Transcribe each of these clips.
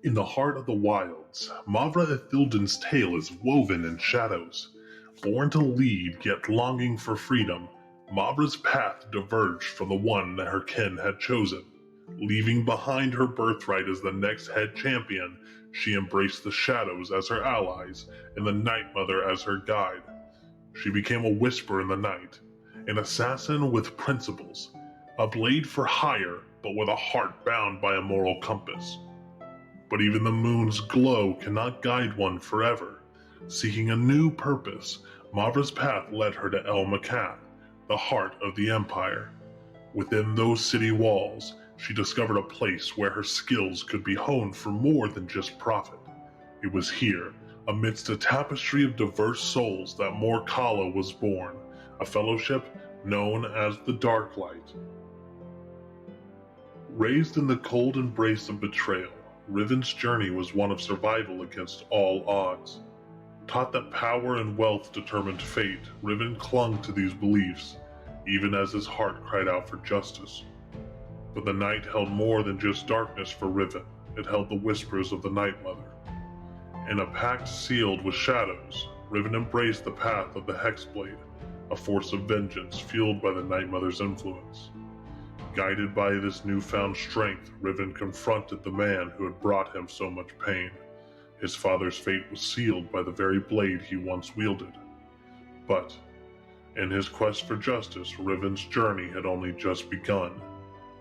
In the heart of the wilds, Mavra Ithilden's tale is woven in shadows. Born to lead, yet longing for freedom, Mavra's path diverged from the one that her kin had chosen. Leaving behind her birthright as the next head champion, she embraced the shadows as her allies and the Night Mother as her guide. She became a whisper in the night, an assassin with principles, a blade for hire, but with a heart bound by a moral compass. But even the moon's glow cannot guide one forever. Seeking a new purpose, Mavra's path led her to El Macath, the heart of the Empire. Within those city walls, she discovered a place where her skills could be honed for more than just profit. It was here, amidst a tapestry of diverse souls, that Mor Kala was born, a fellowship known as the Dark Light. Raised in the cold embrace of betrayal, Riven's journey was one of survival against all odds. Taught that power and wealth determined fate, Riven clung to these beliefs, even as his heart cried out for justice. But the night held more than just darkness for Riven. It held the whispers of the Night Mother. In a pact sealed with shadows, Riven embraced the path of the Hexblade, a force of vengeance fueled by the Night Mother's influence. Guided by this newfound strength, Riven confronted the man who had brought him so much pain. His father's fate was sealed by the very blade he once wielded. But, in his quest for justice, Riven's journey had only just begun.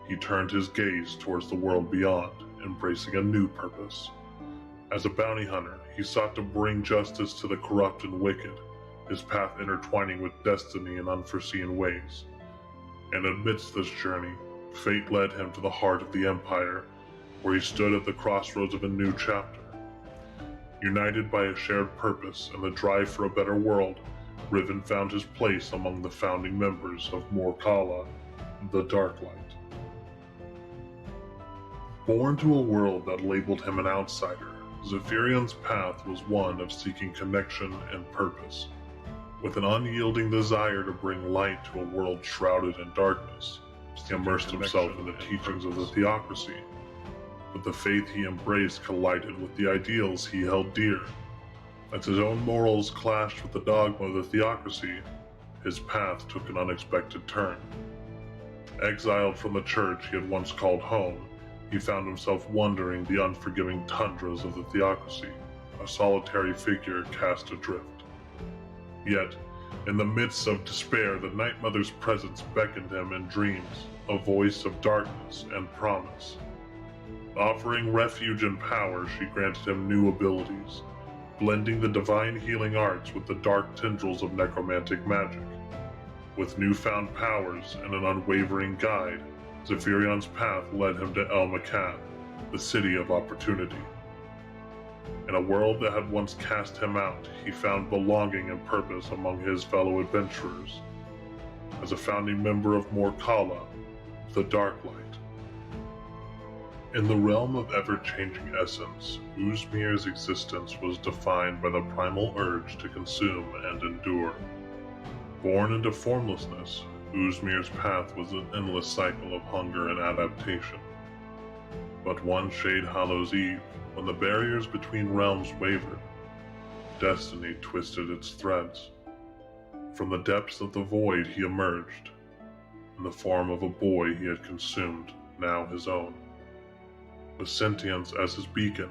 He turned his gaze towards the world beyond, embracing a new purpose. As a bounty hunter, he sought to bring justice to the corrupt and wicked, his path intertwining with destiny in unforeseen ways. And amidst this journey, fate led him to the heart of the Empire, where he stood at the crossroads of a new chapter. United by a shared purpose and the drive for a better world, Riven found his place among the founding members of Mor Kala, the Dark Light. Born to a world that labeled him an outsider, Zephyrian's path was one of seeking connection and purpose. With an unyielding desire to bring light to a world shrouded in darkness, he immersed himself in the teachings of the theocracy. But the faith he embraced collided with the ideals he held dear. As his own morals clashed with the dogma of the theocracy, his path took an unexpected turn. Exiled from the church he had once called home, he found himself wandering the unforgiving tundras of the theocracy, a solitary figure cast adrift. Yet, in the midst of despair, the Night Mother's presence beckoned him in dreams, a voice of darkness and promise. Offering refuge and power, she granted him new abilities, blending the divine healing arts with the dark tendrils of necromantic magic. With newfound powers and an unwavering guide, Zephyrian's path led him to El Macath, the city of opportunity. In a world that had once cast him out, he found belonging and purpose among his fellow adventurers. As a founding member of Mor Kala, the Dark Light. In the realm of ever-changing essence, Uzmir's existence was defined by the primal urge to consume and endure. Born into formlessness, Uzmir's path was an endless cycle of hunger and adaptation. But one Shade Hallows Eve, when the barriers between realms wavered, destiny twisted its threads. From the depths of the void he emerged, in the form of a boy he had consumed, now his own. With sentience as his beacon,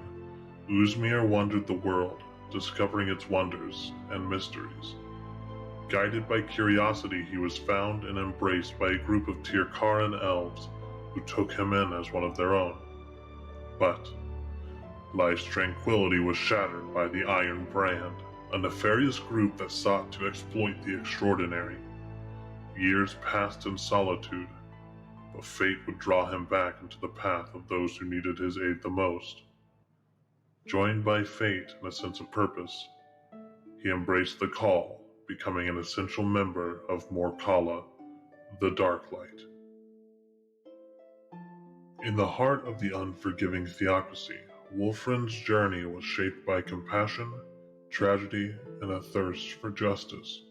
Uzmir wandered the world, discovering its wonders and mysteries. Guided by curiosity, he was found and embraced by a group of Tirkaran elves who took him in as one of their own. But life's tranquility was shattered by the Iron Brand, a nefarious group that sought to exploit the extraordinary. Years passed in solitude, but fate would draw him back into the path of those who needed his aid the most. Joined by fate and a sense of purpose, he embraced the call, becoming an essential member of Mor Kala, the Dark Light. In the heart of the unforgiving theocracy, Wulfrin's journey was shaped by compassion, tragedy, and a thirst for justice.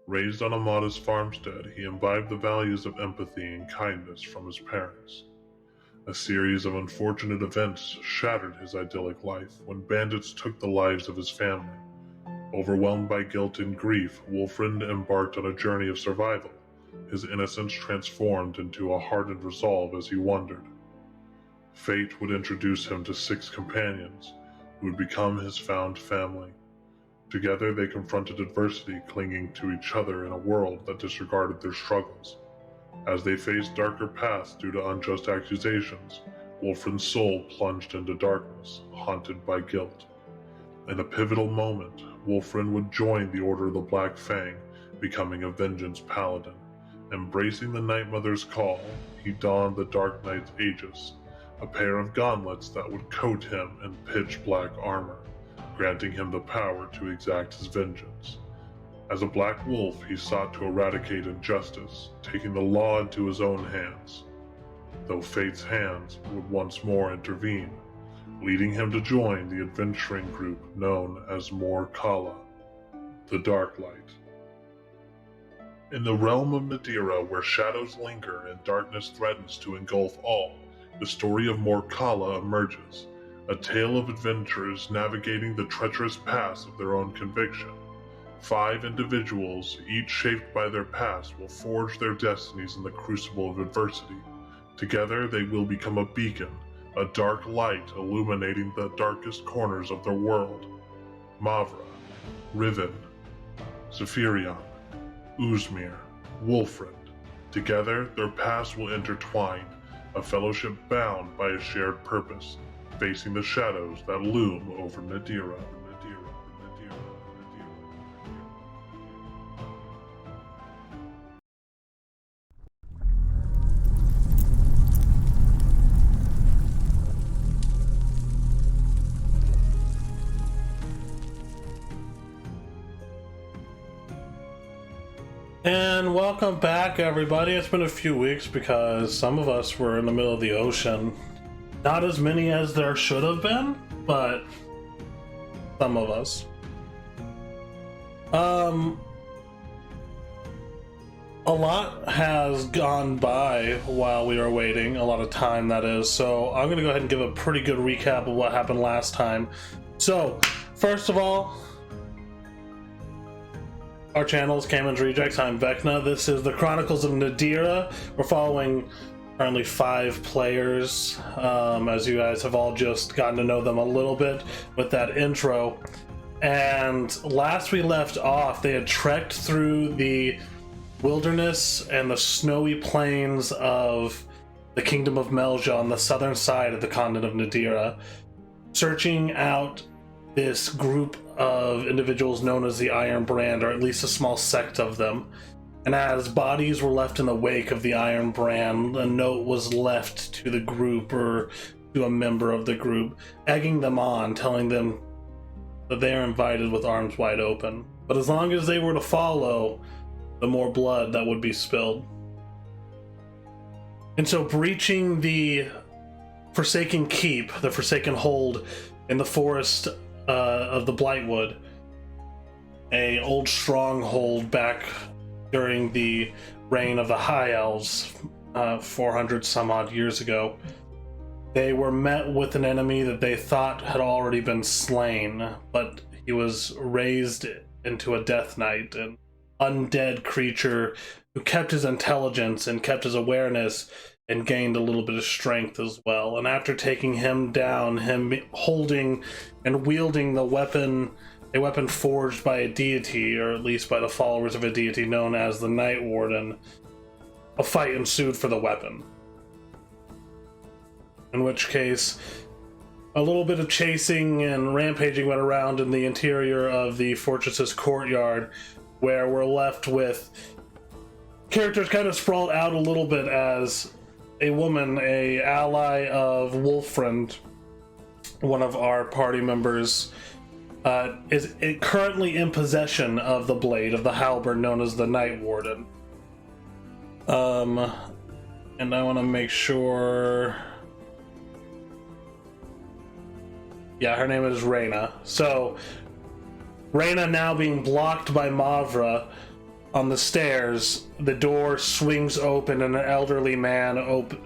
Raised on a modest farmstead, he imbibed the values of empathy and kindness from his parents. A series of unfortunate events shattered his idyllic life when bandits took the lives of his family. Overwhelmed by guilt and grief, Wulfrind embarked on a journey of survival, his innocence transformed into a hardened resolve as he wandered. Fate would introduce him to 6 companions, who would become his found family. Together they confronted adversity, clinging to each other in a world that disregarded their struggles. As they faced darker paths due to unjust accusations, Wulfrind's soul plunged into darkness, haunted by guilt. In a pivotal moment, Wulfrind would join the Order of the Black Fang, becoming a vengeance paladin. Embracing the Night Mother's call, he donned the Dark Knight's Aegis, a pair of gauntlets that would coat him in pitch-black armor, granting him the power to exact his vengeance. As a Black Wolf, he sought to eradicate injustice, taking the law into his own hands, though fate's hands would once more intervene, leading him to join the adventuring group known as Mor Kala, the Dark Light. In the realm of Nadira, where shadows linger and darkness threatens to engulf all, the story of Mor Kala emerges, a tale of adventurers navigating the treacherous paths of their own conviction. 5 individuals, each shaped by their past, will forge their destinies in the crucible of adversity. Together they will become a beacon, a dark light illuminating the darkest corners of their world. Mavra, Riven, Zephyrion, Uzmir, Wulfrind. Together their paths will intertwine, a fellowship bound by a shared purpose, facing the shadows that loom over Nadira. And welcome back, everybody. It's been a few weeks because some of us were in the middle of the ocean. Not as many as there should have been, but some of us. A lot has gone by while we were waiting, a lot of time that is, so I'm gonna go ahead and give a pretty good recap of what happened last time. So, first of all, our channel is Camen's Rejects. I'm Vecna. This is the Chronicles of Nadira. We're following currently 5 players, as you guys have all just gotten to know them a little bit with that intro. And last we left off, they had trekked through the wilderness and the snowy plains of the Kingdom of Melja on the southern side of the continent of Nadira, searching out this group of individuals known as the Iron Brand, or at least a small sect of them. And as bodies were left in the wake of the Iron Brand, a note was left to the group or to a member of the group, egging them on, telling them that they are invited with arms wide open. But as long as they were to follow, the more blood that would be spilled. And so breaching the Forsaken Keep, the Forsaken Hold in the forest of the Blightwood, a old stronghold back during the reign of the High Elves 400 some odd years ago, they were met with an enemy that they thought had already been slain, but he was raised into a Death Knight, an undead creature who kept his intelligence and kept his awareness and gained a little bit of strength as well. And after taking him down, him holding and wielding the weapon, a weapon forged by a deity, or at least by the followers of a deity known as the Night Warden, a fight ensued for the weapon. In which case, a little bit of chasing and rampaging went around in the interior of the fortress's courtyard, where we're left with characters kind of sprawled out a little bit as a woman, a ally of Wulfrind, one of our party members, is currently in possession of the blade of the halberd known as the Night Warden. And I want to make sure. Yeah, her name is Reyna. So, Reyna now being blocked by Mavra on the stairs, the door swings open and an elderly man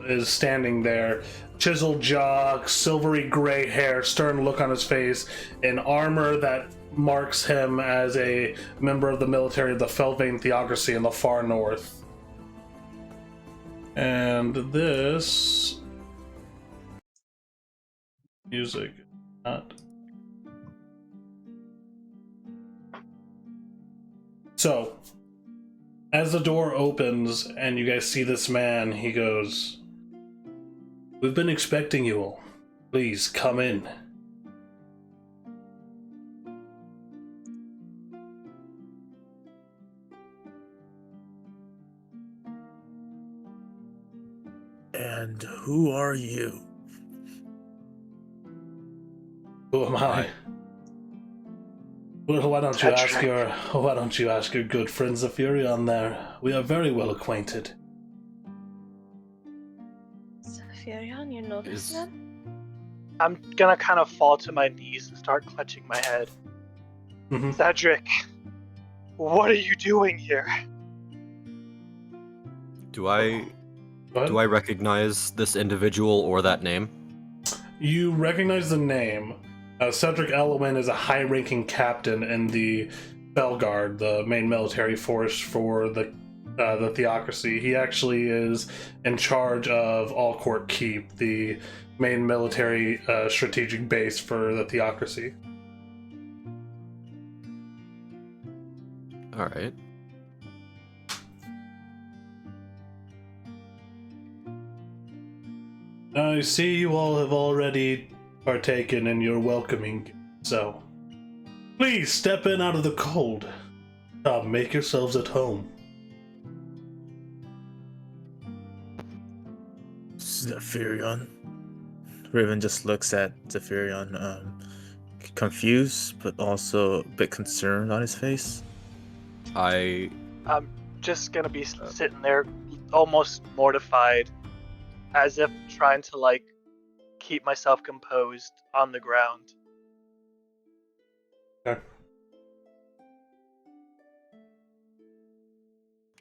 is standing there. Chiseled jaw, silvery gray hair, stern look on his face, in armor that marks him as a member of the military of the Felvane Theocracy in the far north. And this... music, not... So, as the door opens and you guys see this man, he goes, "We've been expecting you all. Please come in." And who are you? Who am I? Well, why don't you ask your good friend Zephyrion there? We are very well acquainted. Zephyrion, you know this man? I'm gonna kind of fall to my knees and start clutching my head. Mm-hmm. Cedric, what are you doing here? Do I recognize this individual or that name? You recognize the name. Cedric Elwin is a high-ranking captain in the Felguard, the main military force for the Theocracy. He actually is in charge of Allcourt Keep, the main military strategic base for the Theocracy. All right. I see you all have already partaken in your welcoming, so please step in out of the cold. Make yourselves at home. Zephyrion. Raven just looks at Zephyrion, confused, but also a bit concerned on his face. I I'm just gonna be sitting there, almost mortified, as if trying to keep myself composed on the ground. Okay.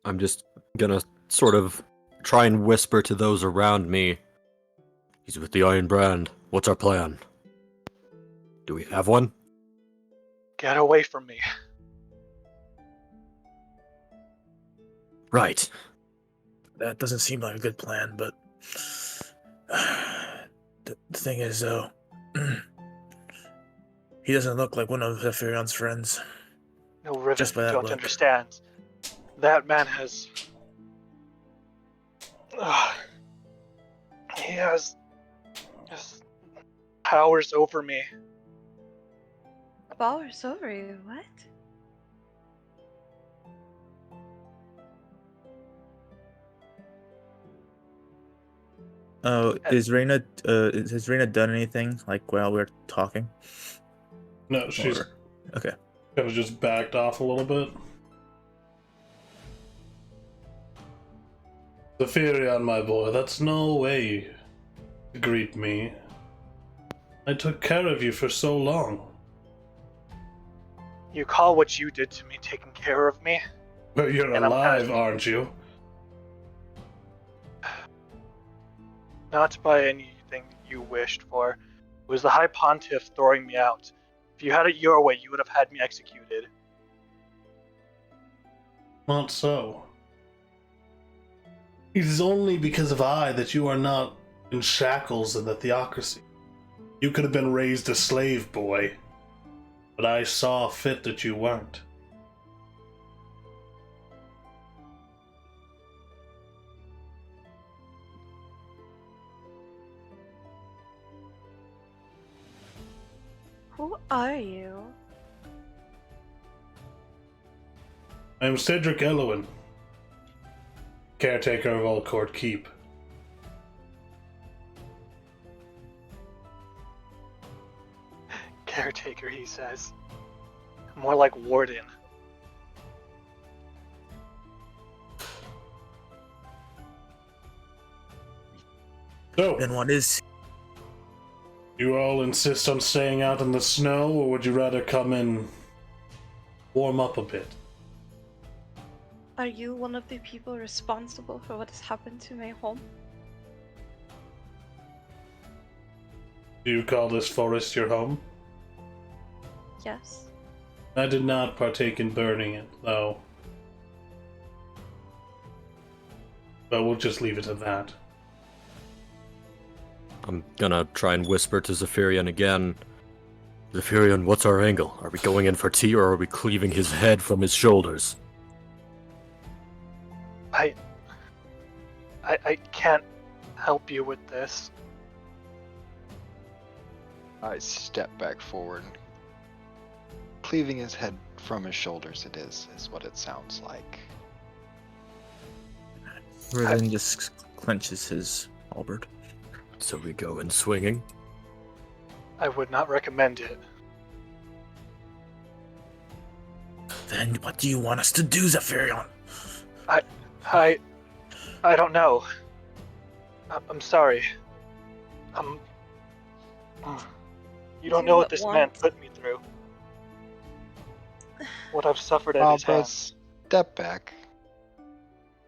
I'm just gonna sort of try and whisper to those around me. He's with the Iron Brand. What's our plan? Do we have one? Get away from me. Right. That doesn't seem like a good plan, but the thing is, though, he doesn't look like one of Zephyrion's friends. No, Riven, Just by you that don't look. understand. That man has... he has powers over me. Powers over you, what? Oh, has Reyna done anything while we're talking? No, she's Okay. kind of just backed off a little bit. Zephyrion, my boy, that's no way to greet me. I took care of you for so long. You call what you did to me taking care of me? But you're And I'm alive, aren't you? Not by anything you wished for. It was the High Pontiff throwing me out. If you had it your way, you would have had me executed. Not so. It is only because of I that you are not in shackles in the Theocracy. You could have been raised a slave boy, but I saw fit that you weren't. Who are you? I am Cedric Elwin, caretaker of Allcourt Keep. Caretaker, he says. More like warden. So, Then what is... you all insist on staying out in the snow, or would you rather come and warm up a bit? Are you one of the people responsible for what has happened to my home? Do you call this forest your home? Yes. I did not partake in burning it, though. But we'll just leave it at that. I'm gonna try and whisper to Zephyrian again. Zephyrian, what's our angle? Are we going in for tea, or are we cleaving his head from his shoulders? I can't help you with this. I step back forward. Cleaving his head from his shoulders, is what it sounds like. Riven just clenches his halberd. So we go in swinging. I would not recommend it. Then what do you want us to do, Zephyrion? I don't know. I'm sorry. You don't know what this man put me through. What I've suffered at his hands. Step back.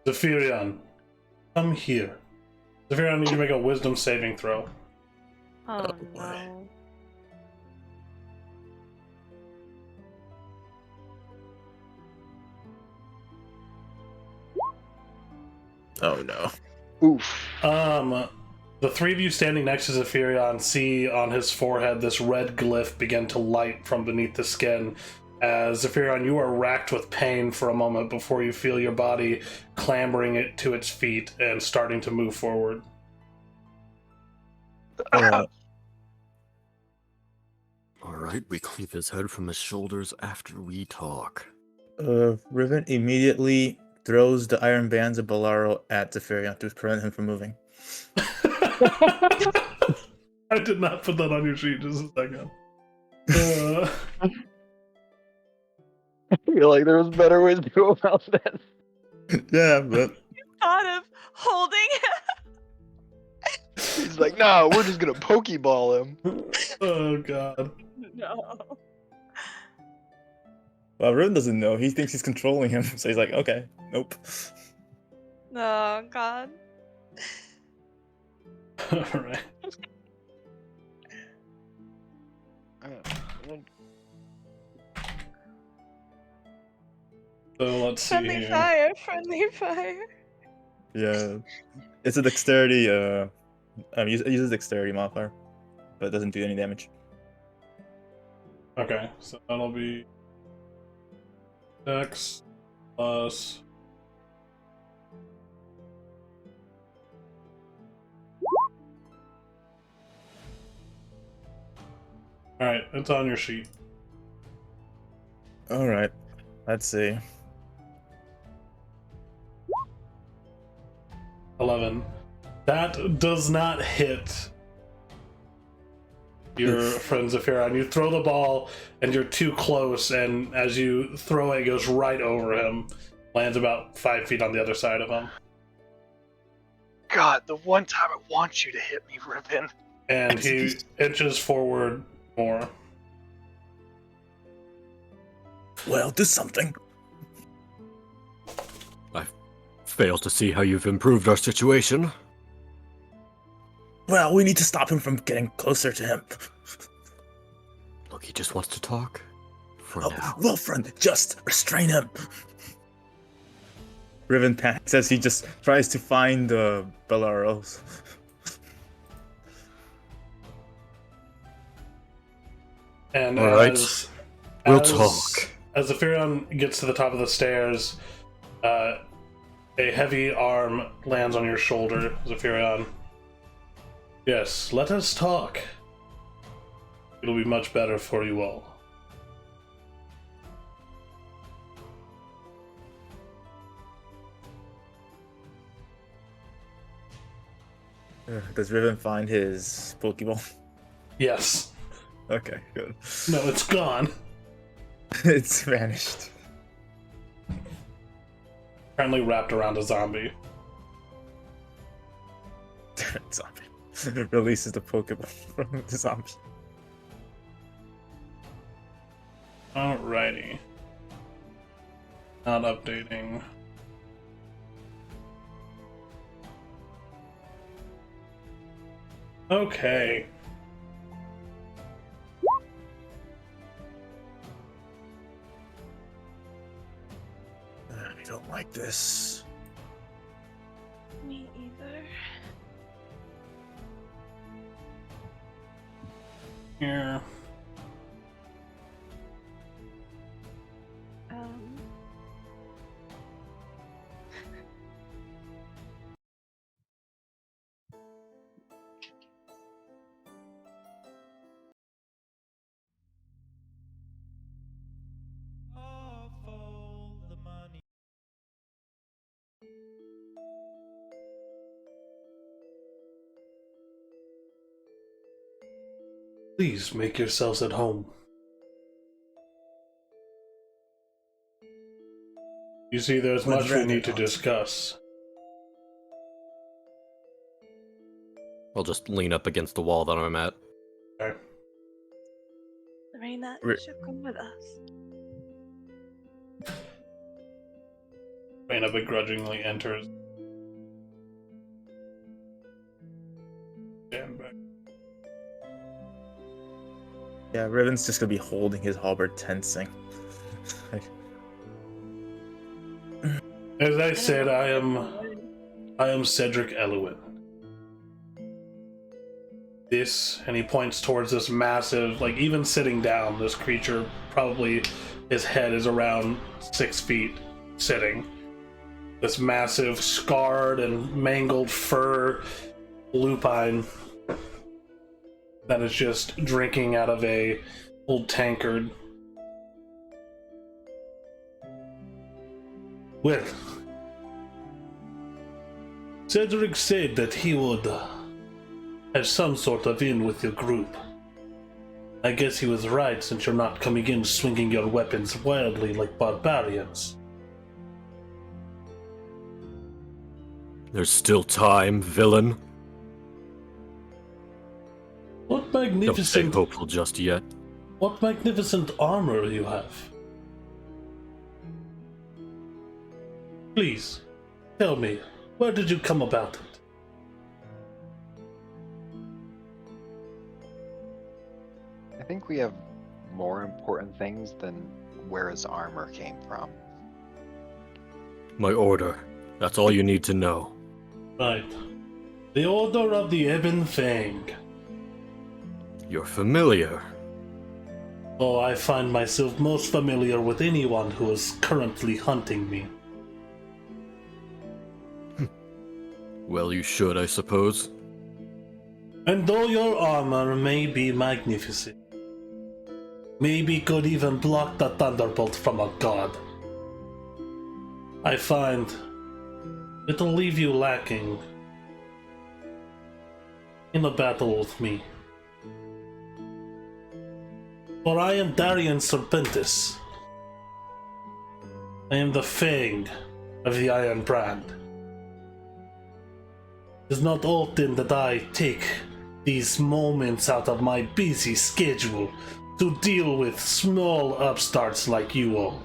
Zephyrion, come here. Zephyrion, I need you to make a wisdom saving throw. Oh boy. no. Oh no. Oof. The three of you standing next to Zephyrion see on his forehead this red glyph begin to light from beneath the skin. As Zephyrion, you are racked with pain for a moment before you feel your body clambering it to its feet and starting to move forward. Alright, we cleave his head from his shoulders after we talk. Riven immediately throws the iron bands of Bolaro at Zephyrion to prevent him from moving. I did not put that on your sheet, just a second. I feel like there was better ways to go about that. Yeah, but Thought of holding He's like, no, we're just gonna pokeball him. Oh god. No. well, Riven doesn't know. He thinks he's controlling him, so he's like, okay, nope. Oh god. Alright. So let's see Friendly here. fire, friendly fire. Yeah, it's a dexterity. It uses dexterity modifier, but it doesn't do any damage. Okay, so that'll be Dex plus. Alright, it's on your sheet. All right, let's see. 11. That does not hit your friend Zephyrion. You throw the ball and you're too close, and as you throw it, it goes right over him. Lands about 5 feet on the other side of him. God, the one time I want you to hit me, Riven. And he inches forward more. Well, do something. I fail to see how you've improved our situation. Well, we need to stop him from getting closer to him. Look, he just wants to talk. For Oh, now. well, friend, just restrain him. Riven panics as he just tries to find the Bellaros. And All right. We'll as- talk. As Zephyrion gets to the top of the stairs, a heavy arm lands on your shoulder, Zephyrion. Yes, let us talk. It'll be much better for you all. Does Riven find his Pokeball? Yes. Okay, good. No, it's gone. It's vanished. Apparently wrapped around a zombie. Damn it, zombie. Releases the Pokeball from the zombie. Alrighty. Not updating. Okay. I don't like this. Me either. Yeah. Um. Please make yourselves at home. You see, there's Would much we rather need to not. discuss. I'll just lean up against the wall that I'm at. Okay. Lorena, Re- you should come with us. Raina begrudgingly enters. Stand back. Yeah, Riven's just gonna be holding his halberd, tensing. As I said, I am Cedric Elwin. This, and he points towards this massive, like even sitting down, this creature, probably his head is around 6 feet sitting. This massive, scarred and mangled fur lupine that is just drinking out of a old tankard. Well, Cedric said that he would have some sort of in with your group. I guess he was right, since you're not coming in swinging your weapons wildly like barbarians. There's still time, villain. What Don't stay magnificent, hopeful just yet. what magnificent armor you have. Please, tell me, where did you come about it? I think we have more important things than where his armor came from. My order. That's all you need to know. Right. The Order of the Ebon Fang. You're familiar. Oh, I find myself most familiar with anyone who is currently hunting me. Well, you should, I suppose. And though your armor may be magnificent, maybe could even block the thunderbolt from a god, I find it'll leave you lacking in a battle with me. For I am Darian Serpentis. I am the Fang of the Iron Brand. It is not often that I take these moments out of my busy schedule to deal with small upstarts like you all.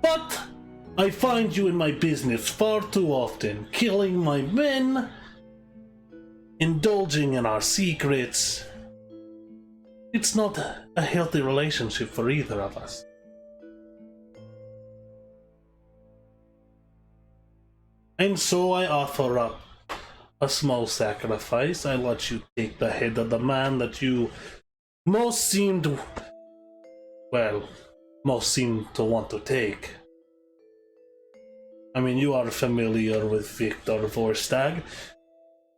But I find you in my business far too often, killing my men, indulging in our secrets. It's not a healthy relationship for either of us. And so I offer up a small sacrifice. I let you take the head of the man that you most seem to want to take. I mean, you are familiar with Victor Vorstag.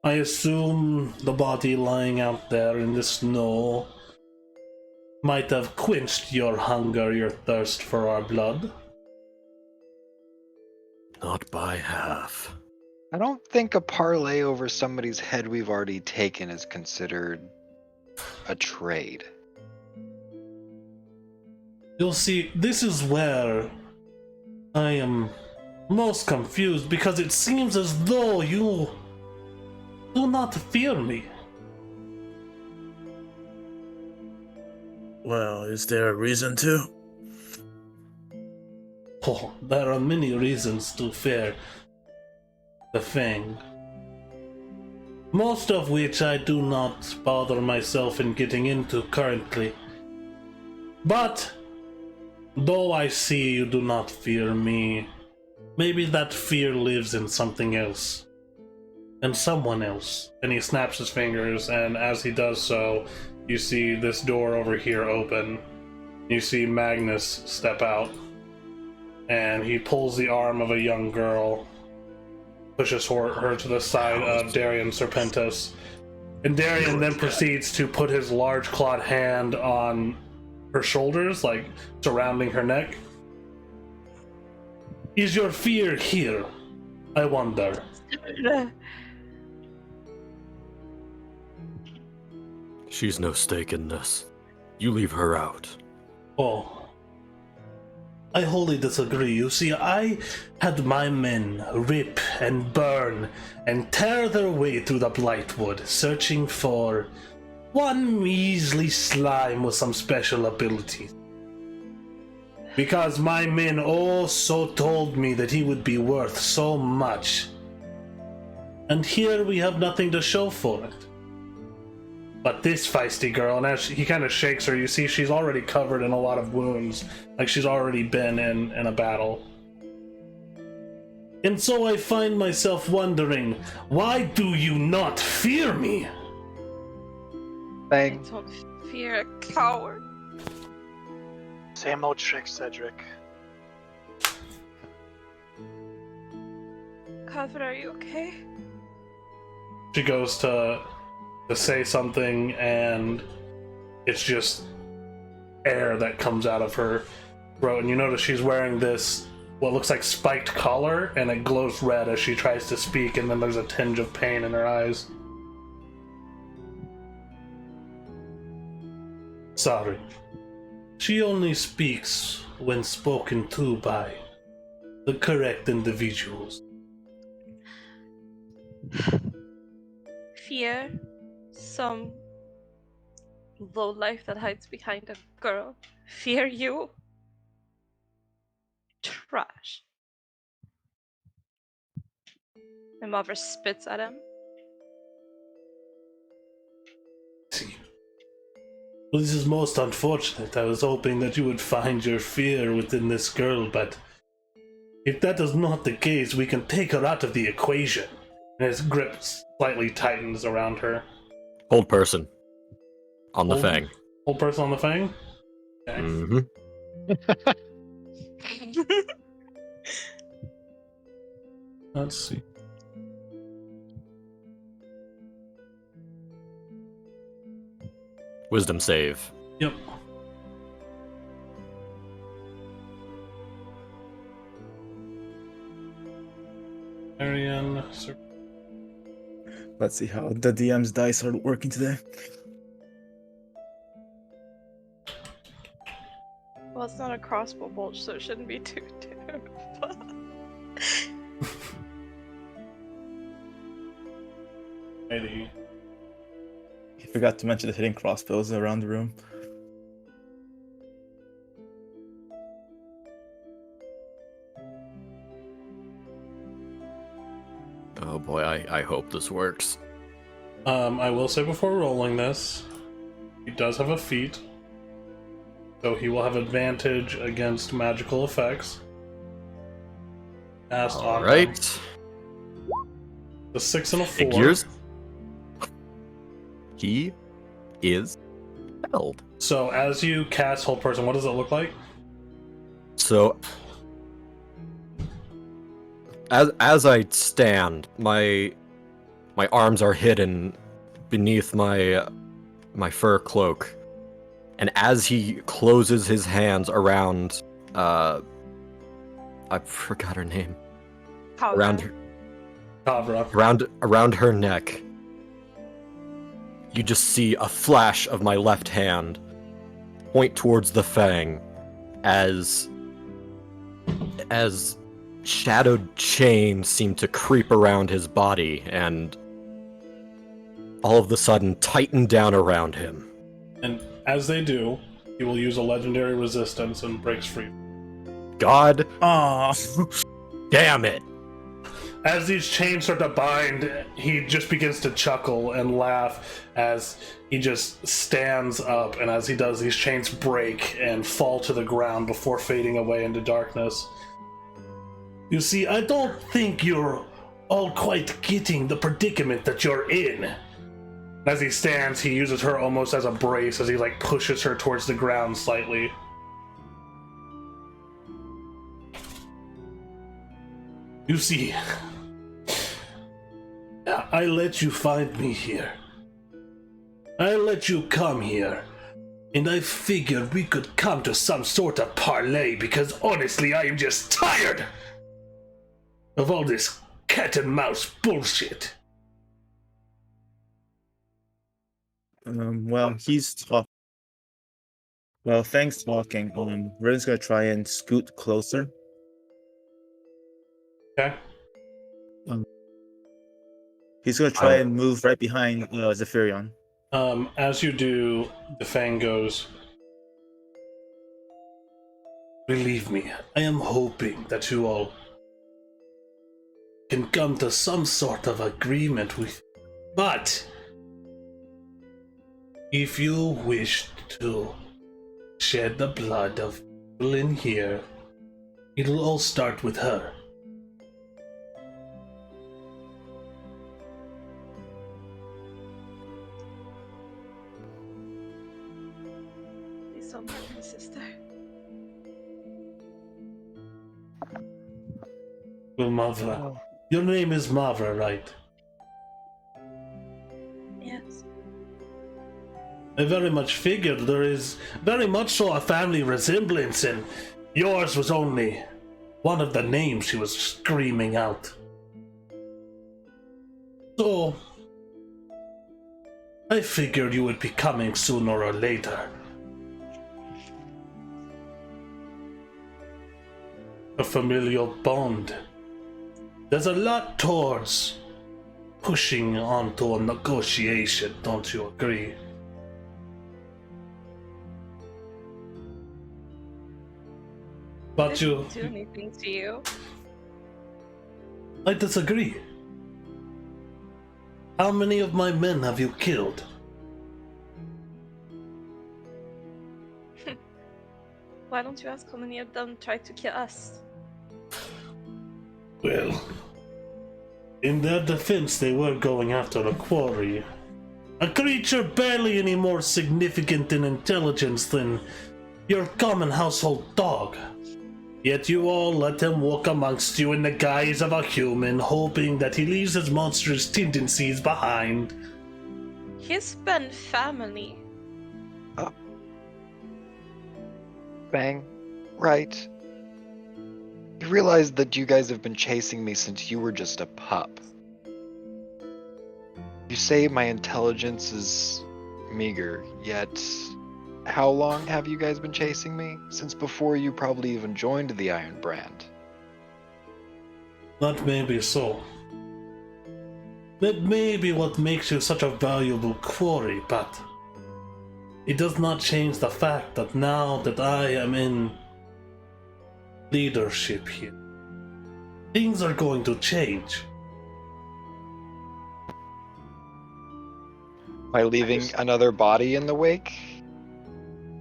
I assume the body lying out there in the snow might have quenched your hunger, your thirst for our blood. Not by half. I don't think a parlay over somebody's head we've already taken is considered a trade. You'll see, this is where I am most confused, because it seems as though you do not fear me. Well, is there a reason to? Oh, there are many reasons to fear the Fang. most of which I do not bother myself in getting into currently. But, though I see you do not fear me, maybe that fear lives in something else. And someone else. And he snaps his fingers, and as he does so, you see this door over here open. You see Magnus step out, and he pulls the arm of a young girl, pushes her to the side of Darian Serpentis, and Darian then proceeds to put his large clawed hand on her shoulders, like surrounding her neck. Is your fear here? I wonder. She's no stake in this. You leave her out. Oh. I wholly disagree. You see, I had my men rip and burn and tear their way through the Blightwood, searching for one measly slime with some special abilities. Because my men oh so told me that he would be worth so much. And here we have nothing to show for it. But this feisty girl, and as he kind of shakes her, you see she's already covered in a lot of wounds, like she's already been in a battle. And so I find myself wondering, why do you not fear me? I don't fear a coward. Same old trick, Cedric. Calvin, are you okay? She goes to say something, and it's just air that comes out of her throat. And you notice she's wearing this, what looks like spiked collar, and it glows red as she tries to speak, and then there's a tinge of pain in her eyes. Sorry. She only speaks when spoken to by the correct individuals. Fear some lowlife that hides behind a girl. Fear you? Trash. My mother spits at him. See. Well, this is most unfortunate. I was hoping that you would find your fear within this girl, but if that is not the case, we can take her out of the equation. And his grip slightly tightens around her. Hold person. On the fang. Hold person on the fang? Okay. Mm-hmm. Let's see. Wisdom save. Yep. Arian. Let's see how the DM's dice are working today. Well, it's not a crossbow bolt, so it shouldn't be too terrible. Maybe. I forgot to mention the hitting crossbows around the room. Oh boy, I hope this works. I will say before rolling this, he does have a feat, so he will have advantage against magical effects. Cast on Alright. the 6 and a 4. Figures. He is held. So as you cast Hold Person, what does it look like? So as I stand, my arms are hidden beneath my fur cloak, and as he closes his hands around, I forgot her name. How Around her, Kavra. around her neck, you just see a flash of my left hand point towards the fang as shadowed chains seem to creep around his body and all of a sudden tighten down around him. And as they do, he will use a legendary resistance and breaks free. God Ah, damn it! as these chains start to bind, he just begins to chuckle and laugh as he just stands up, and as he does, these chains break and fall to the ground before fading away into darkness. You see, I don't think you're all quite getting the predicament that you're in. As he stands, he uses her almost as a brace as he like pushes her towards the ground slightly. You see, I let you find me here. I let you come here. And I figured we could come to some sort of parlay because honestly, I am just tired of all this cat and mouse bullshit. Well, he's talking. Well, thanks talking. Rin's gonna try and scoot closer. Okay. He's gonna try and move right behind Zephyrion. As you do, the Fang goes, believe me, I am hoping that you all can come to some sort of agreement with, but if you wish to shed the blood of people in here, it'll all start with her. Please don't hurt my sister. Well, Mavra. Your name is Mavra, right? Yes. I very much figured there is very much so a family resemblance, and yours was only one of the names she was screaming out. So, I figured you would be coming sooner or later. A familial bond. There's a lot towards pushing onto a negotiation, don't you agree? But I didn't do anything to you. I disagree. How many of my men have you killed? Why don't you ask how many of them tried to kill us? Well, in their defense, they were going after a quarry. A creature barely any more significant in intelligence than your common household dog. Yet you all let him walk amongst you in the guise of a human, hoping that he leaves his monstrous tendencies behind. He's been family. Bang. Right. You realize that you guys have been chasing me since you were just a pup. You say my intelligence is meager, yet how long have you guys been chasing me? Since before you probably even joined the Iron Brand. That may be so. That may be what makes you such a valuable quarry, but it does not change the fact that now that I am in leadership here, things are going to change. By leaving another body in the wake?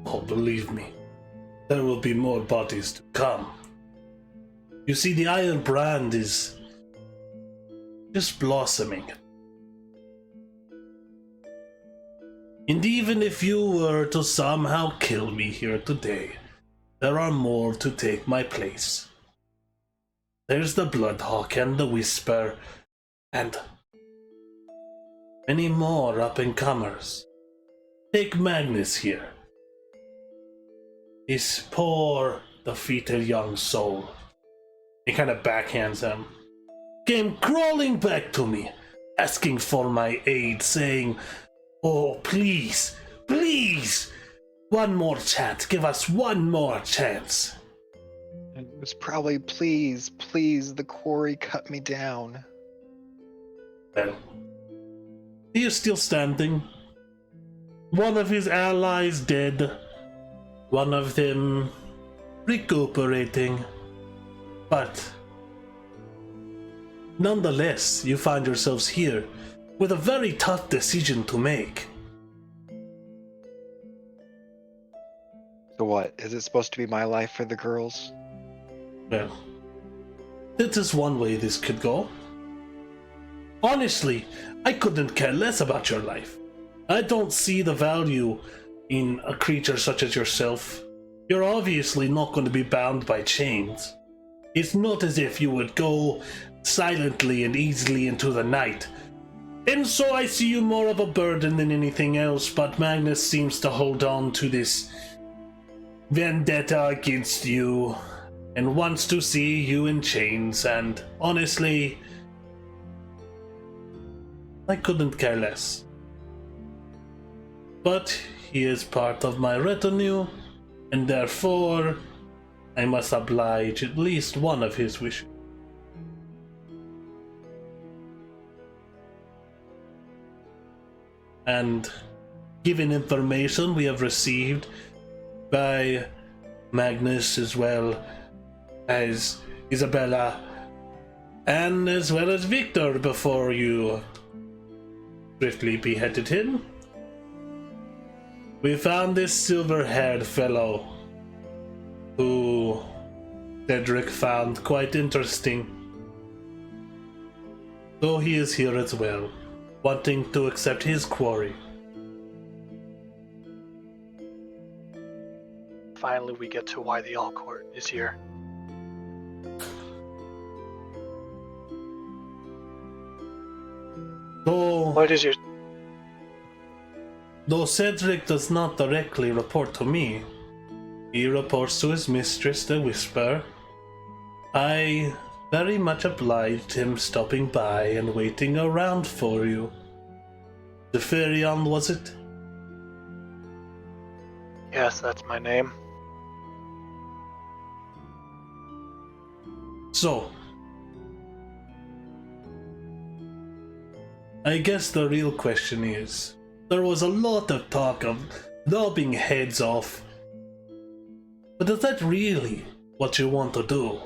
Oh, believe me, there will be more bodies to come. You see, the Iron Brand is just blossoming. And even if you were to somehow kill me here today, there are more to take my place. There's the Bloodhawk and the Whisper, and many more up-and-comers. Take Magnus here. His poor, defeated young soul. He kind of backhands him. Came crawling back to me, asking for my aid, saying, "Oh, please, please, one more chance, give us one more chance." It was probably, please, please, the quarry cut me down. Well, he is still standing. One of his allies dead. One of them recuperating. But Nonetheless, you find yourselves here with a very tough decision to make. So what? Is it supposed to be my life for the girls? Well, that is one way this could go. Honestly, I couldn't care less about your life. I don't see the value in a creature such as yourself. You're obviously not going to be bound by chains. It's not as if you would go silently and easily into the night. And so I see you more of a burden than anything else, but Magnus seems to hold on to this vendetta against you and wants to see you in chains, and honestly, I couldn't care less. But he is part of my retinue, and therefore I must oblige at least one of his wishes. And given information we have received by Magnus as well as Isabella and as well as Victor before you swiftly beheaded him, we found this silver-haired fellow who Cedric found quite interesting. So he is here as well, wanting to accept his quarry. Finally, we get to why the All Court is here. What is your... Though Cedric does not directly report to me, he reports to his mistress, the Whisper. I very much obliged him stopping by and waiting around for you. Veth'Arden, was it? Yes, that's my name. So, I guess the real question is, there was a lot of talk of lobbing heads off, but is that really what you want to do?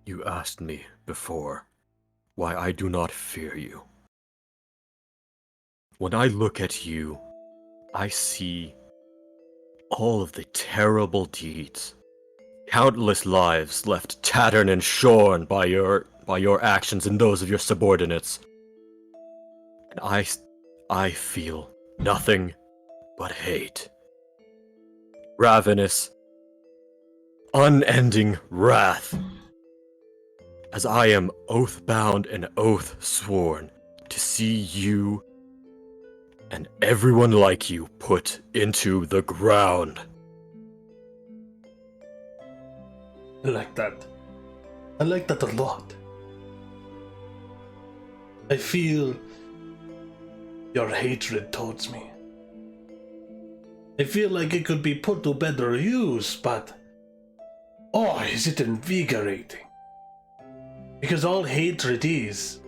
You asked me before why I do not fear you. When I look at you, I see all of the terrible deeds, countless lives left tattered and shorn by your actions and those of your subordinates. And I feel nothing but hate. Ravenous, unending wrath. As I am oath-bound and oath-sworn to see you and everyone like you put into the ground. I like that. I like that a lot. I feel your hatred towards me. I feel like it could be put to better use, but oh, is it invigorating? Because all hatred is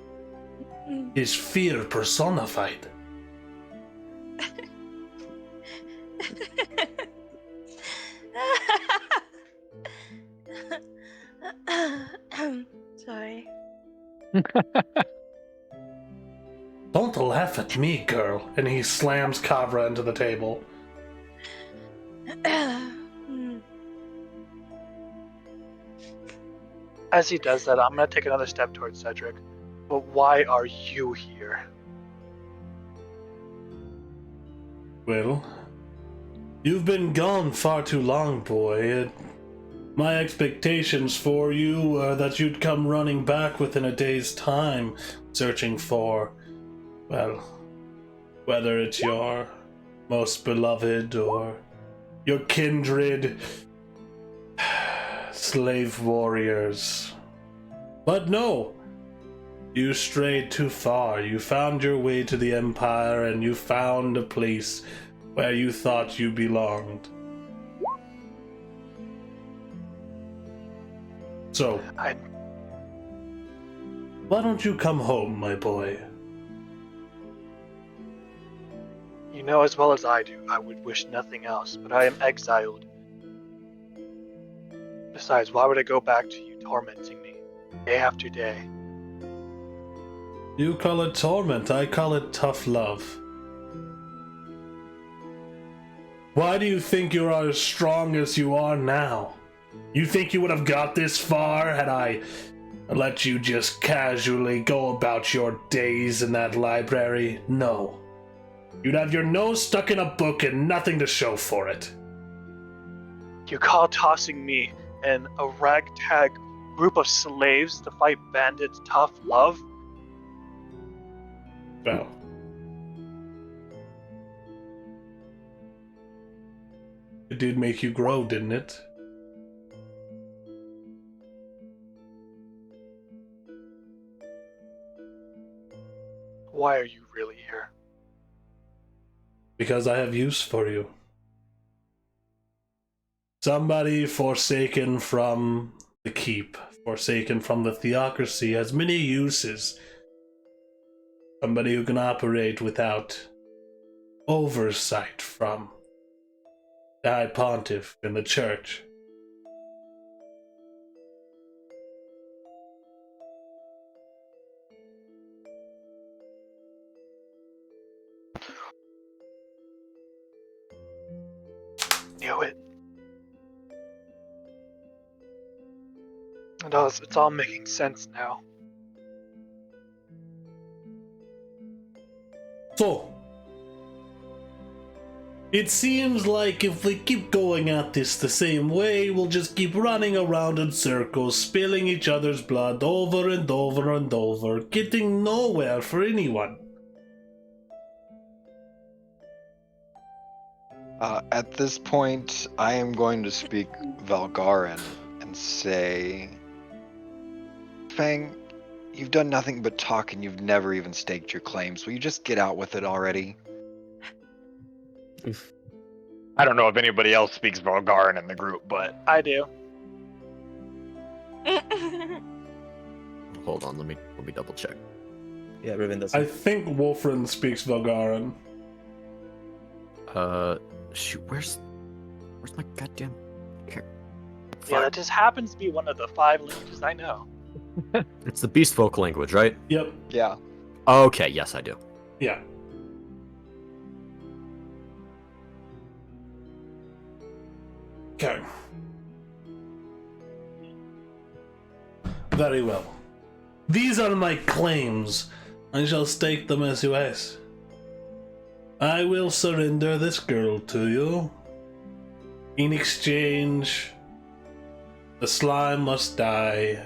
fear personified. Sorry. Don't laugh at me, girl. And he slams Kavra into the table. As he does that, I'm going to take another step towards Cedric. But why are you here? Well, you've been gone far too long, boy. My expectations for you were that you'd come running back within a day's time, searching for, well, whether it's your most beloved or your kindred slave warriors. But no, you strayed too far. You found your way to the Empire and you found a place where you thought you belonged. So, why don't you come home, my boy? You know as well as I do, I would wish nothing else, but I am exiled Besides, why would I go back to you tormenting me day after day? You call it torment, I call it tough love. Why do you think you are as strong as you are now? You think you would have got this far had I let you just casually go about your days in that library? No. You'd have your nose stuck in a book and nothing to show for it. You call tossing me and a ragtag group of slaves to fight bandits tough love? Well. It did make you grow, didn't it? Why are you really here? Because I have use for you. Somebody forsaken from the keep, forsaken from the theocracy, has many uses. Somebody who can operate without oversight from the High Pontiff and the Church. Knew it. It's all making sense now. So, it seems like if we keep going at this the same way, we'll just keep running around in circles, spilling each other's blood over and over and over, getting nowhere for anyone. At this point, I am going to speak Veth'Arden and say, Fang, you've done nothing but talk and you've never even staked your claims. Will you just get out with it already? I don't know if anybody else speaks Veth'Arden in the group, but I do. Hold on, let me double check. Yeah, Riven does. I think Wolfrin speaks Veth'Arden. Shoot, where's my goddamn... Here. Yeah, that just happens to be one of the 5 languages I know. It's the beast folk language, right? Yep. Yeah. Okay, yes, I do. Yeah. Okay. Very well. These are my claims. I shall stake them as you ask. I will surrender this girl to you. In exchange, the slime must die,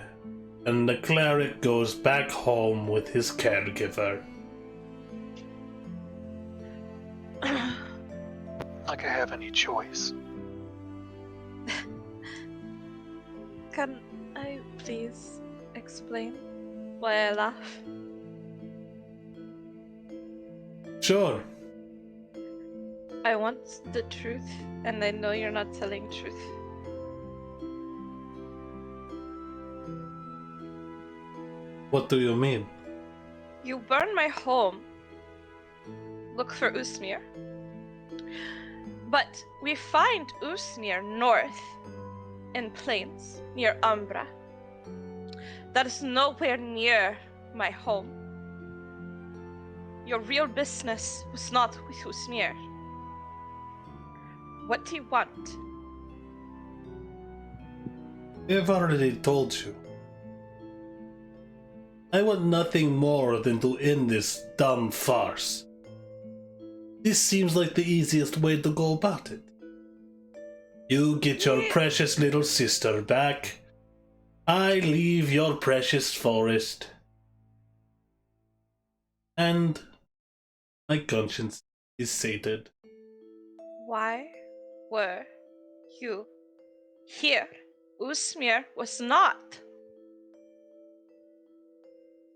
and the cleric goes back home with his caregiver. Like I have any choice. Can I please explain why I laugh? Sure. I want the truth, and I know you're not telling truth. What do you mean? You burn my home. Look for Usmir. But we find Usmir north in plains near Umbra. That is nowhere near my home. Your real business was not with Usmir. What do you want? I've already told you. I want nothing more than to end this dumb farce. This seems like the easiest way to go about it. You get your precious little sister back. I leave your precious forest. And my conscience is sated. Why were you here? Usmir was not.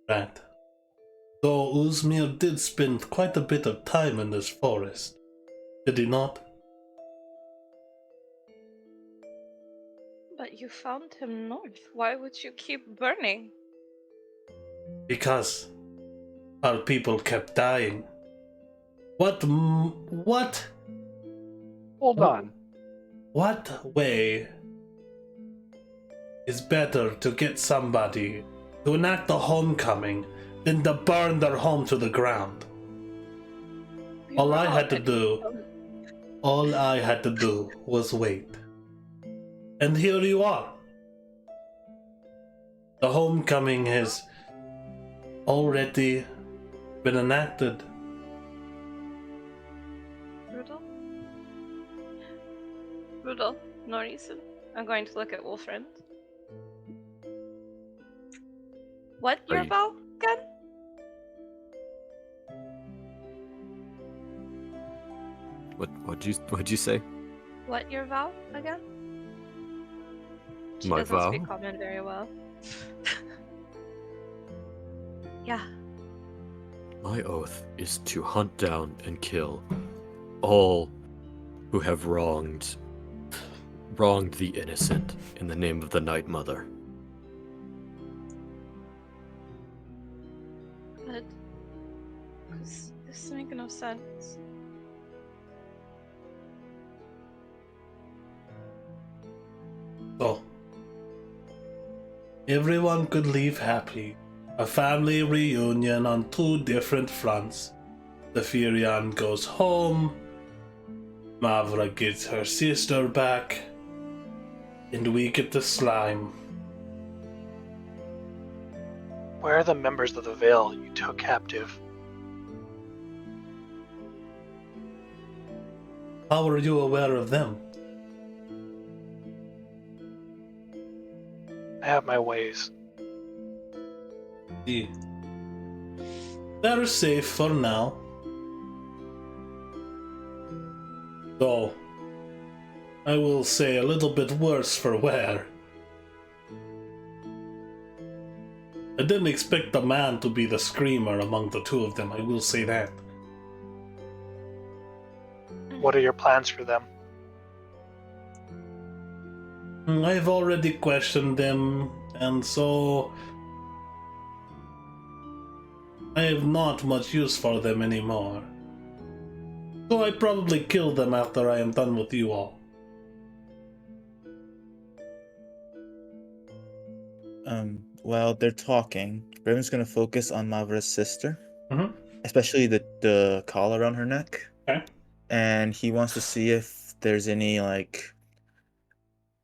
Right. Though Uzmir did spend quite a bit of time in this forest, did he not? But you found him north. Why would you keep burning? Because our people kept dying. What? hold on. What way is better to get somebody to enact the homecoming than to burn their home to the ground. All I had to do was wait. And here you are. The homecoming has already been enacted. Rudolph, no reason. I'm going to look at Wolfriend. What your vow again? What'd you say? What your vow again? She My doesn't vow? speak common very well. Yeah. My oath is to hunt down and kill all who have wronged the innocent in the name of the Night Mother. But this makes no sense. So, everyone could leave happy. A family reunion on 2 different fronts. The Firion goes home, Mavra gets her sister back, and we get the slime. Where are the members of the Veil you took captive? How are you aware of them? I have my ways. They're safe for now. Though, I will say a little bit worse for wear. I didn't expect the man to be the screamer among the 2 of them, I will say that. What are your plans for them? I've already questioned them, and so I have not much use for them anymore. So I probably kill them after I am done with you all. While they're talking, Raven's gonna focus on Mavra's sister, especially the collar around her neck. Okay. And he wants to see if there's any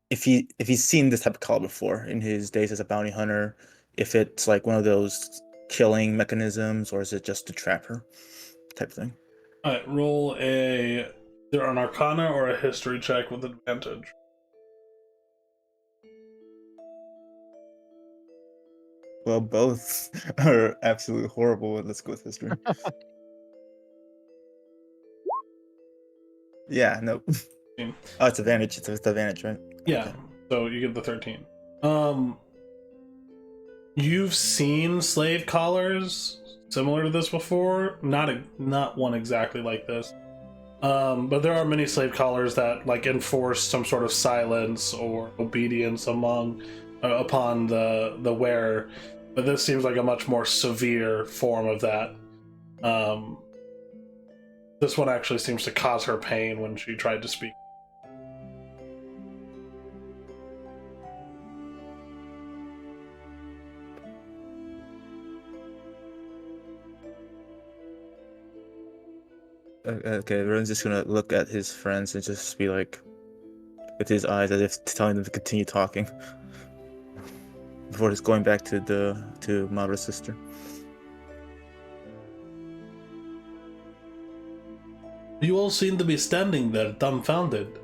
if he's seen this type of collar before in his days as a bounty hunter, if it's like one of those killing mechanisms, or is it just to trap her type thing? Alright, roll either an Arcana or a History check with advantage. Well, both are absolutely horrible. Let's go with history. Yeah, no. Oh, it's advantage. It's advantage, right? Yeah, Okay. so you get the 13. You've seen slave collars similar to this before, not one exactly like this. But there are many slave collars that like enforce some sort of silence or obedience upon the wearer. But this seems like a much more severe form of that. This one actually seems to cause her pain when she tried to speak. Okay, Rowan's just gonna look at his friends and just be like, with his eyes, as if telling them to continue talking, before just going back to Mavra's sister. You all seem to be standing there dumbfounded.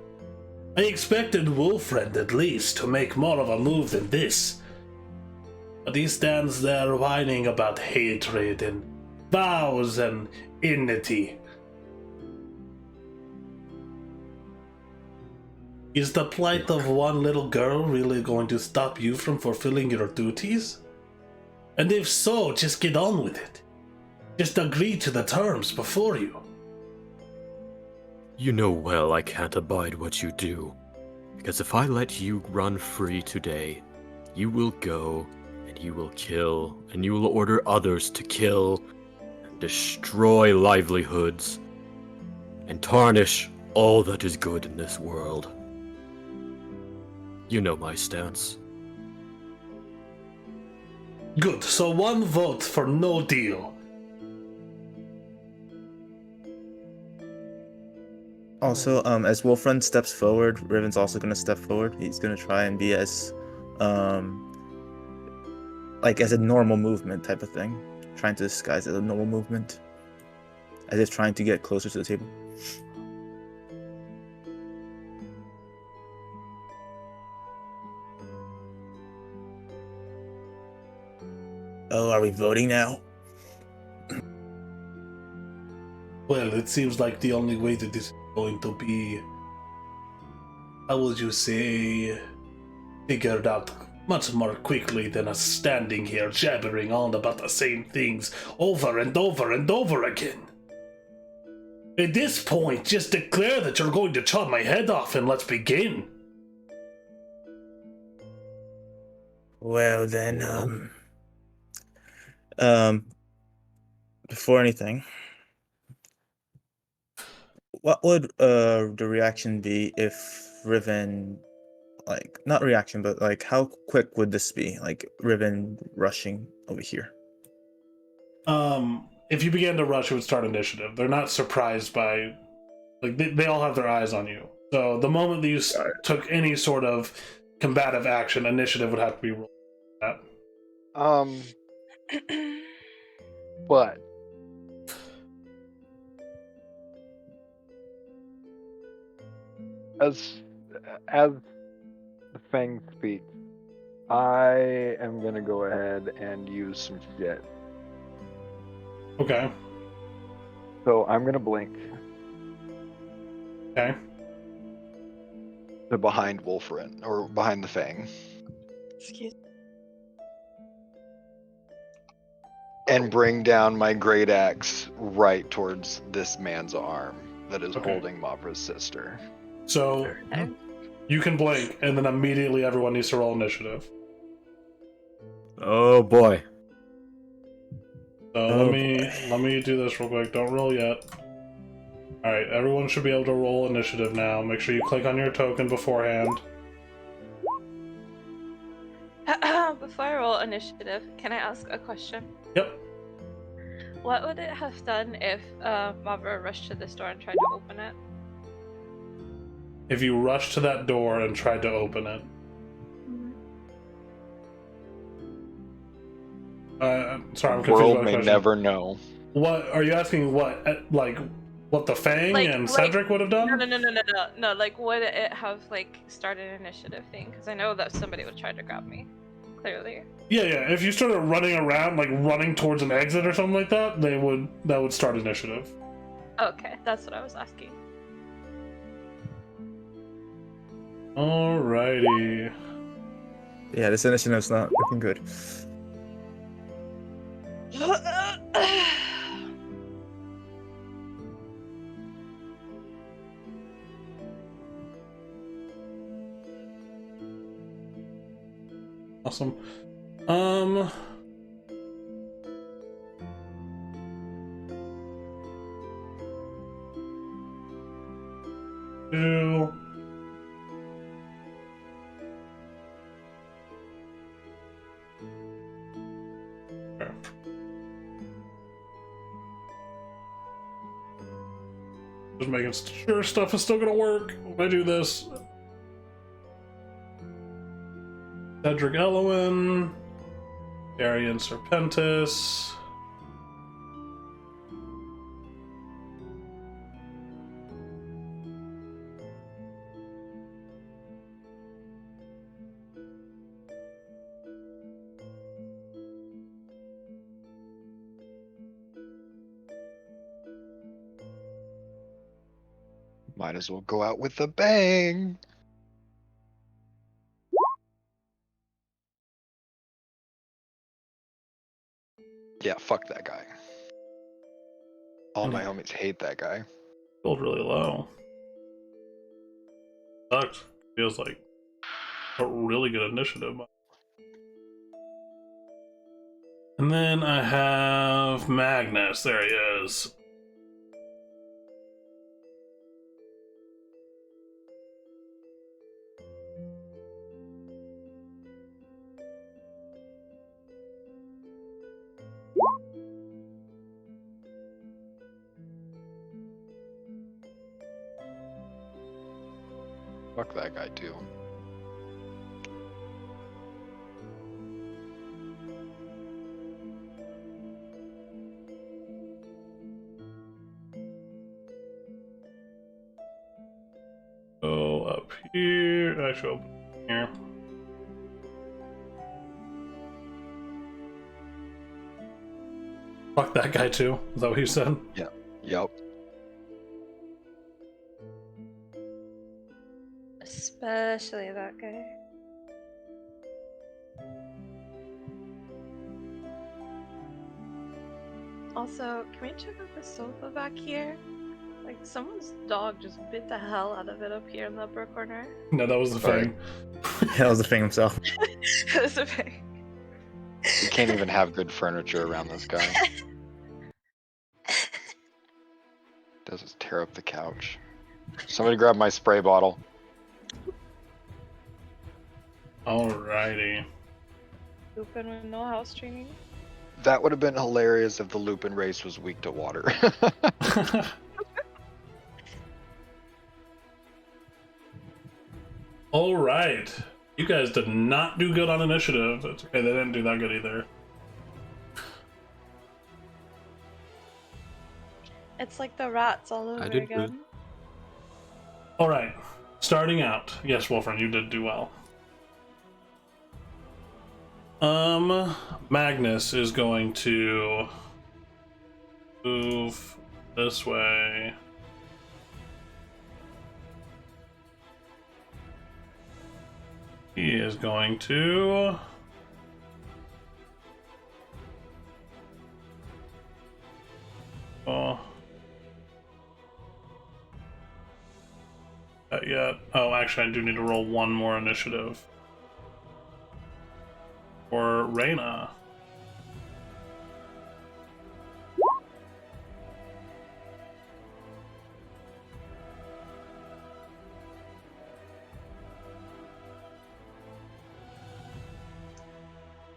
I expected Wolfriend at least to make more of a move than this. But he stands there whining about hatred and vows and enmity. Is the plight of one little girl really going to stop you from fulfilling your duties? And if so, just get on with it. Just agree to the terms before you. You know well I can't abide what you do. Because if I let you run free today, you will go and you will kill, and you will order others to kill, and destroy livelihoods, and tarnish all that is good in this world. You know my stance. Good. So 1 vote for no deal. Also, as Wolfrun steps forward, Riven's also gonna step forward. He's gonna try and be as, like as a normal movement type of thing, trying to disguise it as a normal movement, as if trying to get closer to the table. Oh, are we voting now? Well, it seems like the only way that this is going to be, how would you say, figured out much more quickly than us standing here jabbering on about the same things over and over and over again. At this point, just declare that you're going to chop my head off and let's begin. Well then, before anything, what would the reaction be if Riven, like, not reaction, but like how quick would this be? Like Riven rushing over here. If you began to rush, it would start initiative. They're not surprised by, like, they all have their eyes on you. So the moment that you took any sort of combative action, initiative would have to be rolled. But as the Fang speaks, I am gonna go ahead and use some shit. Okay. So I'm gonna blink Okay. to behind Wolfrin, or behind the Fang, Excuse. and bring down my great axe right towards this man's arm that is Okay. holding Mapra's sister. So you can blink, and then immediately everyone needs to roll initiative. Oh boy. So let me do this real quick. Don't roll yet. Alright, everyone should be able to roll initiative now. Make sure you click on your token beforehand. Before I roll initiative, can I ask a question? Yep. What would it have done if Mavra rushed to this door and tried to open it? If you rushed to that door and tried to open it. Sorry, I'm confused. World by the may question. never know. What are you asking? What the Fang and Cedric would have done? No. Like, would it have started an initiative thing? Because I know that somebody would try to grab me. Clearly. Yeah. If you started running around, like running towards an exit or something like that, that would start initiative. Okay, that's what I was asking. Alrighty. Yeah, this initiative's not looking good. Awesome. Two. Okay. Just making sure stuff is still gonna work when I do this. Cedric Elowen, Darian Serpentis. Might as well go out with a bang. Yeah, fuck that guy. All my homies hate that guy. Rolled really low. Sucks. Feels like a really good initiative. And then I have Magnus. There he is. Fuck that guy too. Go up here. Actually, open here. Fuck that guy too. Is that what you said? Yep. Especially that guy. Also, can we check out the sofa back here? Like, someone's dog just bit the hell out of it up here in the upper corner. No, that was the thing. That was the thing himself. It was a big... You can't even have good furniture around this guy. Does is tear up the couch. Somebody grab my spray bottle. Alrighty. Lupin with no house training. That would have been hilarious if the Lupin race was weak to water. Alright. You guys did not do good on initiative. It's okay, they didn't do that good either. It's like the rats all over did again. good. Alright. Starting out. Yes, Wolfram, you did do well. Magnus is going to move this way. He is going to not yet. Oh, actually, I do need to roll one more initiative. For Reyna.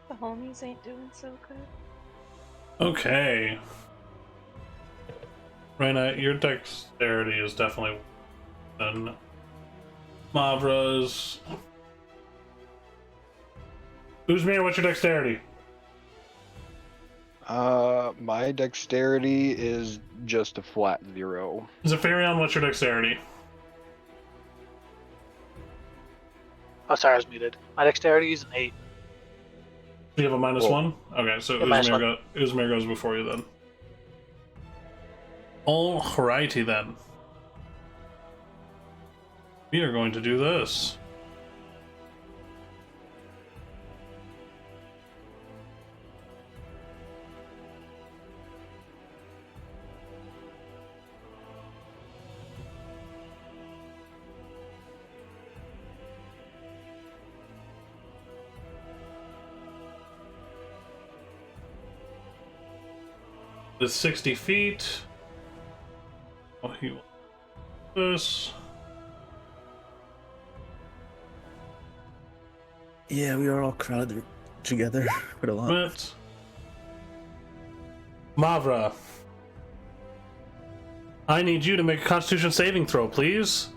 The homies ain't doing so good. Okay. Reyna, your dexterity is definitely than Mavra's. Uzmir, what's your dexterity? My dexterity is just a flat 0. Zephyrion, what's your dexterity? Oh, sorry, I was muted. My dexterity is an 8. Do you have a -1? Okay, so Yeah, Uzmir goes before you then. Alrighty then. We are going to do this. Is 60 feet. Oh, he will do this. Yeah, we are all crowded together with a lot. But Mavra, I need you to make a Constitution saving throw, please.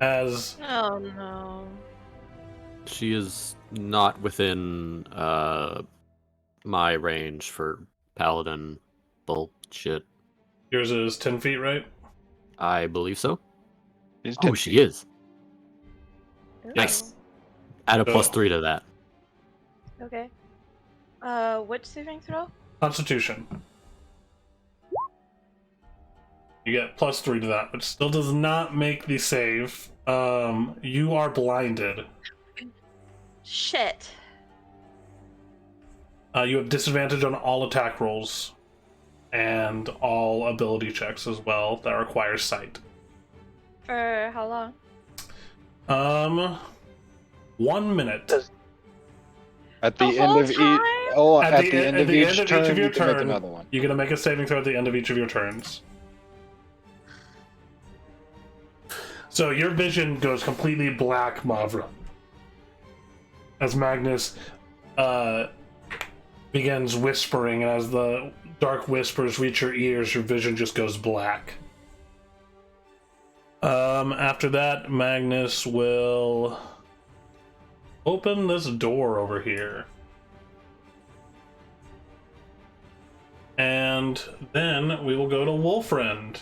As Oh no. She is not within my range for paladin bullshit. yours is 10 feet, right? I believe so. He's Oh, she is. Ooh. Nice. Add a +3 to that. Okay. Which saving throw? Constitution. You get +3 to that, which still does not make the save. You are blinded. Shit. You have disadvantage on all attack rolls and all ability checks as well that require sight. For how long? 1 minute. At the The end whole of each time? at the end of each turn, of your you can make turn, another one. you're gonna make a saving throw at the end of each of your turns. So your vision goes completely black, Mavra. As Magnus begins whispering, and as the dark whispers reach your ears, your vision just goes black. After that, Magnus will open this door over here. And then we will go to Wolfriend.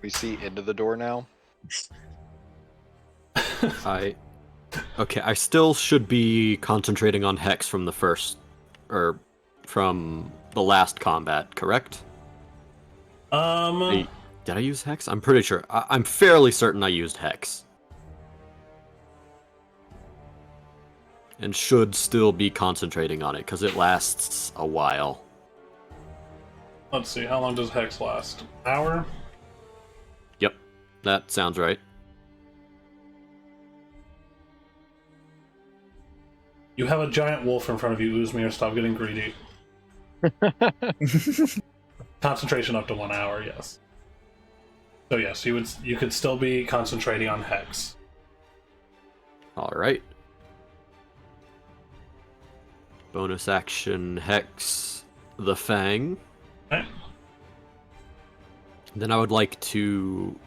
We see into the door now. Okay, I still should be concentrating on Hex from the first, or from the last combat, correct? Did I use Hex? I'm pretty sure. I'm fairly certain I used Hex. And should still be concentrating on it, because it lasts a while. Let's see, how long does Hex last? An hour? Yep, that sounds right. You have a giant wolf in front of you, Uzmir. Stop getting greedy. Concentration up to 1 hour, yes. So yes, you could still be concentrating on Hex. Alright. Bonus action Hex the Fang. Okay. Then I would like to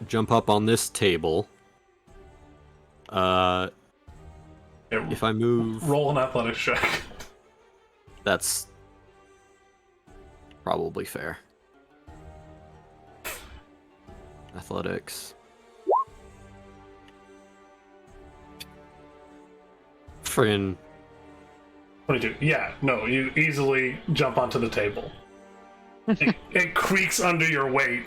jump up on this table. If I move... Roll an athletics check. That's probably fair. Athletics. Friggin' 22. Yeah, no, you easily jump onto the table. It creaks under your weight.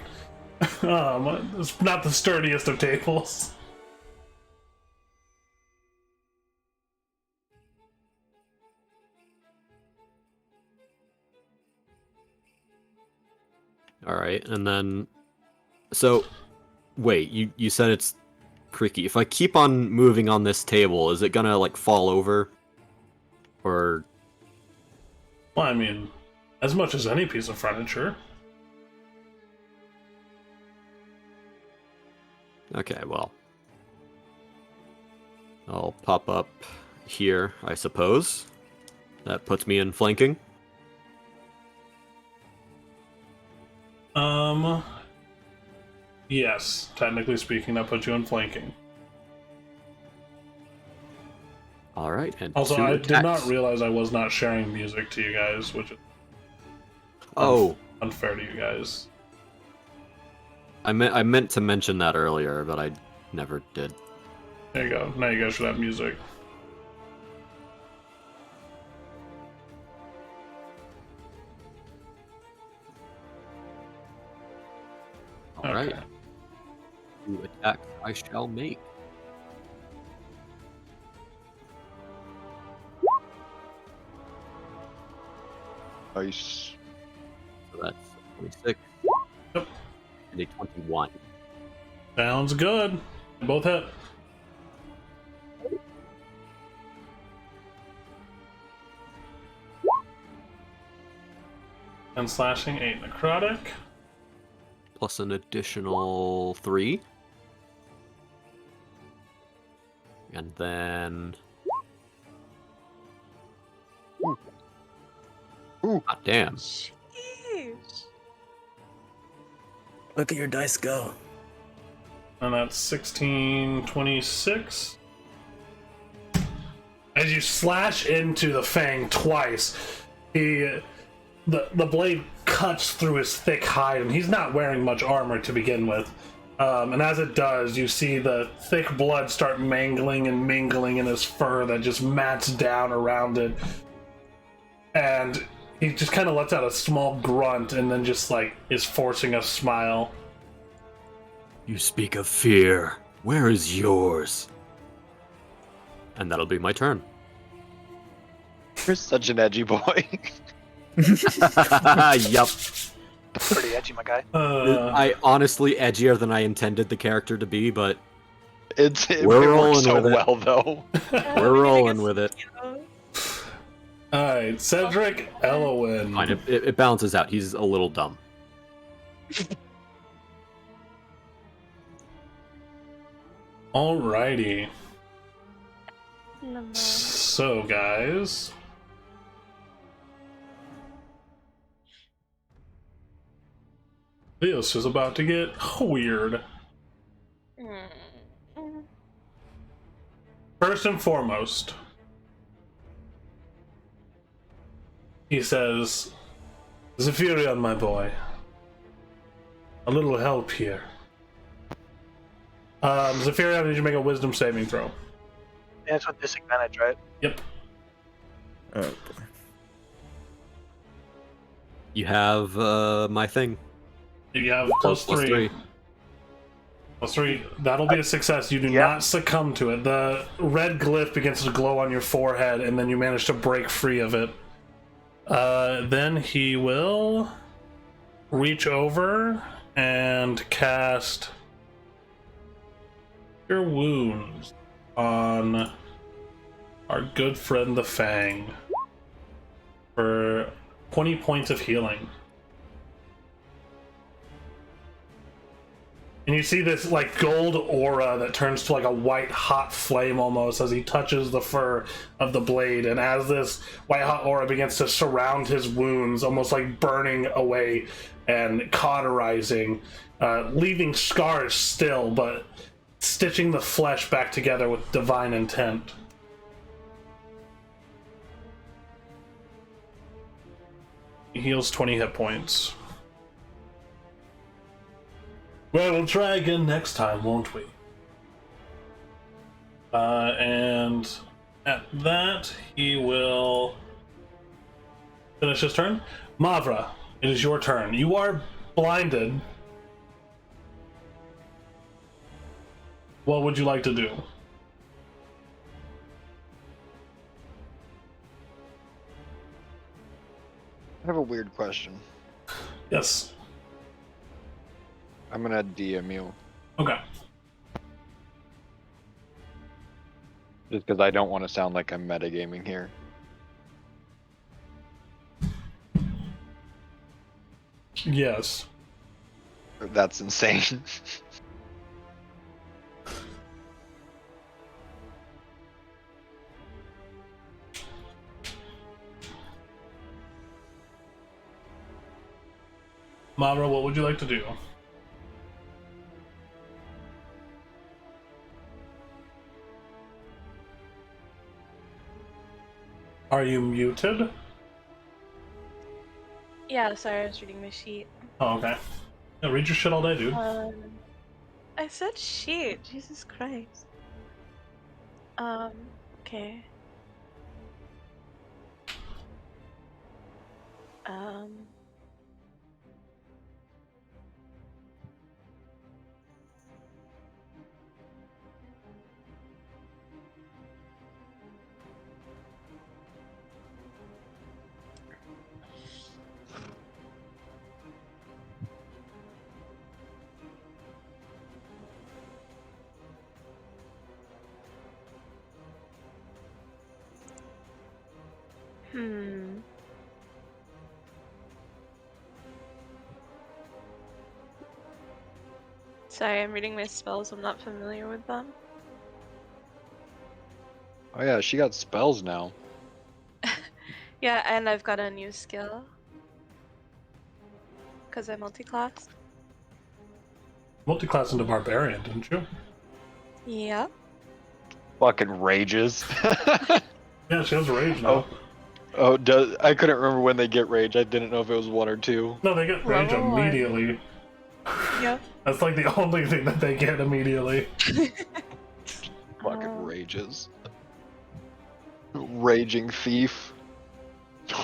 It's not the sturdiest of tables. Alright, and then... So, wait, you said it's creaky. If I keep on moving on this table, is it gonna, like, fall over? Or... Well, I mean, as much as any piece of furniture. Okay, well... I'll pop up here, I suppose. That puts me in flanking. Yes, technically speaking, that puts you in flanking. Alright, and Also, two I attacks. did not realize I was not sharing music to you guys, which is unfair to you guys. I meant to mention that earlier, but I never did. There you go. Now you guys should have music. Alright. Okay. 2 attacks I shall make. Nice. So that's 26. Yep. And a 21. Sounds good. Both hit. And slashing 8 necrotic. Plus an additional 3. And then... Ooh. God damn. Jeez. Look at your dice go. And that's 16, 26. As you slash into the fang twice, the blade cuts through his thick hide, and he's not wearing much armor to begin with. And as it does, you see the thick blood start mangling and mingling in his fur that just mats down around it. And he just kind of lets out a small grunt and then just, like, is forcing a smile. You speak of fear. Where is yours? And that'll be my turn. You're such an edgy boy. Yup. Pretty edgy, my guy. I honestly edgier than I intended the character to be, but It We're works rolling so with it. well, though. we're rolling with it. Alright, Cedric Elowin. Fine, it balances out. He's a little dumb. Alrighty. No. So, guys. This is about to get weird. First and foremost, he says, Zephyrion, my boy, a little help here. Zephyrion, did you make a wisdom saving throw? And it's with disadvantage, right? Yep. Oh, You have my thing. You have plus three. Plus 3. That'll be a success. You do not succumb to it. The red glyph begins to glow on your forehead, and then you manage to break free of it. Then he will reach over and cast Cure Wounds on our good friend the Fang for 20 points of healing. And you see this like gold aura that turns to like a white hot flame almost as he touches the fur of the blade, and as this white hot aura begins to surround his wounds, almost like burning away and cauterizing, leaving scars still, but stitching the flesh back together with divine intent. He heals 20 hit points. Well, we'll try again next time, won't we? And at that, he will finish his turn. Mavra, it is your turn. You are blinded. What would you like to do? I have a weird question. Yes. I'm gonna DM you. Okay. Just because I don't want to sound like I'm metagaming here. Yes. That's insane. Mavra, what would you like to do? Are you muted? Yeah, sorry, I was reading my sheet. Oh, okay. Yeah, read your shit all day, dude. I said sheet. Jesus Christ. Okay. Sorry, I'm reading my spells. I'm not familiar with them. Oh yeah, she got spells now. Yeah, and I've got a new skill. Because I multi-class. Multi-class into Barbarian, didn't you? Yep. Fucking rages. Yeah, she has rage now. Oh, I couldn't remember when they get rage. I didn't know if it was 1 or 2. No, they get rage Level 1. immediately. Yep. That's like the only thing that they get immediately. Fucking rages. Raging thief.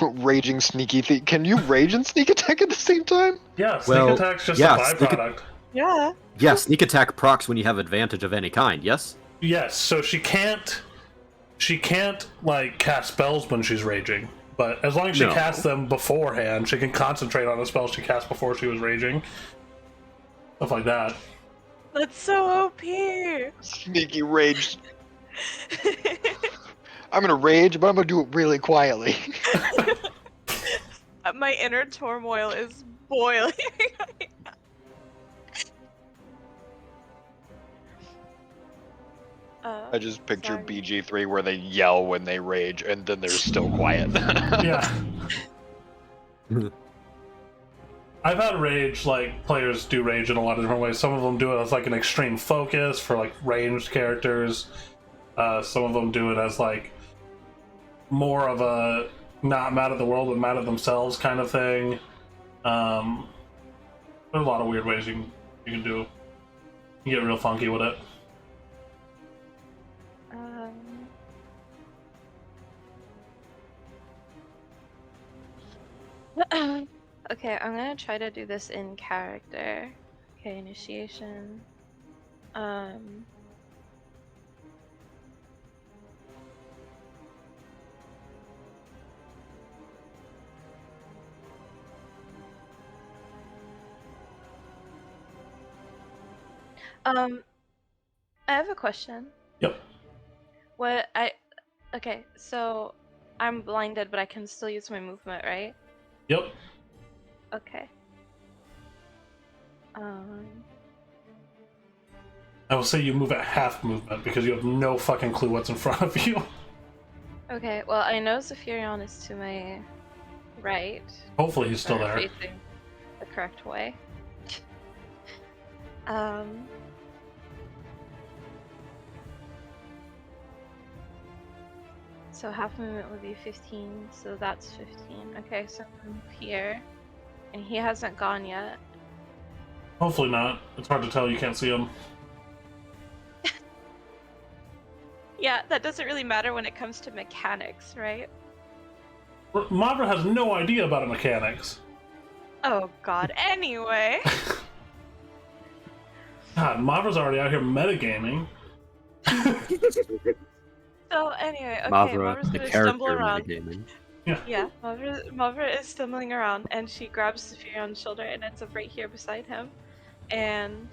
Raging sneaky thief. Can you rage and sneak attack at the same time? Yeah, sneak Well, attack's just yeah, a byproduct. Yeah. Yeah, sneak attack procs when you have advantage of any kind, yes? Yes, so she can't like cast spells when she's raging, but as long as she No. casts them beforehand, she can concentrate on the spells she cast before she was raging. Stuff like that. That's so OP. Sneaky rage. I'm gonna rage, but I'm gonna do it really quietly. My inner turmoil is boiling. I just picture Sorry. BG3 where they yell when they rage and then they're still quiet. Yeah. I've had rage, like, players do rage in a lot of different ways. Some of them do it as, like, an extreme focus for, like, ranged characters. Some of them do it as, like, more of a not mad at the world, but mad at themselves kind of thing. There's a lot of weird ways you can do. You can get real funky with it. Okay, I'm gonna try to do this in character. Okay, initiation. I have a question. Yep. Okay, so I'm blinded, but I can still use my movement, right? Yep. Okay. I will say you move at half movement because you have no fucking clue what's in front of you. Okay, well, I know Zephyrion is to my right. Hopefully he's still or there. Facing the correct way. So half movement would be 15, so that's 15. Okay, so I'm move here. And he hasn't gone yet. Hopefully not. It's hard to tell, you can't see him. Yeah, that doesn't really matter when it comes to mechanics, right? Mavra has no idea about the mechanics. Oh god, anyway. God, Mavra's already out here metagaming. So anyway, okay, Mavra, Mavra's the gonna stumble character around. metagaming. Yeah, Mavra is stumbling around, and she grabs Zephyrion's shoulder and ends up right here beside him. And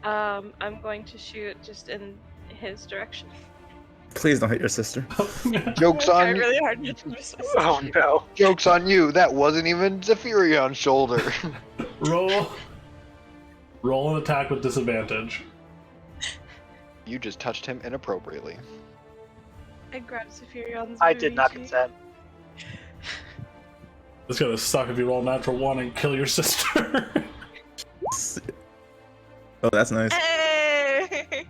I'm going to shoot just in his direction. Please don't hit your sister. Joke's I on you. really hard not to miss my Oh sister. no. Joke's on you. That wasn't even Zephyrion's shoulder. Roll an attack with disadvantage. You just touched him inappropriately. I grabbed Zephyrion's I did not booty cheek. consent. It's gonna suck if you roll a natural 1 and kill your sister. Oh, that's nice. Hey!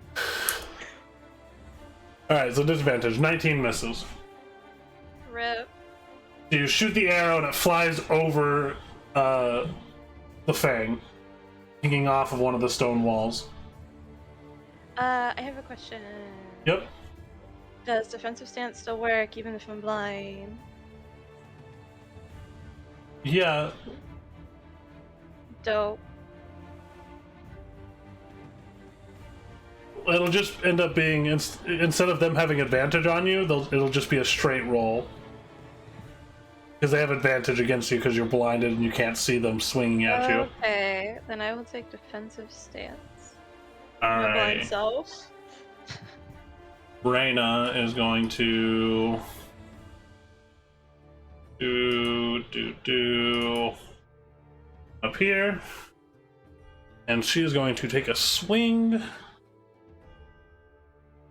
Alright, so disadvantage. 19 misses. Rip. So you shoot the arrow and it flies over the fang, hanging off of one of the stone walls. I have a question. Yep. Does defensive stance still work even if I'm blind? Yeah. Dope. It'll just end up being, instead of them having advantage on you, it'll just be a straight roll. Because they have advantage against you because you're blinded and you can't see them swinging at you. Okay, then I will take defensive stance. All My blind right. self. Reyna is going to do up here, and she is going to take a swing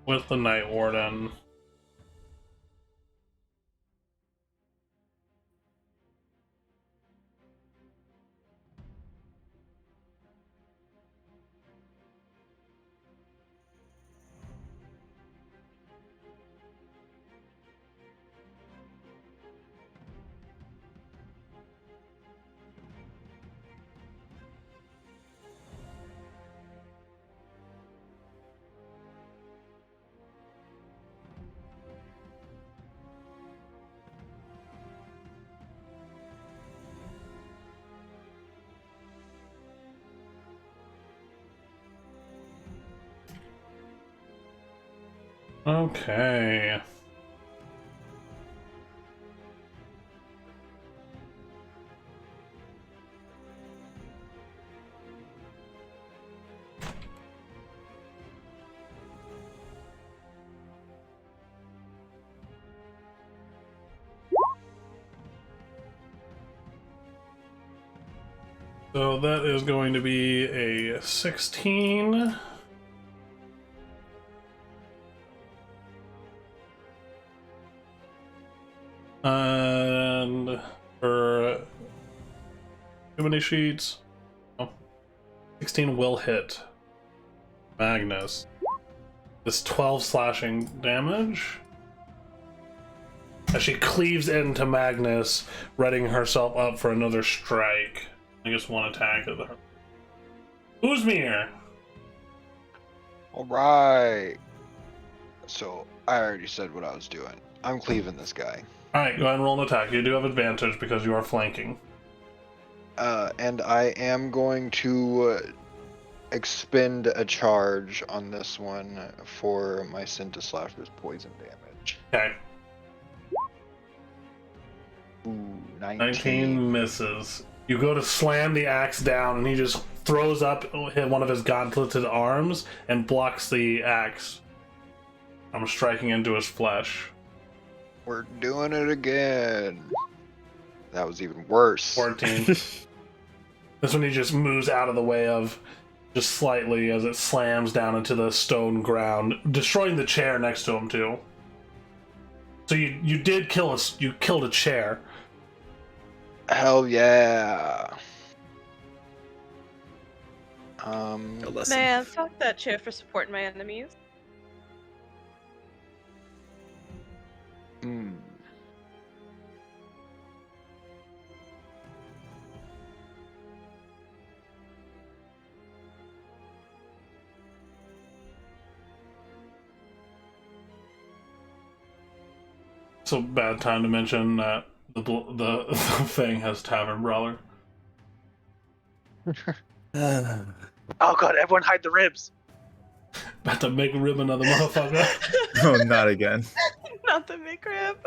with the Night Warden. Okay. So that is going to be a 16. And for Too many sheets. Oh. 16 will hit. Magnus. This 12 slashing damage. As she cleaves into Magnus, readying herself up for another strike. I guess one attack of her. Uzmir! Alright. So, I already said what I was doing. I'm cleaving this guy. Alright, go ahead and roll an attack. You do have advantage because you are flanking. And I am going to expend a charge on this one for my Cinta Slasher's poison damage. Okay. Ooh, 19 misses. You go to slam the axe down, and he just throws up one of his gauntleted arms and blocks the axe. I'm striking into his flesh. We're doing it again. That was even worse. 14. This one he just moves out of the way of, just slightly, as it slams down into the stone ground, destroying the chair next to him too. So you did kill us. You killed a chair. Hell yeah. A lesson. Man, fuck that chair for supporting my enemies. Hmm. It's a bad time to mention that the Fang has Tavern Brawler. Oh god, everyone hide the ribs. About to make rib another motherfucker. No, not again. Not the McRib.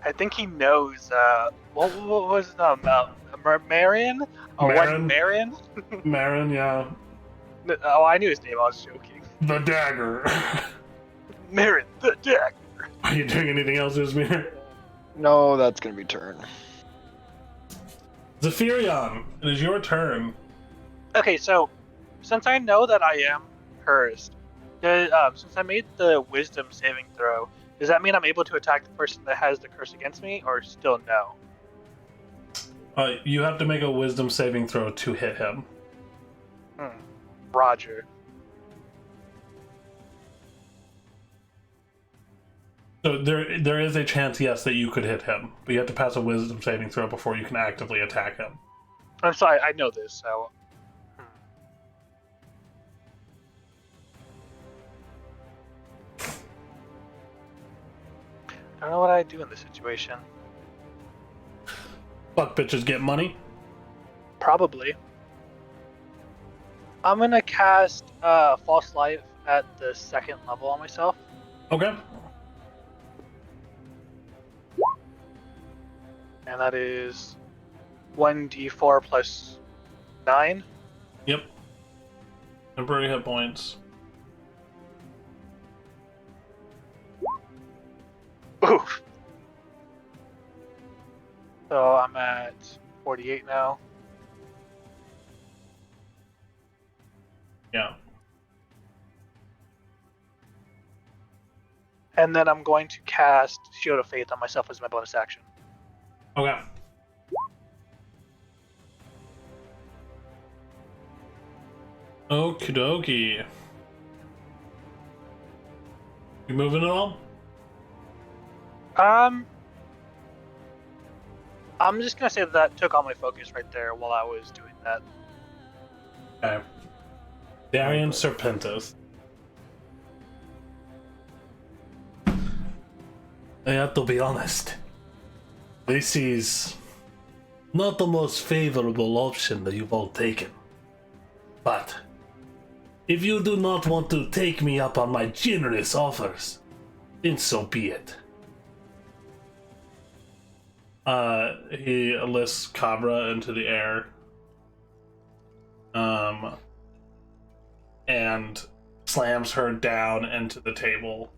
I think he knows, what was his name? Marion? Oh, Marin? Marion? Marin, yeah. Oh, I knew his name, I was joking. The dagger. Marin, the Jack. Are you doing anything else, Uzmir? No, that's gonna be turn. Zephyrion, it is your turn. Okay, so, since I know that I am cursed, since I made the wisdom saving throw, does that mean I'm able to attack the person that has the curse against me, or still no? You have to make a wisdom saving throw to hit him. Roger. So there is a chance, yes, that you could hit him, but you have to pass a wisdom saving throw before you can actively attack him. I'm sorry, I know this, so... I don't know what I'd do in this situation. Fuck bitches get money. Probably. I'm gonna cast False Life at the 2nd level on myself. Okay. And that is 1d4 plus 9. Yep. Temporary hit points. Oof. So I'm at 48 now. Yeah. And then I'm going to cast Shield of Faith on myself as my bonus action. Okay. Okie dokie. You moving at all? I'm just gonna say that took all my focus right there while I was doing that. Okay. Darian Serpentis. I have to be honest. This is not the most favorable option that you've all taken. But if you do not want to take me up on my generous offers, then so be it. He lifts Cabra into the air. And slams her down into the table.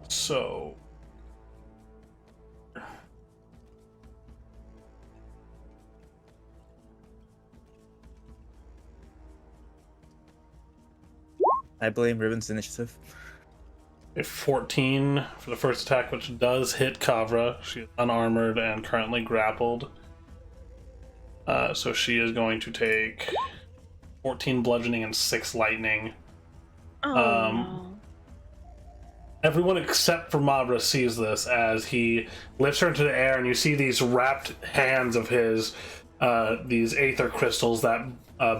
So... I blame Riven's initiative. A 14 for the first attack, which does hit Kavra. She is unarmored and currently grappled. So she is going to take 14 bludgeoning and 6 lightning. Oh, no. Everyone except for Mavra sees this as he lifts her into the air, and you see these wrapped hands of his, these aether crystals that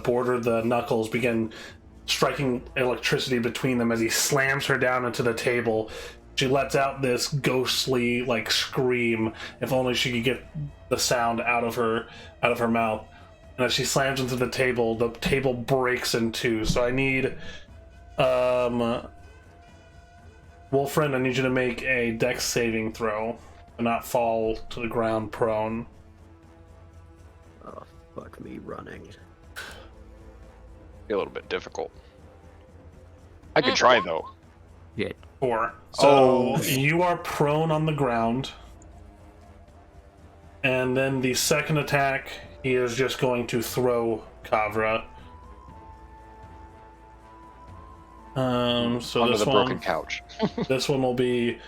border the knuckles begin striking electricity between them as he slams her down into the table. She lets out this ghostly like scream. If only she could get the sound out of her mouth. And as she slams into the table breaks in two. So I need Wolfriend, I need you to make a dex saving throw and not fall to the ground prone. Oh, fuck me running. Be a little bit difficult. I could try though. Yeah. 4. So you are prone on the ground. And then the second attack, he is just going to throw Kavra. So Onto this the one, broken couch. this one will be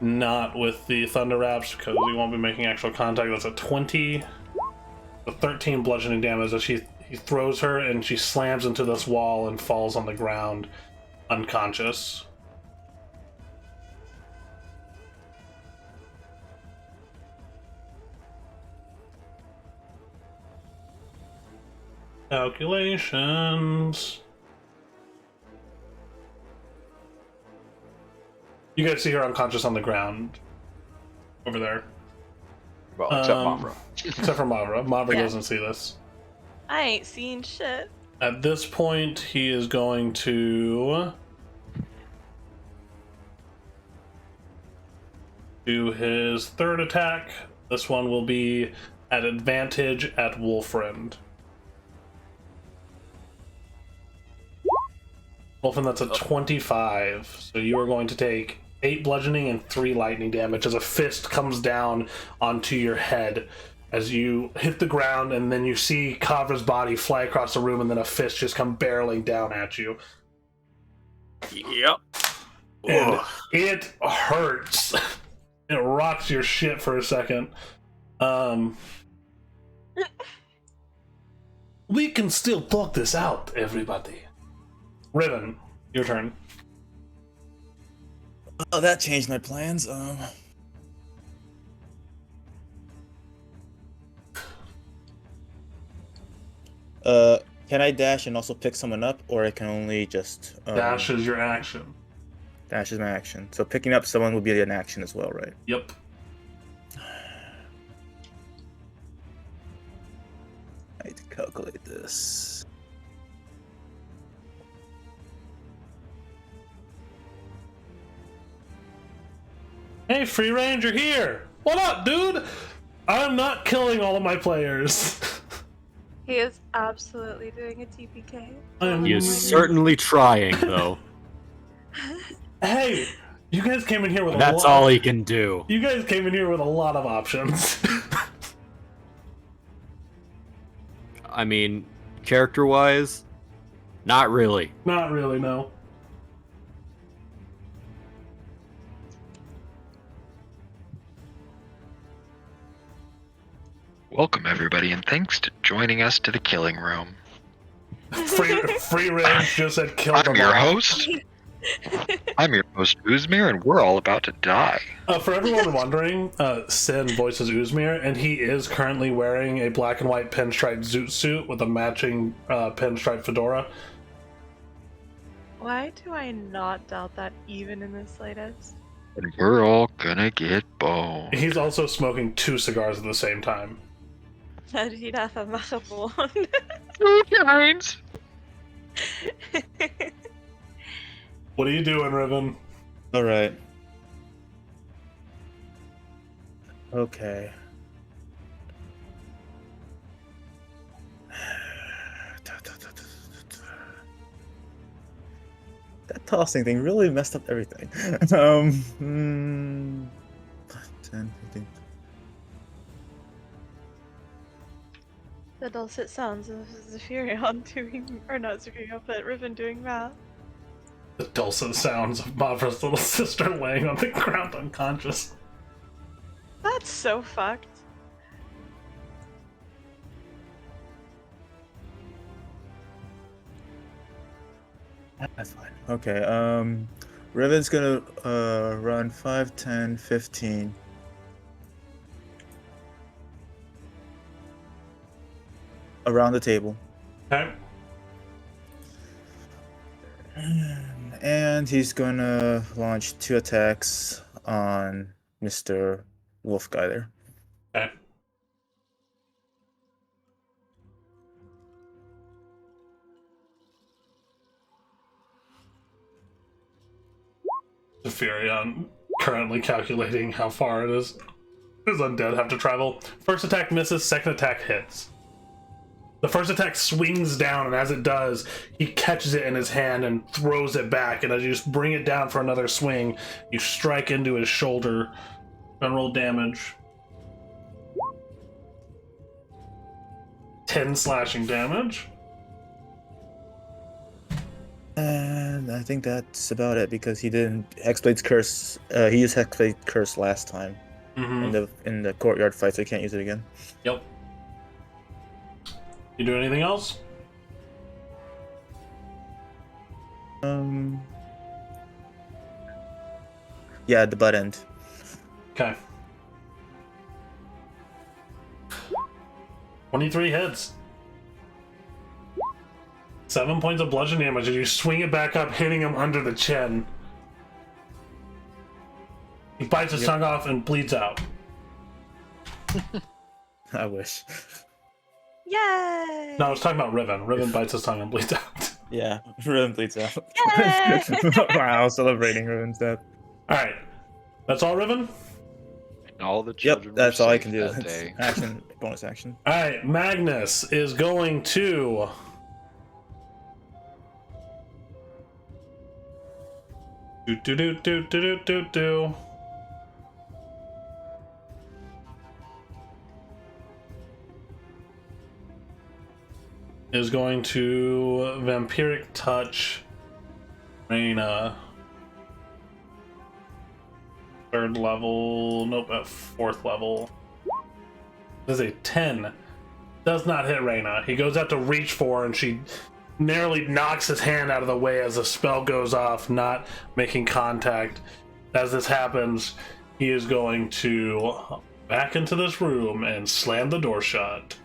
not with the Thunder Wraps because we won't be making actual contact. That's a 20. The 13 bludgeoning damage as he throws her and she slams into this wall and falls on the ground unconscious. Calculations. You guys see her unconscious on the ground over there. Well, except Mavra. Except for Mavra. Mavra doesn't see this. I ain't seen shit. At this point, he is going to do his third attack. This one will be at advantage at Wolfriend. Wolfriend, that's a 25. So you are going to take 8 bludgeoning and 3 lightning damage as a fist comes down onto your head as you hit the ground, and then you see Kavra's body fly across the room, and then a fist just come barreling down at you. Yep. And it hurts. It rocks your shit for a second. We can still talk this out, everybody. Riven, your turn. Oh, that changed my plans. Can I dash and also pick someone up, or I can only just Dash is your action. Dash is my action. So picking up someone will be an action as well, right? Yep. I need to calculate this. Hey, Free Ranger here! What up, dude? I'm not killing all of my players. He is absolutely doing a TPK. He is certainly trying, though. Hey, you guys came in here with That's all he can do. You guys came in here with a lot of options. I mean, character-wise, not really. Not really, no. Welcome, everybody, and thanks to joining us to the Killing Room. Free Range just said kill them I'm your all. host. I'm your host, Uzmir, and we're all about to die. For everyone wondering, Sin voices Uzmir, and he is currently wearing a black and white pinstripe zoot suit with a matching pinstripe fedora. Why do I not doubt that even in the slightest? And we're all gonna get boned. He's also smoking 2 cigars at the same time. Dat is niet even maar gewoon. 2 times! What are you doing, Riven? Alright. Okay. That tossing thing really messed up everything. 10, 15. The dulcet sounds of Zephyrion doing, or not Zephyrion, but Riven doing math. The dulcet sounds of Mavra's little sister laying on the ground unconscious. That's so fucked. That's fine. Okay, Riven's gonna run 5, 10, 15. Around the table. Okay. And he's gonna launch 2 attacks on Mr. Wolf guy there. Okay. Veth'Arden currently calculating how far it is. His undead have to travel. First attack misses, second attack hits. The first attack swings down, and as it does, he catches it in his hand and throws it back. And as you just bring it down for another swing, you strike into his shoulder and roll damage. 10 slashing damage. And I think that's about it because he didn't Hexblade's curse. He used Hexblade curse last time in the courtyard fight, so he can't use it again. Yep. You do anything else? Yeah, the butt end. Okay. 23 hits. 7 points of bludgeoning damage as you swing it back up, hitting him under the chin. He bites his tongue off and bleeds out. I wish. Yay! No, I was talking about Riven. Riven bites his tongue and bleeds out. Yeah, Riven bleeds out. Yay! Wow, celebrating Riven's death. Alright. That's all, Riven? And all the children. Yep, that's were all I safe can do. that day. Action, bonus action. Alright, Magnus is going to... Do. Is going to vampiric touch Reyna. 3rd level. Nope, at 4th level. This is a 10. Does not hit Reyna. He goes out to reach for her and she narrowly knocks his hand out of the way as the spell goes off, not making contact. As this happens, he is going to back into this room and slam the door shut.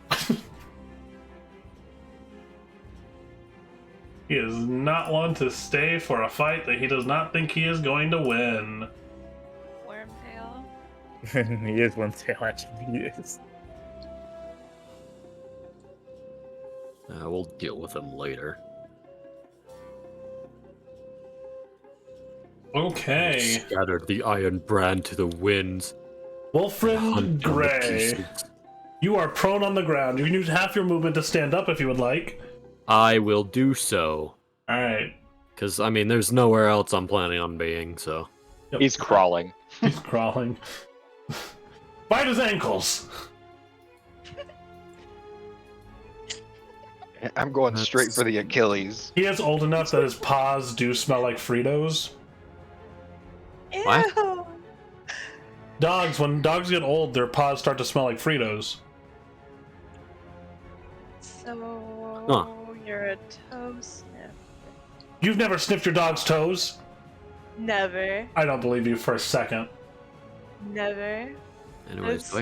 He is not one to stay for a fight that he does not think he is going to win. Wormtail. He is one tail, actually. He is. We'll deal with him later. Okay. Scattered the iron brand to the winds. Wolfrin Hunt on the Gray. pieces. You are prone on the ground. You can use half your movement to stand up if you would like. I will do so. Alright. Because, I mean, there's nowhere else I'm planning on being, so. Yep. He's crawling. He's crawling. Bite his ankles. I'm going straight for the Achilles. He is old enough that his paws do smell like Fritos. Ew! What? Dogs, when dogs get old, their paws start to smell like Fritos. So Huh. you're a toe sniffer. You've never sniffed your dog's toes? Never. I don't believe you for a second. Never. Anyways, That's do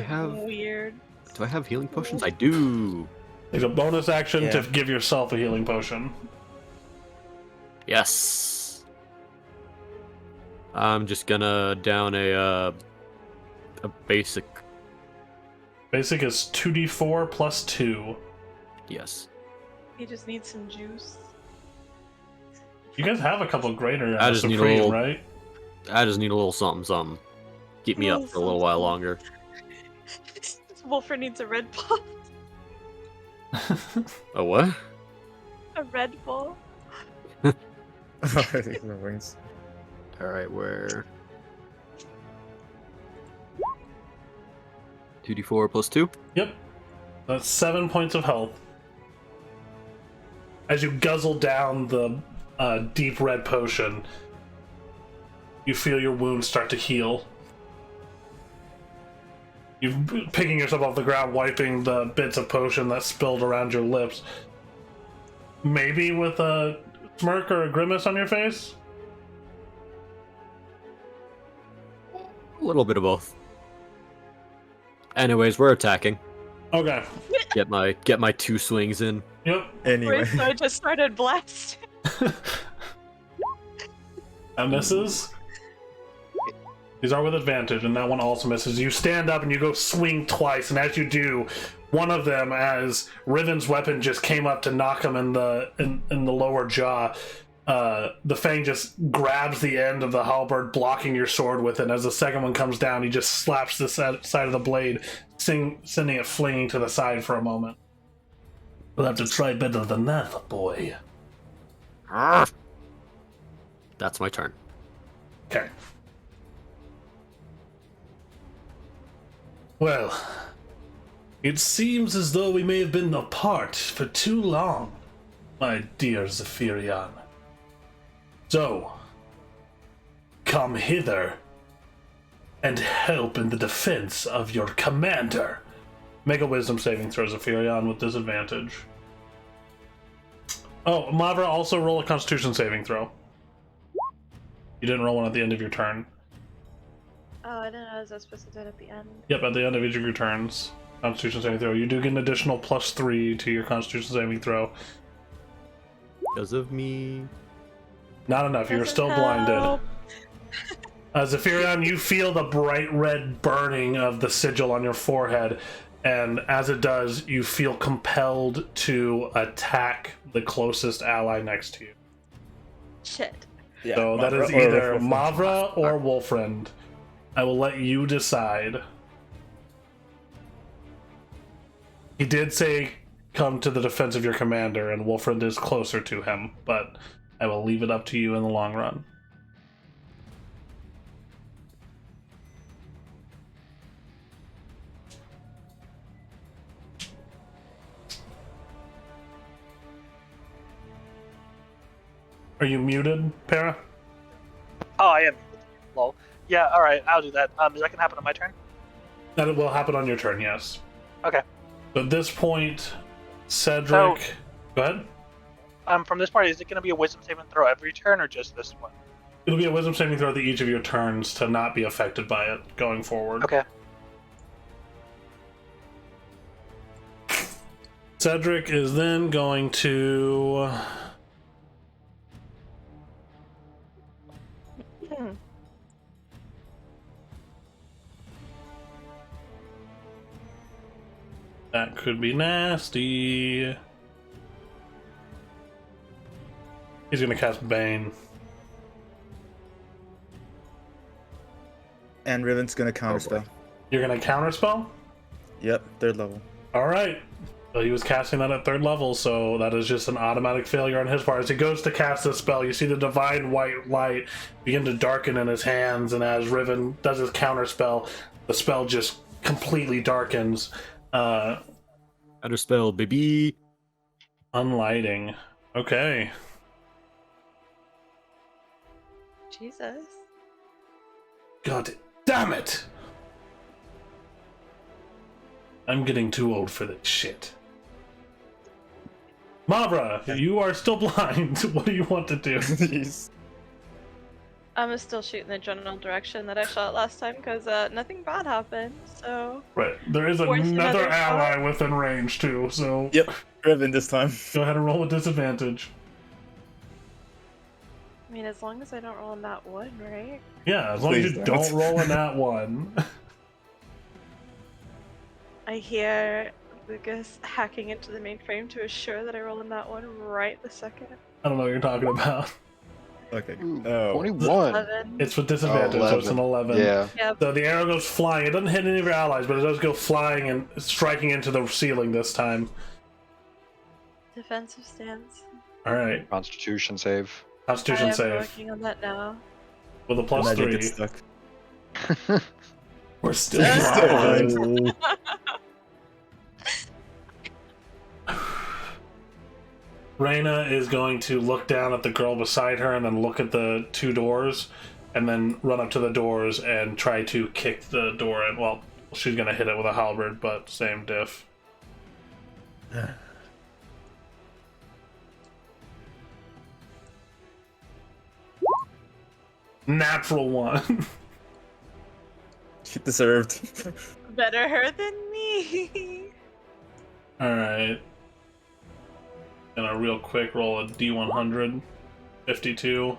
I have healing potions? I do. It's a bonus action to Yeah. give yourself a healing potion. Yes. I'm just gonna down a basic. Basic is 2d4 plus 2. Yes. He just needs some juice. You guys have a couple greater I just need a Supreme, little- right? I just need a little something. Keep me up for a little while longer. Wolfer needs a Red Bull. A what? A Red Bull. Wings. Alright, where? 2d4 plus 2? Yep. That's 7 points of health. As you guzzle down the deep red potion, you feel your wounds start to heal. You're picking yourself off the ground, wiping the bits of potion that spilled around your lips. Maybe with a smirk or a grimace on your face? A little bit of both. Anyways, we're attacking. Okay. Get my 2 swings in. Yep. Anyway. So I just started blasting. That misses. These are with advantage, and that one also misses. You stand up and you go swing twice, and as you do, one of them, as Riven's weapon just came up to knock him in the lower jaw, the fang just grabs the end of the halberd, blocking your sword with it. And as the second one comes down, he just slaps the side of the blade, sending it flinging to the side for a moment. We'll have to try better than that, boy. That's my turn. Okay. Well, it seems as though we may have been apart for too long, my dear Zephyrion. So, come hither and help in the defense of your commander. Make a wisdom saving throw, Zephyrion, with disadvantage. Oh, Mavra, also roll a constitution saving throw. You didn't roll one at the end of your turn. Oh, I didn't know I was supposed to do it at the end. Yep, at the end of each of your turns. Constitution saving throw. You do get an additional +3 to your constitution saving throw. Because of me. Not enough, you're Doesn't still help. blinded. Zephyrion, you feel the bright red burning of the sigil on your forehead, and as it does, you feel compelled to attack the closest ally next to you. Shit. Yeah, So that is Mavra or either Wolfriend. Mavra or Wolfriend. I will let you decide. He did say come to the defense of your commander, and Wolfriend is closer to him, but I will leave it up to you in the long run. Are you muted, Para? Oh, I am. Lol. Yeah, alright, I'll do that. Is that gonna happen on my turn? That will happen on your turn, yes. Okay. So at this point, Cedric... Go ahead. From this part, is it gonna be a wisdom saving throw every turn or just this one? It'll be a wisdom saving throw at each of your turns to not be affected by it going forward. Okay. Cedric is then going to... That could be nasty. He's gonna cast Bane. And Riven's gonna counterspell. You're gonna counterspell? Yep, 3rd level. Alright. Well, he was casting that at 3rd level, so that is just an automatic failure on his part. As he goes to cast this spell, you see the divine white light begin to darken in his hands, and as Riven does his counterspell, the spell just completely darkens. Counterspell, baby. Unlighting. Okay. Jesus. God damn it! I'm getting too old for this shit. Mavra, you are still blind. What do you want to do? Jeez. I'm still shooting the general direction that I shot last time because nothing bad happened, so... Right. There is Force another another ally shot. within range, too, so... Yep, Riven this time. Go ahead and roll with disadvantage. I mean, as long as I don't roll in that one, right? Yeah, as long as Please you don't. don't roll in that one. I hear Lucas hacking into the mainframe to assure that I roll in that one right the second. I don't know what you're talking about. Okay. Ooh, Oh. 21. 11. It's with disadvantage, so it's an 11. Yeah. Yeah, So the arrow goes flying. It doesn't hit any of your allies, but it does go flying and striking into the ceiling this time. defensive stance. Alright. Constitution save. Constitution I am save. working on that now. With a The plus magic 3. gets stuck. We're still Still blind. Reyna is going to look down at the girl beside her and then look at the two doors and then run up to the doors and try to kick the door in. Well, she's going to hit it with a halberd, but same diff. Natural one. She deserved. Better her than me. Alright. Gonna real quick roll a D100. 52.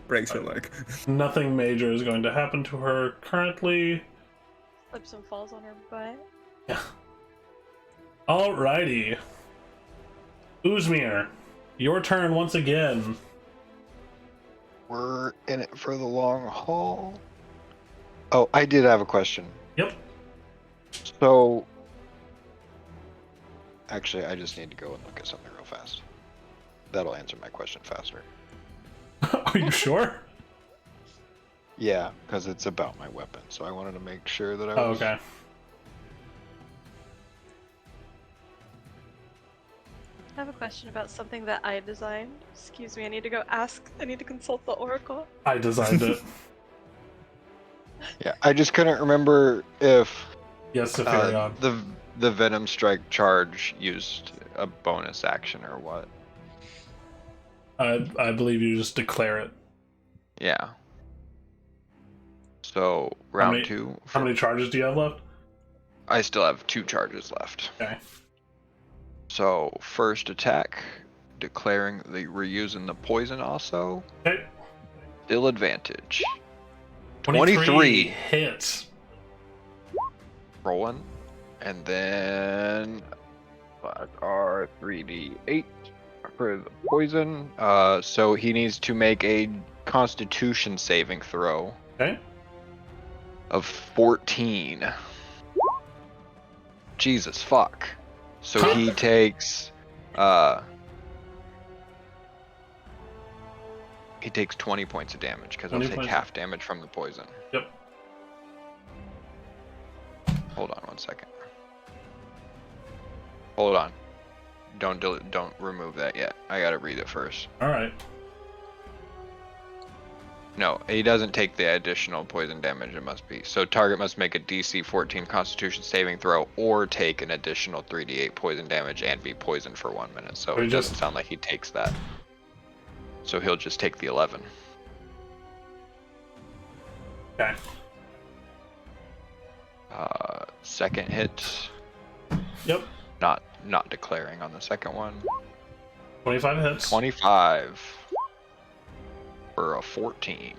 Breaks her leg. Nothing major is going to happen to her currently. Slips and falls on her butt. Yeah. Alrighty. Uzmir, your turn once again. We're in it for the long haul. Oh, I did have a question. Yep. So, actually, I just need to go and look at something real fast. That'll answer my question faster. Are you sure? Yeah, because it's about my weapon, so I wanted to make sure that I Oh, was... okay. I have a question about something that I designed. Excuse me, I need to go ask. I need to consult the oracle. I designed it. Yeah, I just couldn't remember if Yes, Veth'Arden. the Venom Strike charge used a bonus action or what. I believe you just declare it. Yeah. So, round two. How many charges do you have left? I still have 2 charges left. Okay. So, first attack, declaring that we're using the poison also. Okay. Still advantage. 23 hits. Rolling. And then our 3d8 for the poison. So he needs to make a Constitution saving throw. Okay. Of 14. Jesus fuck. So he takes 20 points of damage because he'll take half damage from the poison. Yep. Hold on one second. Hold on. Don't remove that yet. I gotta read it first. All right. No, he doesn't take the additional poison damage. It must be so. Target must make a DC 14 Constitution saving throw, or take an additional 3d8 poison damage and be poisoned for 1 minute. So it doesn't sound like he takes that. So he'll just take the 11. Okay. Second hit. Yep. Not declaring on the second one. 25 hits. 25 for a 14.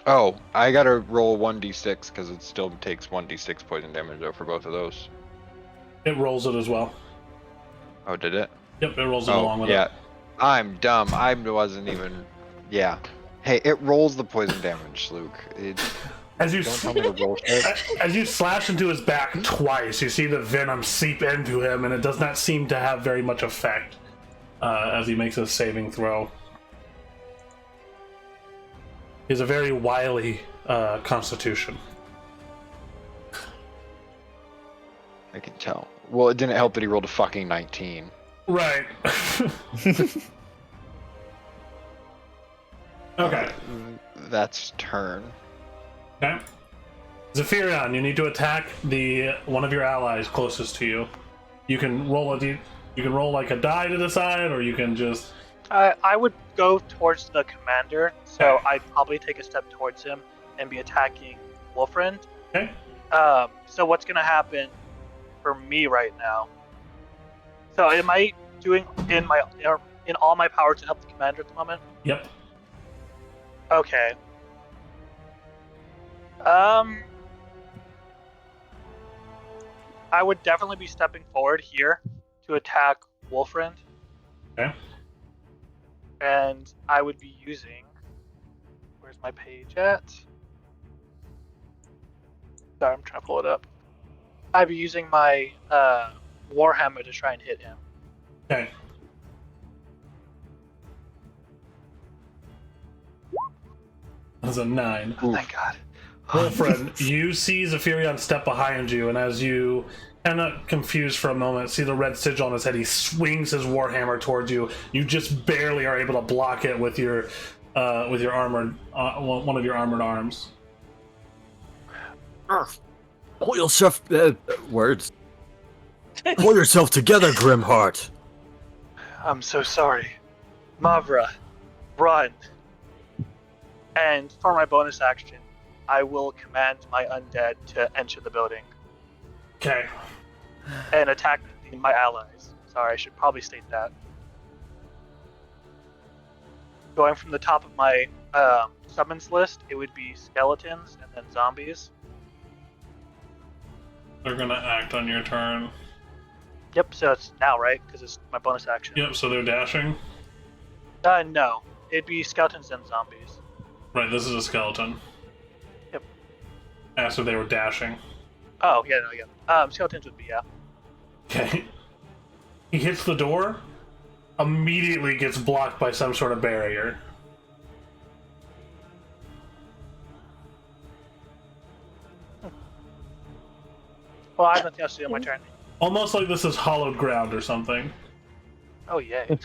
Oh, I gotta roll 1d6 because it still takes 1d6 poison damage though for both of those. It rolls it as well. Oh, did it? Yep, it rolls it along with yeah. it. I'm dumb. I wasn't even. Yeah. Hey, it rolls the poison damage, Luke. As you don't tell me to roll shit. As you slash into his back twice, you see the venom seep into him, and it does not seem to have very much effect as he makes a saving throw. He has a very wily constitution. I can tell. Well, it didn't help that he rolled a fucking 19. Right. Okay. That's turn. Okay. Zephyrion, you need to attack one of your allies closest to you. You can roll you can roll like a die to decide, or you can just. I would go towards the commander, so I'd probably take a step towards him and be attacking Wolfriend. Okay. So what's gonna happen for me right now? So am I doing in all my power to help the commander at the moment? Yep. Okay. I would definitely be stepping forward here to attack Wolfriend. Okay. And I would be using. Where's my page at? Sorry, I'm trying to pull it up. I'd be using my Warhammer to try and hit him. Okay. That's a 9. Oh, thank God. Wolfriend, you see Zephyrion step behind you, and as you kind of confused for a moment. See the red sigil on his head. He swings his warhammer towards you. You just barely are able to block it with your armored one of your armored arms. Pull yourself words. Pull yourself together, Grimheart. I'm so sorry. Mavra, run. And for my bonus action, I will command my undead to enter the building. Okay. And attack my allies. Sorry, I should probably state that. Going from the top of my summons list, it would be skeletons and then zombies. They're gonna act on your turn. Yep, so it's now, right? Because it's my bonus action. Yep, so they're dashing? No. It'd be skeletons and zombies. Right, this is a skeleton. Yep. After they were dashing. Oh, yeah. Skeletons would be, yeah. Okay. He hits the door, immediately gets blocked by some sort of barrier. Well, I have nothing else to do on my turn. Almost like this is hollowed ground or something. Oh, yay.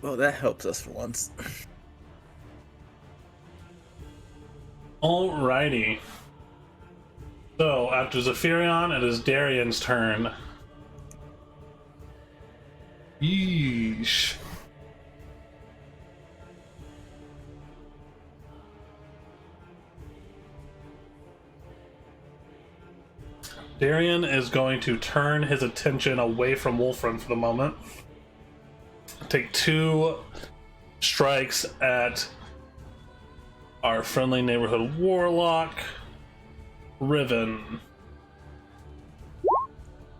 Well, that helps us for once. Alrighty. So, after Zephyrion, it is Darian's turn. Yeesh. Darian is going to turn his attention away from Wolfram for the moment. Take 2 strikes at our friendly neighborhood warlock, Riven.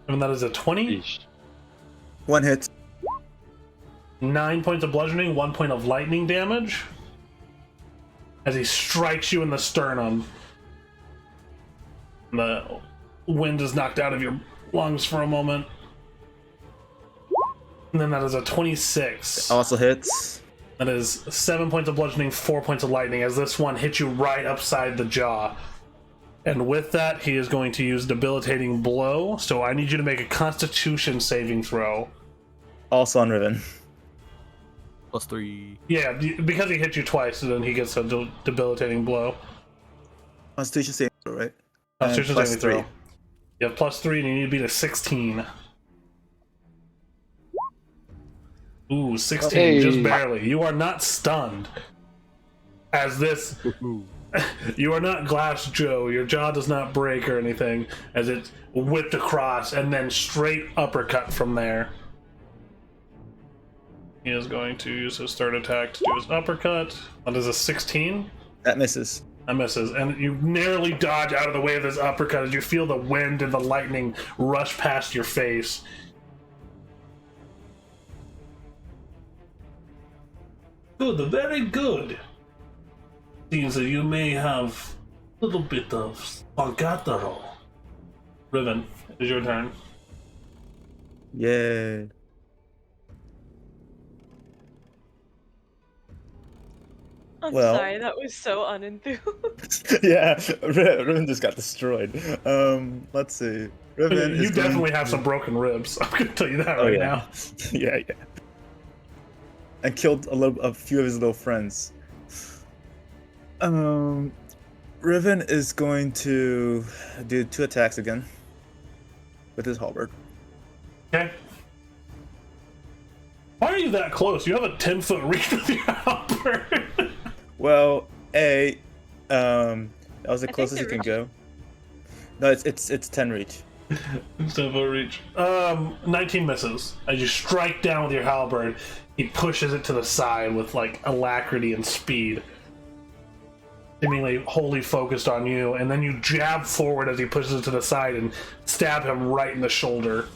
And that is a 20. One hit. 9 points of bludgeoning, 1 point of lightning damage. As he strikes you in the sternum. The wind is knocked out of your lungs for a moment. And then that is a 26. Also hits. That is 7 points of bludgeoning, 4 points of lightning, as this one hits you right upside the jaw. And with that, he is going to use Debilitating Blow. So I need you to make a Constitution saving throw. Also on Riven. +3. Yeah, because he hit you twice, then he gets a Debilitating Blow. Constitution saving throw, right? Constitution And saving +3. throw. You have +3, and you need to beat a 16. Ooh, 16, just barely. You are not stunned. As this... You are not Glass Joe. Your jaw does not break or anything, as it's whipped across, and then straight uppercut from there. He is going to use his third attack to do his uppercut. That is a 16. That misses. That misses. And you narrowly dodge out of the way of this uppercut as you feel the wind and the lightning rush past your face. Good, very good. Seems that you may have a little bit of Spargataro. Riven, it is your turn. Yeah. I'm Well- sorry, that was so unenthused. Yeah, Riven just got destroyed. Let's see. Riven You is definitely going have to- some broken ribs. I'm gonna tell you that Oh, right yeah. now. Yeah. And killed a few of his little friends. Riven is going to do 2 attacks again with his halberd. Okay. Why are you that close? You have a 10-foot reach with your halberd. Well, that was the think closest the you can reach- go. No, it's 10 reach. 10-foot reach. 19 misses. As you strike down with your halberd, he pushes it to the side with like alacrity and speed. Seemingly wholly focused on you, and then you jab forward as he pushes it to the side and stab him right in the shoulder.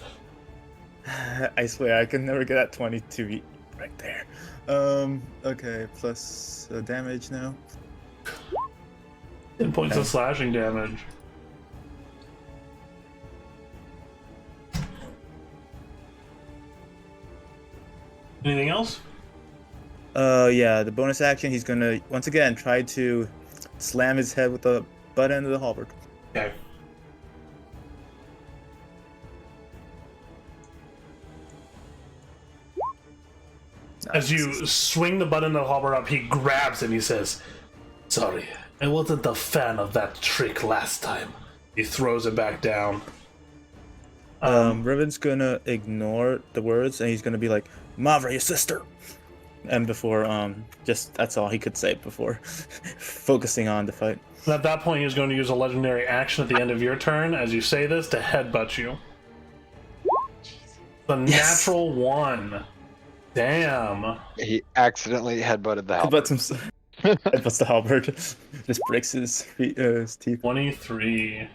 I swear I can never get that 22 right there. Okay, plus damage now. 10 points of slashing damage. Anything else? Yeah, the bonus action, he's gonna once again try to slam his head with the butt end of the halberd. Okay. As you swing the butt end of the halberd up, he grabs it and he says, "Sorry, I wasn't a fan of that trick last time." He throws it back down. Riven's gonna ignore the words and he's gonna be like, "Mavra, your sister." And before, just that's all he could say before focusing on the fight. And at that point, he's going to use a legendary action at the end of your turn, as you say this, to headbutt you. The natural 1. Damn. He accidentally headbutted the halberd. Headbutts the halberd. Just breaks his teeth. 23.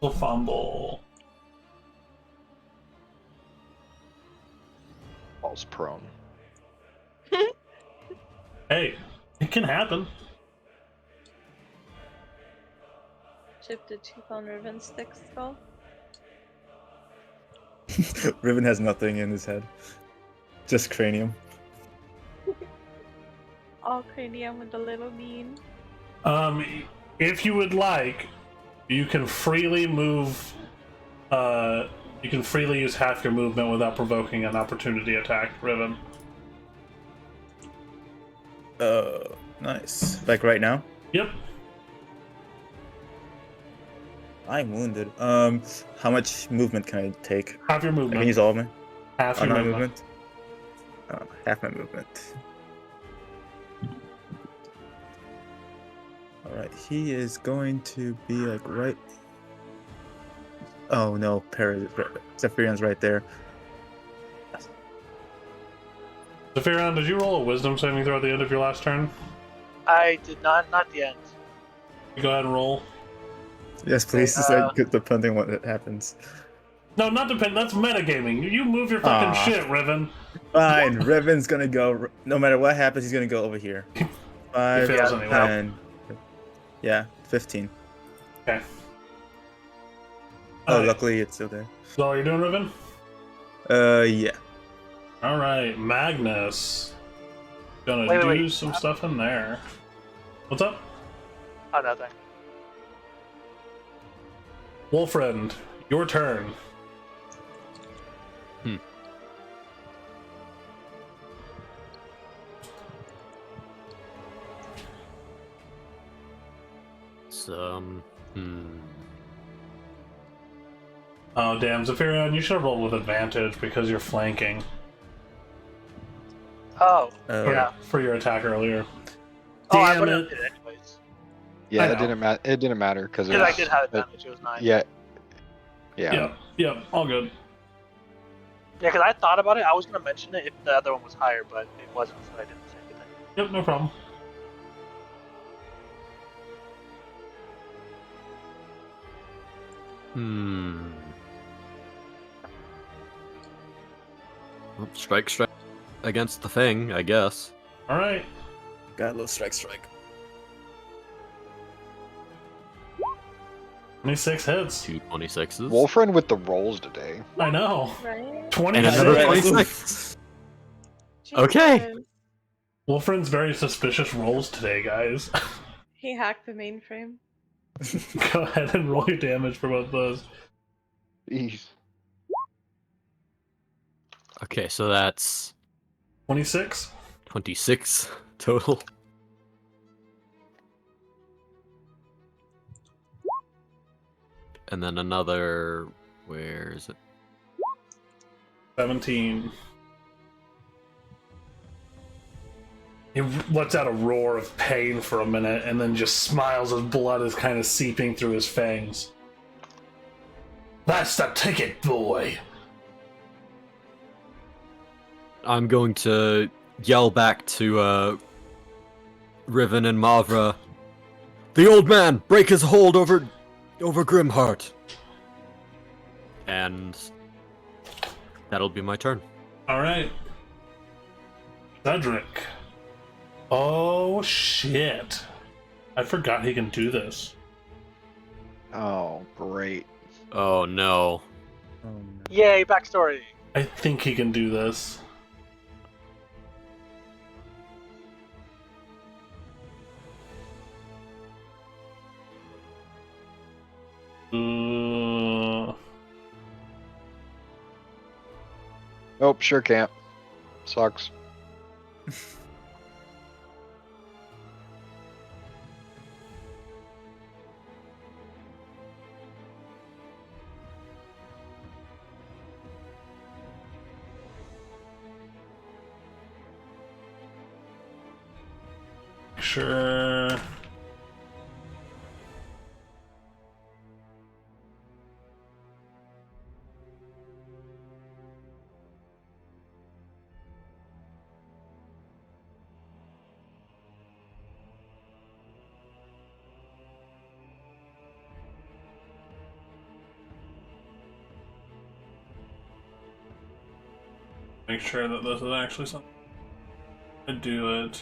The fumble. Falls prone. Hey, it can happen. Chipped a tooth on Riven's thick skull. Riven has nothing in his head. Just cranium. All cranium with a little bean. If you would like, you can freely move. You can freely use half your movement without provoking an opportunity attack, Riven. Nice. Like right now? Yep. I'm wounded. How much movement can I take? Half your movement. I can use all of my. Half your my movement. Half my movement. Alright, he is going to be like right. Oh no, Zephyrion's right there. Zephyrion, did you roll a wisdom saving throw at the end of your last turn? I did not the end. You go ahead and roll. Yes, please. Depending on what happens. No, not depend. That's metagaming. You move your fucking shit, Riven. Fine, Riven's gonna go. No matter what happens, he's gonna go over here. 5, He fails anyway. 10. Yeah, 15. Okay. Oh, luckily it's still there. Is that all you're doing, Riven? Yeah. Alright, Magnus. Gonna do some stuff in there. What's up? Oh, nothing. Wolfriend, your turn. Oh, damn, Zephyrion, you should have rolled with advantage because you're flanking. Oh, yeah. For your attack earlier. I Damn would it. have did it anyways. Yeah, it didn't matter. It didn't matter because I did have advantage. It was 9. Yeah. Yeah. Yep, all good. Yeah, because I thought about it. I was going to mention it if the other one was higher, but it wasn't, so I didn't say anything. Yep, no problem. Well, strike against the thing, I guess. Alright. Got a little strike. 26 hits. 2 26s. Wolfriend with the rolls today. I know. Right? 26. And another 26. Okay. Wolfriend's very suspicious rolls today, guys. He hacked the mainframe. Go ahead and roll your damage for both those. Jeez. Okay, so that's 26? 26 total. And then another, where is it? 17. He lets out a roar of pain for a minute and then just smiles as blood is kind of seeping through his fangs. That's the ticket, boy! I'm going to yell back to Riven and Mavra. The old man! Break his hold over Grimheart! And that'll be my turn. Alright. Cedric. Oh, shit. I forgot he can do this. Oh, great. Oh no. Yay, backstory! I think he can do this. Nope, sure can't. Sucks. Sure. Make sure that this is actually something. I do it.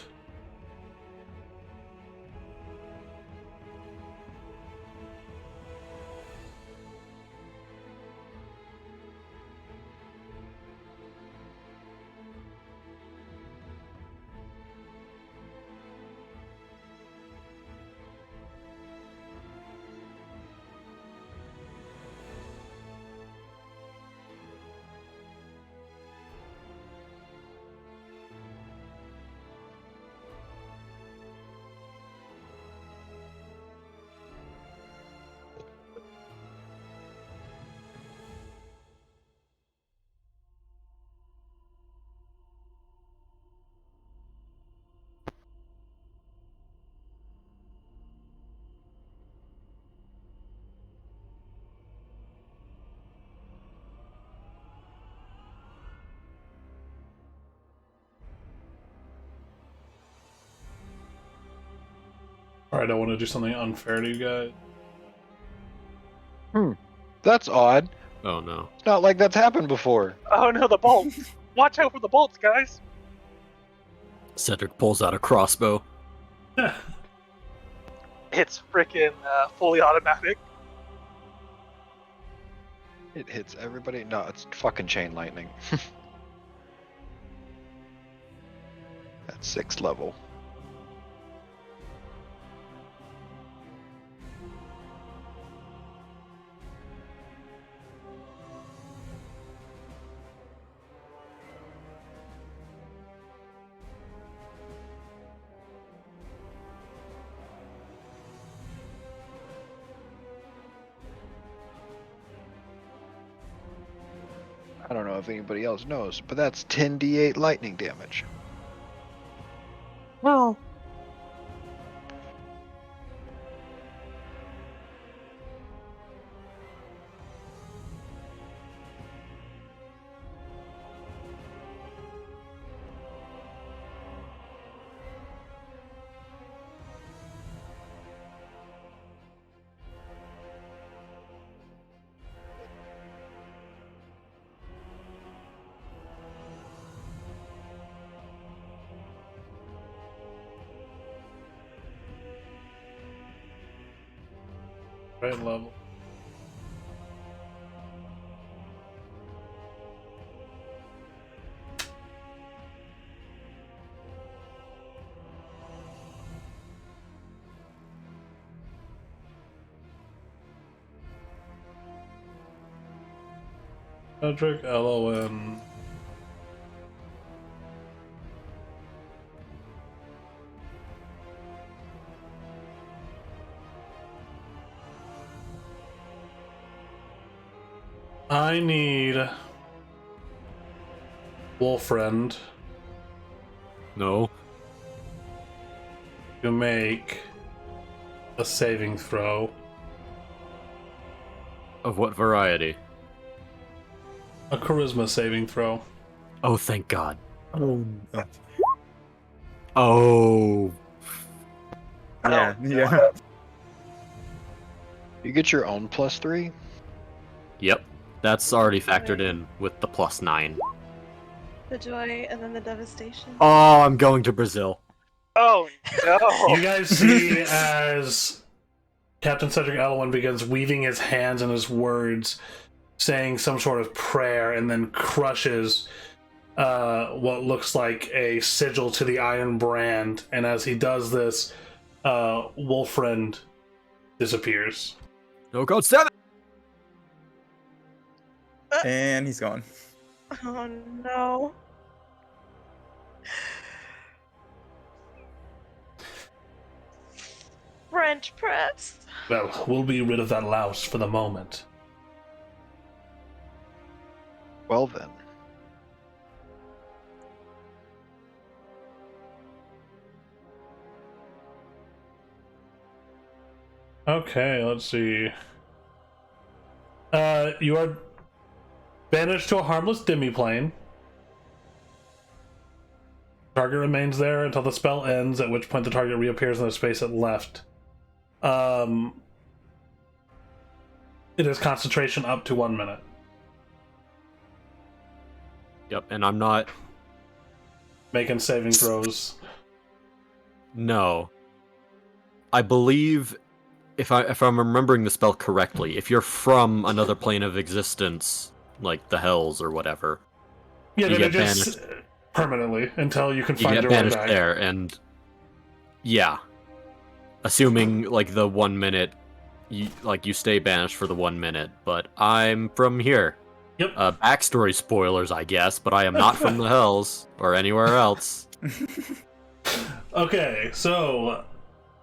Alright, I want to do something unfair to you guys. That's odd. Oh no. It's not like that's happened before. Oh no, the bolts! Watch out for the bolts, guys! Cedric pulls out a crossbow. It's freaking fully automatic. It hits everybody. No, it's fucking chain lightning. At 6th level. I don't know if anybody else knows, but that's 10d8 lightning damage. Well. Right level. Cedric, LON. I need Wolfriend No. to make a saving throw. Of what variety? A charisma saving throw. Oh, thank God. Oh, Oh. yeah, Oh, yeah. You get your own +3? Yep. That's already factored in with the +9. The joy and then the devastation. Oh, I'm going to Brazil. Oh no! You guys see as Captain Cedric Elwyn begins weaving his hands and his words, saying some sort of prayer, and then crushes what looks like a sigil to the iron brand. And as he does this, Wolfriend disappears. No code 7! And he's gone. Oh no. French press. Well, we'll be rid of that louse for the moment. Well then. Okay, let's see. You are banished to a harmless demiplane. Target remains there until the spell ends, at which point the target reappears in the space it left. It is concentration up to 1 minute. Yep, and I'm not... Making saving throws. No. I believe, if I'm remembering the spell correctly, if you're from another plane of existence, like the Hells or whatever, Yeah, you they get just banished. Permanently until you can You find get your way banished back. there, and yeah, assuming like the 1 minute, you stay banished for the 1 minute. But I'm from here. Yep. Backstory spoilers, I guess, but I am not from the Hells or anywhere else. Okay, so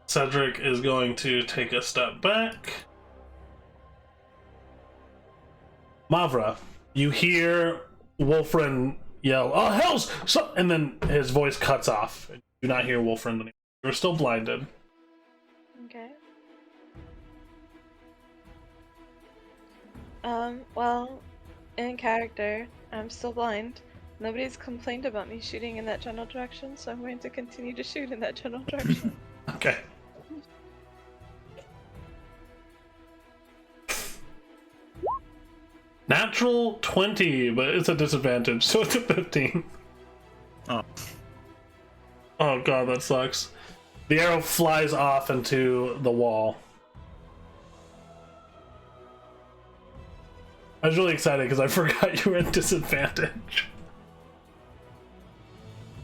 Cedric is going to take a step back. Mavra, you hear Wolfrin yell, "Oh, Hells!" And then his voice cuts off. You do not hear Wolfrin anymore. You're still blinded. Okay. Well, in character, I'm still blind. Nobody's complained about me shooting in that general direction, so I'm going to continue to shoot in that general direction. Okay. Natural 20, but it's a disadvantage, so it's a 15. Oh. Oh god, that sucks. The arrow flies off into the wall. I was really excited because I forgot you were at disadvantage.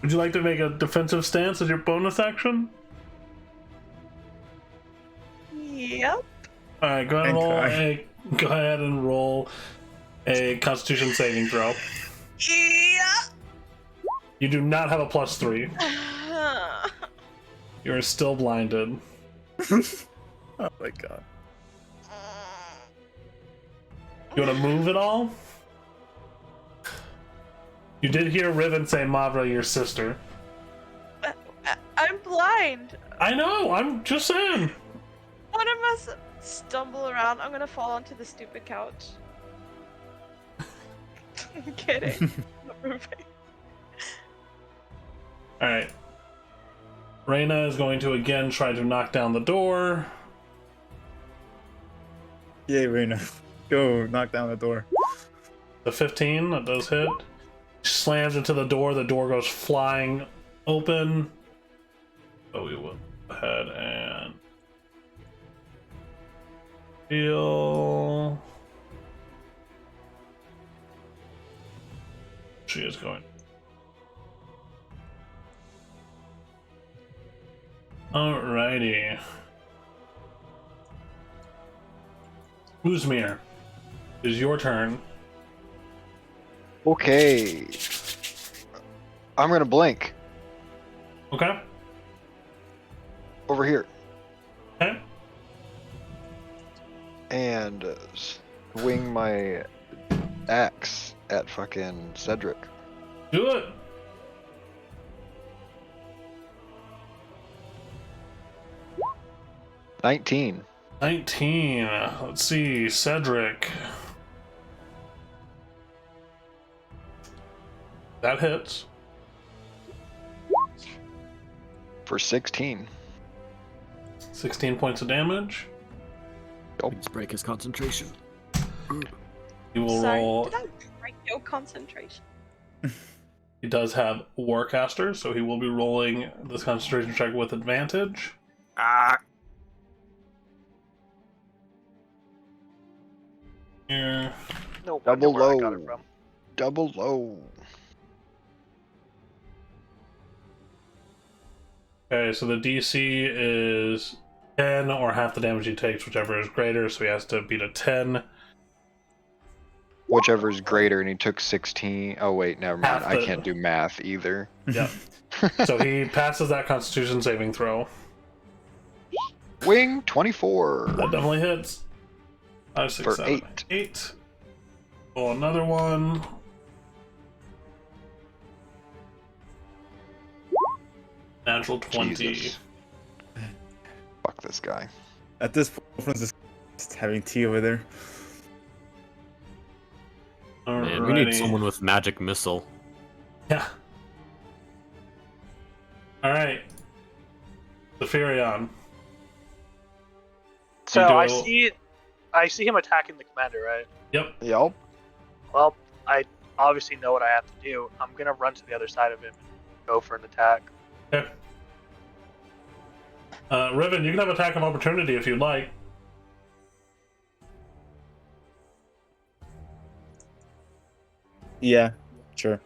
Would you like to make a defensive stance as your bonus action? Yep. Alright, go ahead and roll a Constitution saving throw. Yeah. You do not have a +3. You are still blinded. Oh my god. You want to move at all? You did hear Riven say Mavra, your sister. I'm blind. I know, I'm just saying. One of us stumble around. I'm gonna fall onto the stupid couch. I'm kidding. Not moving. Alright. Reyna is going to again try to knock down the door. Yay, Reyna. Go, knock down the door. The 15, that does hit. Slams into the door goes flying open. So we will go ahead and heal. She is going. Alrighty. Uzmir, it is your turn. Okay. I'm gonna blink Okay. over here Okay. and swing my axe at fucking Cedric. Do it. $19. 19. Let's see. Cedric. That hits. For 16. 16 points of damage. Please break his concentration. You will Sorry, roll. did I break your concentration? He does have Warcaster, so he will be rolling this concentration check with advantage. Ah. Here. No Double wonder where I low. got it from. Double low. Okay, so the DC is 10 or half the damage he takes, whichever is greater, so he has to beat a 10. whichever is greater, and he took 16. Oh wait, never mind. Half I the- can't do math either. Yep. So he passes that Constitution saving throw. Wing 24 That definitely hits. 5, 6, for 7, 8. 8. Roll another one. Natural 20. Jesus. Fuck this guy. At this point, everyone's just having tea over there. Man, we need Alrighty. someone with magic missile. Yeah. Alright. Zephyrion. So You I see him attacking the commander, right? Yep. Yup. Well, I obviously know what I have to do. I'm gonna run to the other side of him and go for an attack. Okay. Riven, you can have attack of opportunity if you'd like. Yeah, sure.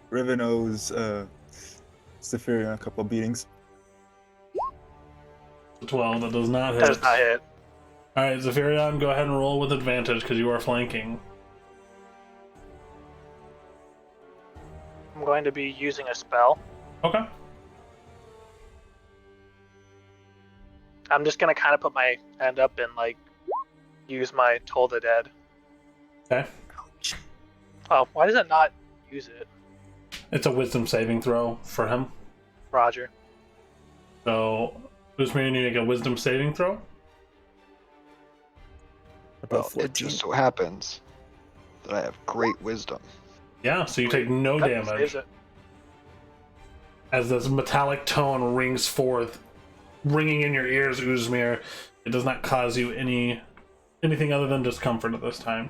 Riven owes Zephyrion a couple of beatings. 12, that does not hit. That does not hit. Alright, Zephyrion, go ahead and roll with advantage because you are flanking. I'm going to be using a spell. Okay. I'm just gonna kind of put my hand up and like use my Toll the Dead. Okay. Oh, why does it not use it? It's a wisdom saving throw for him. Roger. So, Usmir, you need to make a wisdom saving throw? Well, it just so happens that I have great wisdom. Yeah, so you take no That damage. saves it. As this metallic tone rings forth, ringing in your ears, Usmir. It does not cause you anything other than discomfort at this time.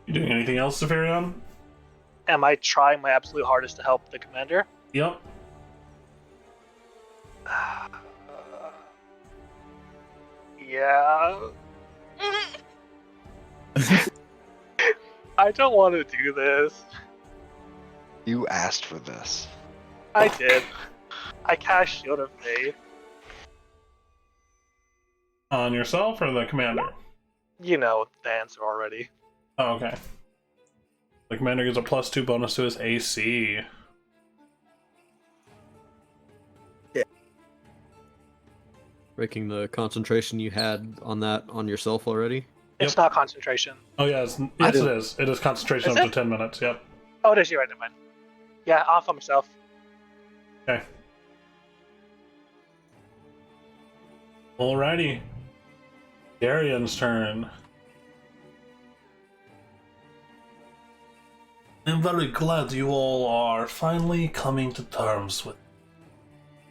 You doing anything else, Zephyrion? Am I trying my absolute hardest to help the commander? Yep. Yeah. I don't want to do this. You asked for this. I did. I cast Shield of Faith. On yourself or the commander? You know the answer already. Oh, okay. The commander gets a +2 bonus to his AC. Breaking the concentration you had on that on yourself already. It's not concentration. Oh, yeah, yes, it is. It is concentration Is up it? to 10 minutes, yep. Oh, it is. You're right. Never mind. Yeah, off on myself. Okay. Alrighty. Darian's turn. I'm very glad you all are finally coming to terms with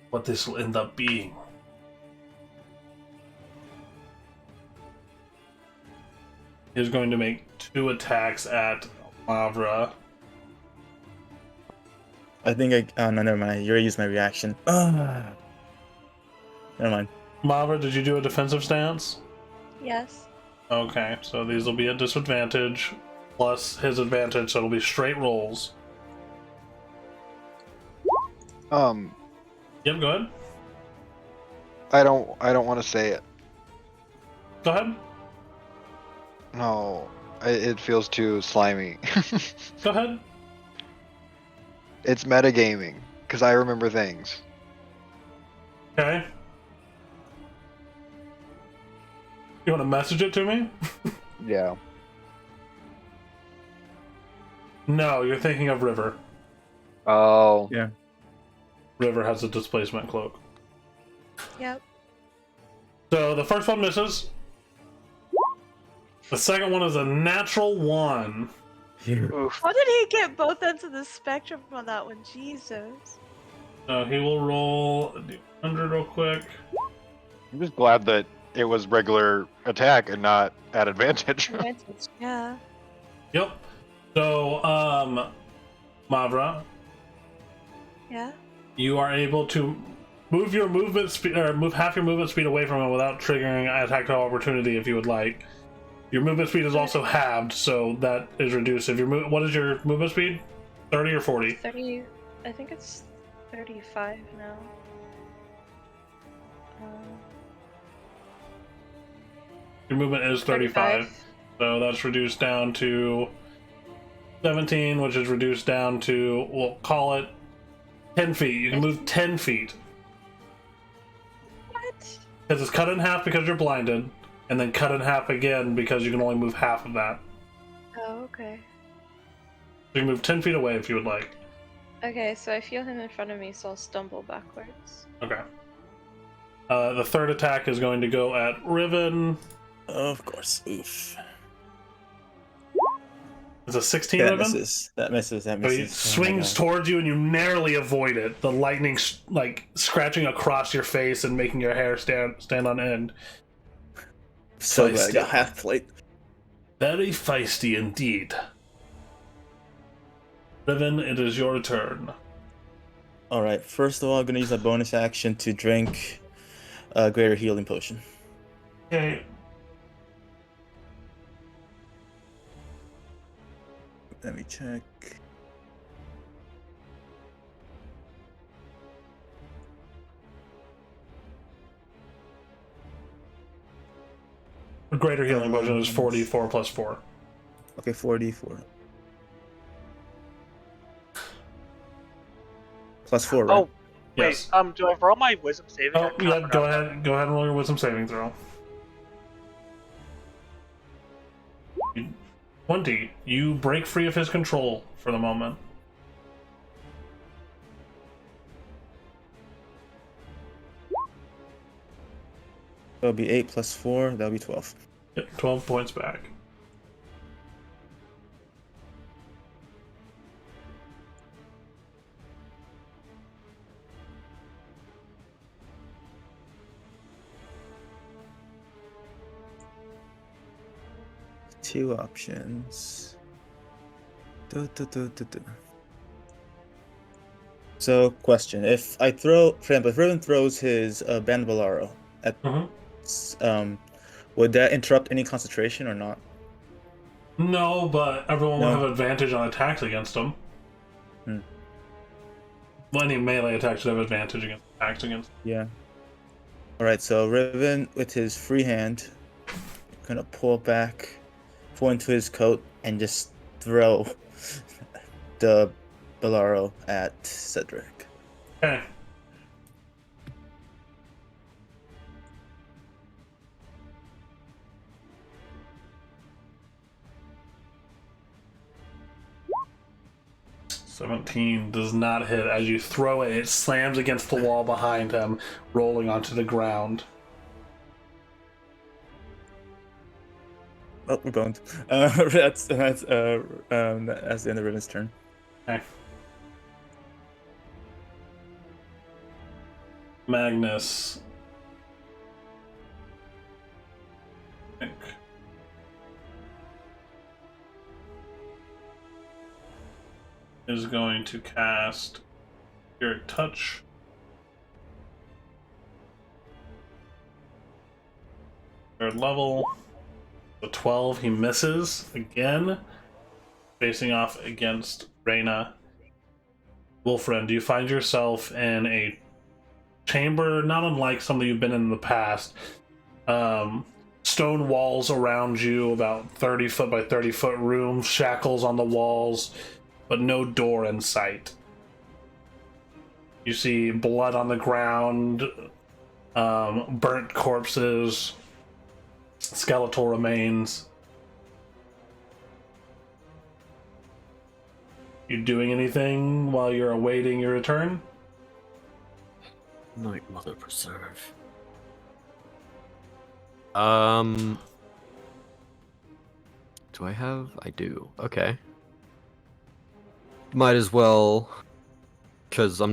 what this will end up being. He's going to make 2 attacks at Mavra. I think no, never mind. You already used my reaction. Never mind. Mavra, did you do a defensive stance? Yes. Okay, so these will be at disadvantage, plus his advantage, so it'll be straight rolls. Yep, go ahead. I don't want to say it. Go ahead. No, it feels too slimy. Go ahead. It's metagaming, because I remember things. Okay. You want to message it to me? Yeah. No, you're thinking of River. Oh. Yeah. River has a displacement cloak. Yep. So the first one misses. The second one is a natural 1. Oof. How did he get both ends of the spectrum on that one? Jesus. So he will roll a d100 real quick. I'm just glad that it was regular attack and not at advantage. Advantage, yeah. Yep. So, Mavra, Yeah. you are able to move your movement speed, or move half your movement speed away from him without triggering an attack of opportunity if you would like. Your movement speed is also halved, so that is reduced. If your what is your movement speed? 30 or 40? 30. I think it's 35 now. Your movement is 35. So that's reduced down to 17, which is reduced down to, we'll call it 10 feet. You can move 10 feet. What? Because it's cut in half because you're blinded, and then cut in half again because you can only move half of that. Oh, okay. You can move 10 feet away if you would like. Okay, so I feel him in front of me, so I'll stumble backwards. Okay. The third attack is going to go at Riven. Of course. Oof. It's a 16, That Riven? misses. That misses. That So misses. he Oh my swings God. towards you and you narrowly avoid it. The lightning like scratching across your face and making your hair stand on end. So glad I Feisty. got half plate. Very feisty indeed. Riven, it is your turn. Alright, first of all, I'm gonna use a bonus action to drink a greater healing potion. Okay. Let me check. A greater healing potion is 44 plus 4. Okay, 44. Plus 4, right? Oh, wait. Yes. Do I roll my wisdom saving? Oh, I kinda yeah, forgot go about ahead. Go ahead and roll your wisdom saving throw. 20. You break free of his control for the moment. That'll be 8 plus 4, that'll be 12. Yep, 12 points back. Two options. So, question: if I throw, for example, if Riven throws his bendable arrow at, would that interrupt any concentration or not? No, but everyone will No. have advantage on attacks against him. Hmm. Well, any melee attacks should have advantage against attacks against. Yeah. All right. So Riven, with his free hand, gonna pull into his coat, and just throw the Bolaro at Cedric. Okay. $17 does not hit. As you throw it, it slams against the wall behind him, rolling onto the ground. Oh, we're boned. That's the end of Riven's turn. Okay. Magnus. Is going to cast your touch. Third level. The 12, he misses again. Facing off against Reyna. Wolfren, do you find yourself in a chamber not unlike some that you've been in the past? Stone walls around you, about 30 foot by 30 foot room, shackles on the walls, but no door in sight. You see blood on the ground, burnt corpses, skeletal remains. You doing anything while you're awaiting your return? Night Mother Preserve. Do I have? I do. Okay. Might as well, because I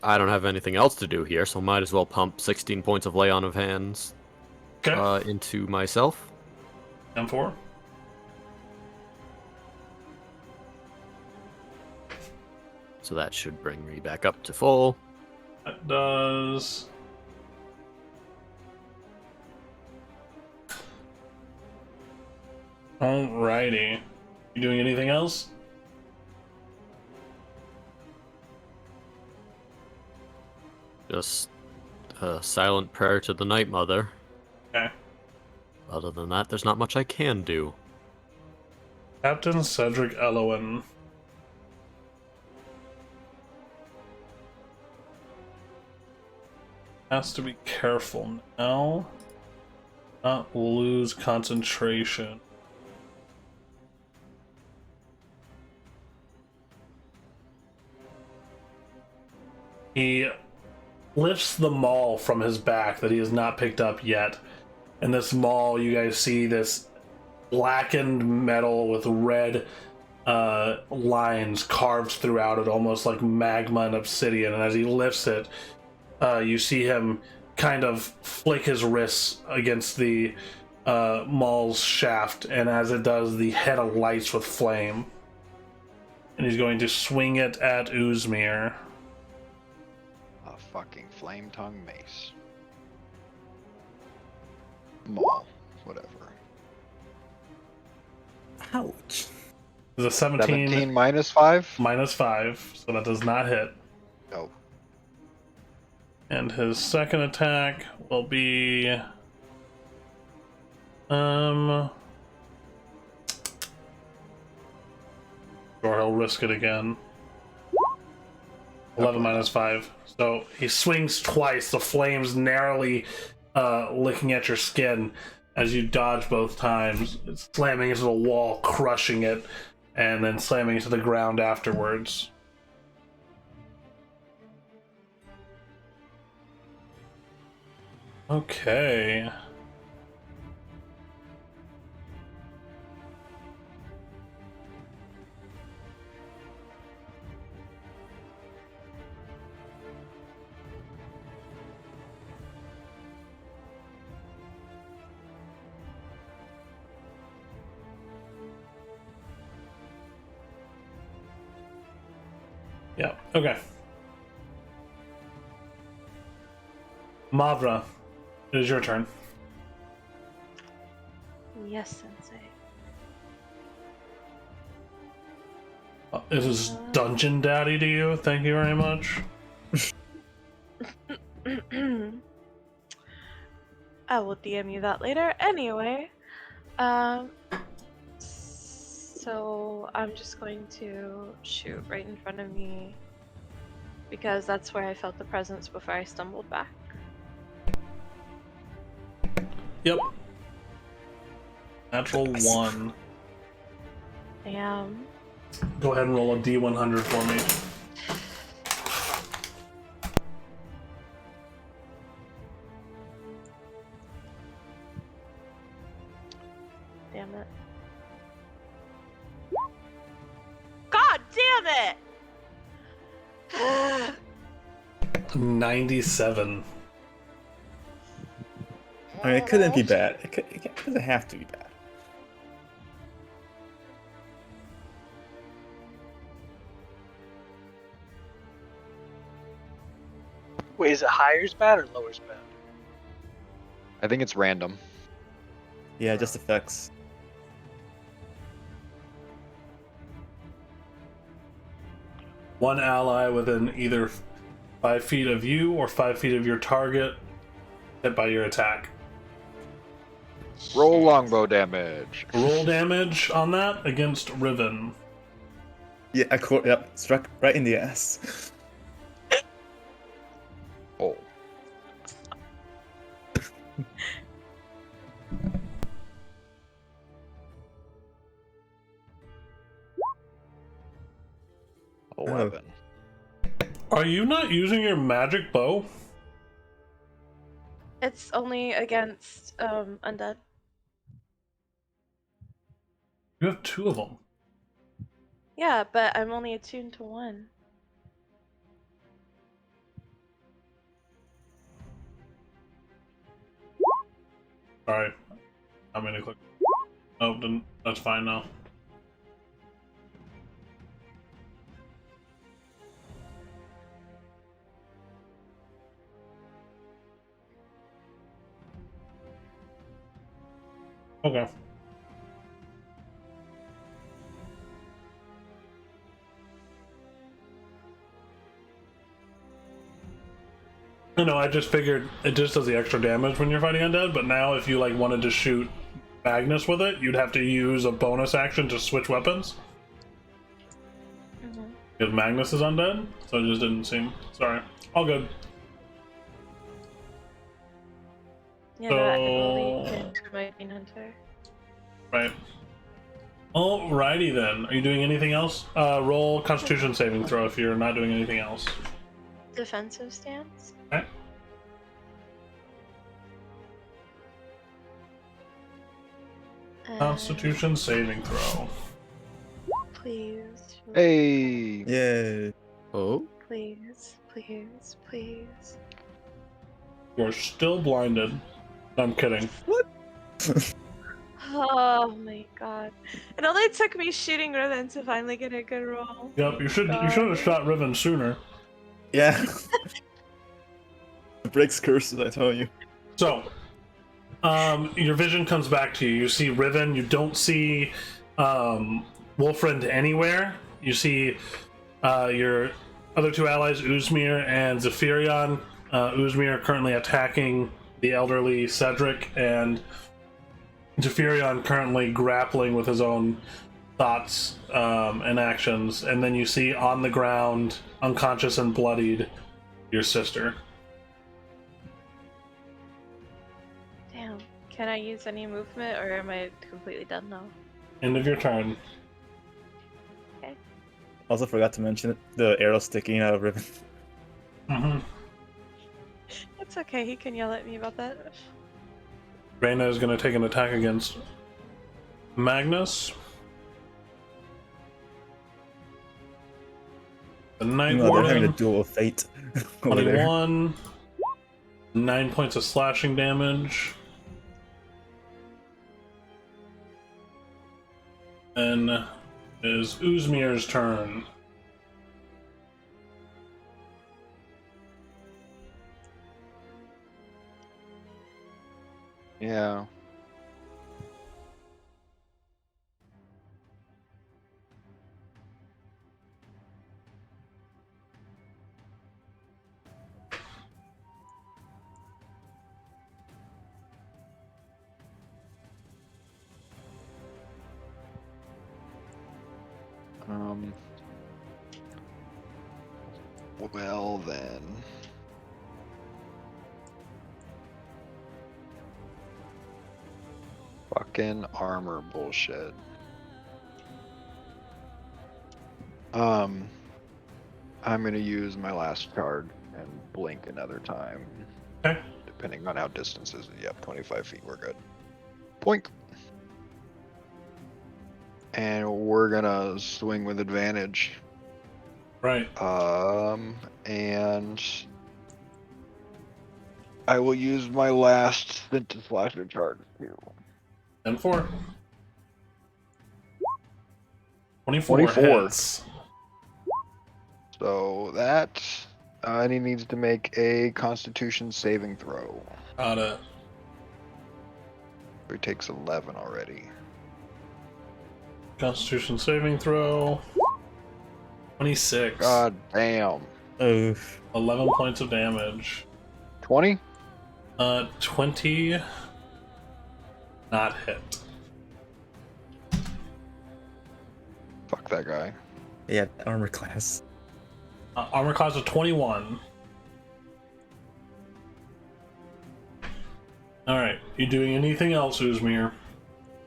don't have anything else to do here, so might as well pump 16 points of Lay On of Hands into myself. M4. So that should bring me back up to full. That does. Alrighty. You doing anything else? Just a silent prayer to the Night Mother. Okay. Other than that, there's not much I can do. Captain Cedric Elowen. Has to be careful now. Not lose concentration. He lifts the maul from his back that he has not picked up yet. And this maul, you guys see this blackened metal with red lines carved throughout it, almost like magma and obsidian. And as he lifts it, you see him kind of flick his wrists against the maul's shaft, and as it does, the head alights with flame. And he's going to swing it at Uzmir. A fucking flame tongue mace. Maul. Whatever. Ouch. The 17 -5? -5, so that does not hit. Nope. And his second attack will be sure, he'll risk it again. 11 -5. So he swings twice, the flames narrowly licking at your skin as you dodge both times, slamming into the wall, crushing it, and then slamming into the ground afterwards. Okay. Yeah, okay. Mavra, it is your turn. Yes, Sensei. It is Dungeon Daddy to you. Thank you very much. I will DM you that later. Anyway, so I'm just going to shoot right in front of me because that's where I felt the presence before I stumbled back. Yep. Natural 1. Damn. Go ahead and roll a D100 for me. Damn it. God damn it! 97. I mean, it couldn't be bad. It doesn't have to be bad. Wait, is it higher's bad or lower's bad? I think it's random. Yeah, just effects. One ally within either 5 feet of you or 5 feet of your target hit by your attack. Roll longbow damage. Roll damage on that against Riven. Yeah, yep, struck right in the ass. Oh. Oh. 11. Are you not using your magic bow? It's only against undead. You have 2 of them. Yeah, but I'm only attuned to 1. Alright. I'm gonna click. Oh, then that's fine now. Okay. No, I just figured it just does the extra damage when you're fighting undead, but now if you like wanted to shoot Magnus with it, you'd have to use a bonus action to switch weapons. Because Magnus is undead, so it just didn't seem... Sorry. All good. Yeah, So... that ability into my Green Hunter. Right. Alrighty then. Are you doing anything else? Roll Constitution saving throw if you're not doing anything else. Defensive stance? Okay. Constitution saving throw. Please. Hey. Yeah. Oh? Please, please, please. You're still blinded. I'm kidding. What? Oh my god. It only took me shooting Riven to finally get a good roll. Yep, you should have shot Riven sooner. Yeah. It breaks curses, I tell you. So, your vision comes back to you. You see Riven. You don't see Wolfriend anywhere. You see your other two allies, Uzmir and Zephyrion. Uzmir currently attacking the elderly Cedric, and Zephyrion currently grappling with his own thoughts and actions. And then you see on the ground, unconscious and bloodied, your sister. Damn. Can I use any movement or am I completely done now? End of your turn. Also forgot to mention the arrow sticking out of Riven. It's okay, he can yell at me about that. Reyna is going to take an attack against Magnus. The ninth They're having a one, duel of fate. over there. 21, 9 points of slashing damage. Then is Uzmir's turn. Yeah. Well then. Fucking armor bullshit. I'm gonna use my last card and blink another time. Okay. Depending on how distance is. Yep, 25 feet, we're good. Boink. And we're gonna swing with advantage. Right. And I will use my last Vintage Slasher charge too. 10-4. 24 24. hits. So that and he needs to make a Constitution saving throw. Got it. He takes 11 already. Constitution saving throw. 26. God damn. Oof. 11 points of damage. 20? 20. Not hit. Fuck that guy. Yeah, armor class. Armor class of 21. Alright, you doing anything else, Uzmir?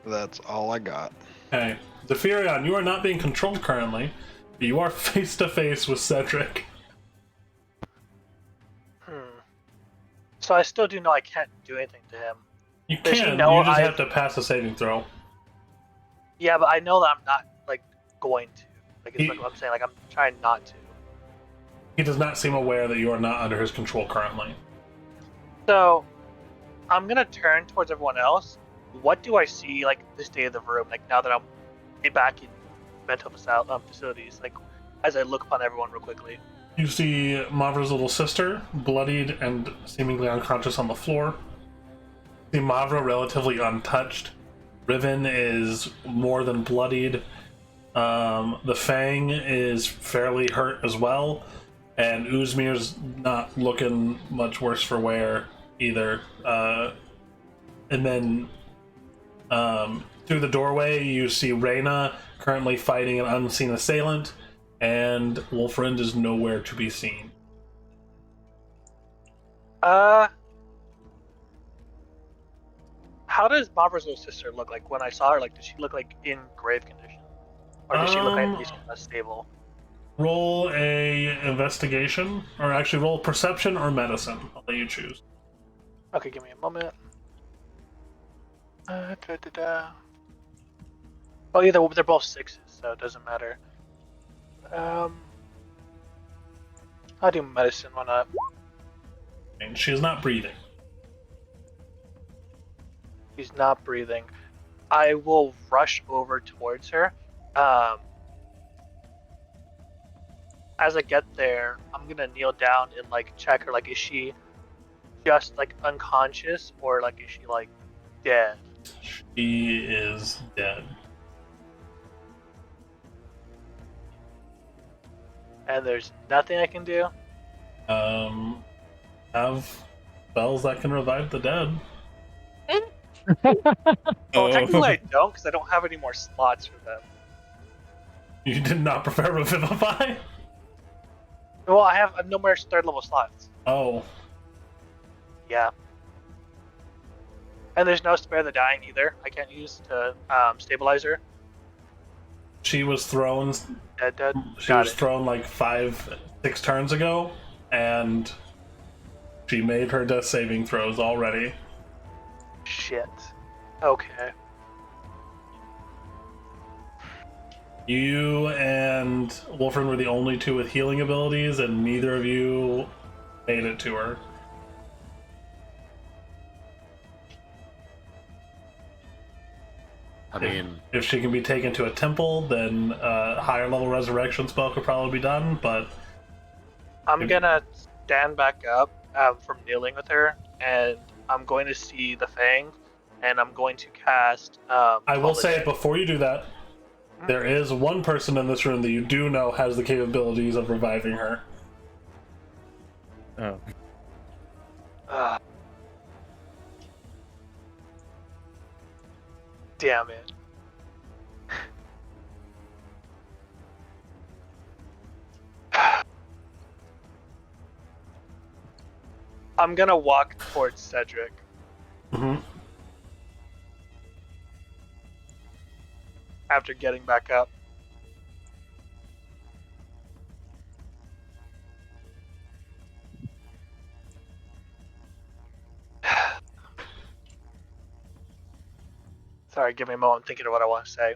That's all I got. Okay. Zephyrion, you are not being controlled currently, but you are face to face with Cedric. So I still do know I can't do anything to him. You Does he can, know you just have to pass a saving throw. Yeah, but I know that I'm not like going to. Like it's like what I'm saying. Like I'm trying not to. He does not seem aware that you are not under his control currently. So I'm gonna turn towards everyone else. What do I see like the state of the room? Like now that I'm back in mental facilities. Like as I look upon everyone real quickly. You see Mavra's little sister, bloodied and seemingly unconscious on the floor. You see Mavra relatively untouched. Riven is more than bloodied. The Fang is fairly hurt as well. And Uzmir's not looking much worse for wear either. And then through the doorway, you see Reyna currently fighting an unseen assailant, and Wolfrind is nowhere to be seen. How does Barbara's little sister look like when I saw her? Like, does she look like in grave condition, or does she look like at least stable? Roll a investigation, or actually roll perception or medicine. I'll let you choose. Okay, give me a moment. Oh yeah, they're both 6s, so it doesn't matter. I'll do medicine. Why not? And she is not breathing. She's not breathing. I will rush over towards her. As I get there, I'm gonna kneel down and like check her. Like, is she just like unconscious, or like is she like dead? She is dead. And there's nothing I can do. Have spells that can revive the dead. Well, technically I don't, because I don't have any more slots for them. You did not prefer Revivify? Well, I have no more 3rd level slots. Oh. Yeah. And there's no Spare the Dying either. I can't use to stabilize her. She was thrown. Dead. She was thrown like 5-6 turns ago, and she made her death saving throws already. Shit. Okay. You and Wolfram were the only two with healing abilities, and neither of you made it to her. I mean, if she can be taken to a temple, then a higher level resurrection spell could probably be done, but... I'm gonna stand back up from kneeling with her, and I'm going to see the Fang, and I'm going to cast... I will say, before you do that, there is one person in this room that you do know has the capabilities of reviving her. Oh. Damn it. I'm gonna walk towards Cedric. Mm-hmm. After getting back up. Sorry, give me a moment. I'm thinking of what I want to say.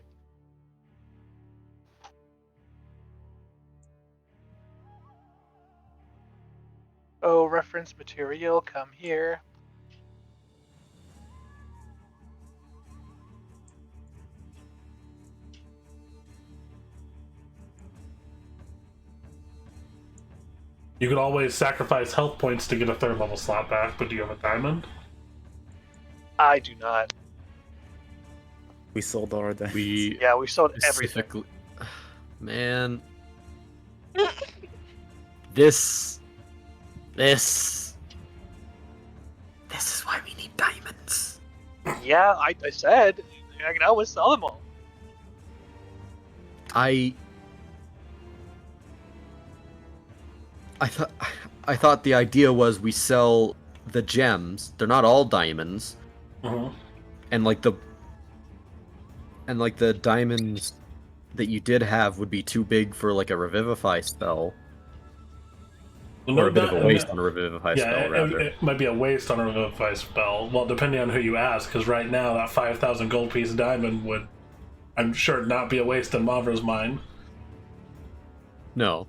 Oh, reference material, come here. You could always sacrifice health points to get a 3rd level slot back, but do you have a diamond? I do not. We sold our diamonds. we sold everything. specifically, man. This is why we need diamonds. Yeah, I said I can always sell them all. I thought the idea was we sell the gems. They're not all diamonds. Mm-hmm. And like the diamonds that you did have would be too big for like a revivify spell. Well, or a bit of a waste on a revivify spell, rather. It might be a waste on a revivify spell. Well, depending on who you ask, because right now that 5,000 gold piece diamond would, I'm sure, not be a waste in Mavra's mind. No.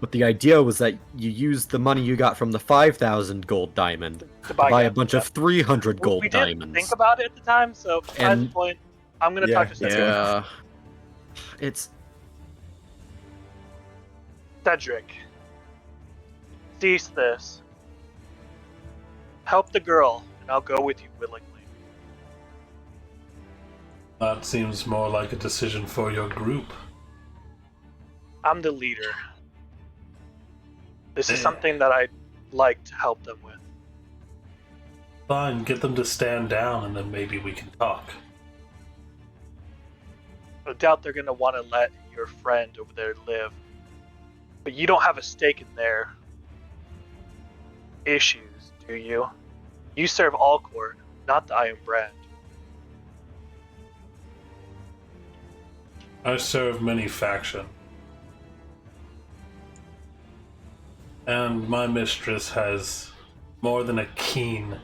But the idea was that you used the money you got from the 5,000 gold diamond to buy a bunch of 300 gold diamonds. We didn't think about it at the time, so at this point, I'm going to talk to Cedric. Yeah. It's... Cedric. Cease this. Help the girl, and I'll go with you willingly. That seems more like a decision for your group. I'm the leader. This is something that I'd like to help them with. Fine, get them to stand down and then maybe we can talk. I doubt they're going to want to let your friend over there live. But you don't have a stake in their issues, do you? You serve Allcourt, not the Iron Brand. I serve many factions. And my mistress has more than a keen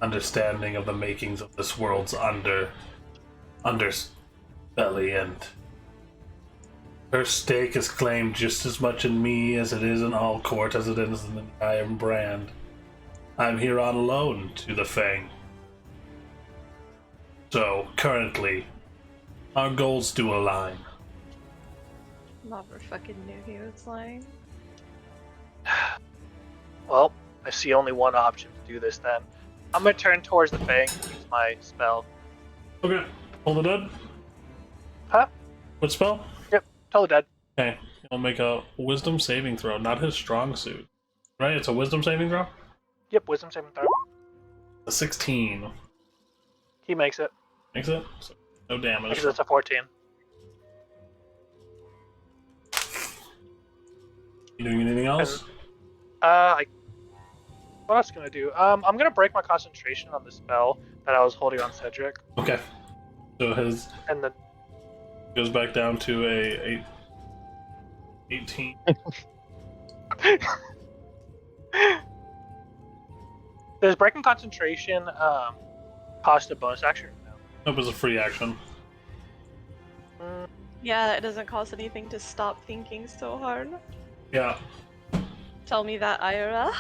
understanding of the makings of this world's underbelly, and her stake is claimed just as much in me as it is in Allcourt, as it is in the Iron Brand. I'm here on loan to the Fang. So, currently, our goals do align. Never fucking knew he was lying. Well, I see only one option to do this then. I'm gonna turn towards the Fang and use my spell. Okay, hold it dead. Huh? What spell? Yep, totally dead. Okay, he'll make a wisdom saving throw, not his strong suit. Right, it's a wisdom saving throw? Yep, wisdom saving throw. A 16. He makes it. Makes it? So, no damage. Because it's a 14. You doing anything else? What else can I do? I'm gonna break my concentration on the spell that I was holding on Cedric. Okay. So his And then goes back down to a 18. Does breaking concentration cost a bonus action? No. Nope, it's a free action. Yeah, it doesn't cost anything to stop thinking so hard. Yeah. Tell me that, IRL.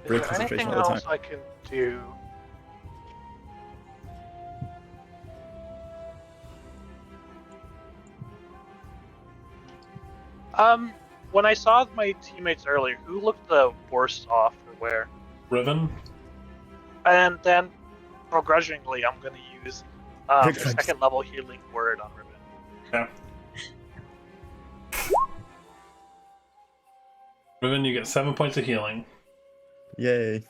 Is Break there concentration anything all the else I can do? When I saw my teammates earlier, who looked the worst off or where? Riven? And then, begrudgingly, I'm gonna use the second level healing word on Riven. Okay. Riven, you get 7 points of healing. Yay.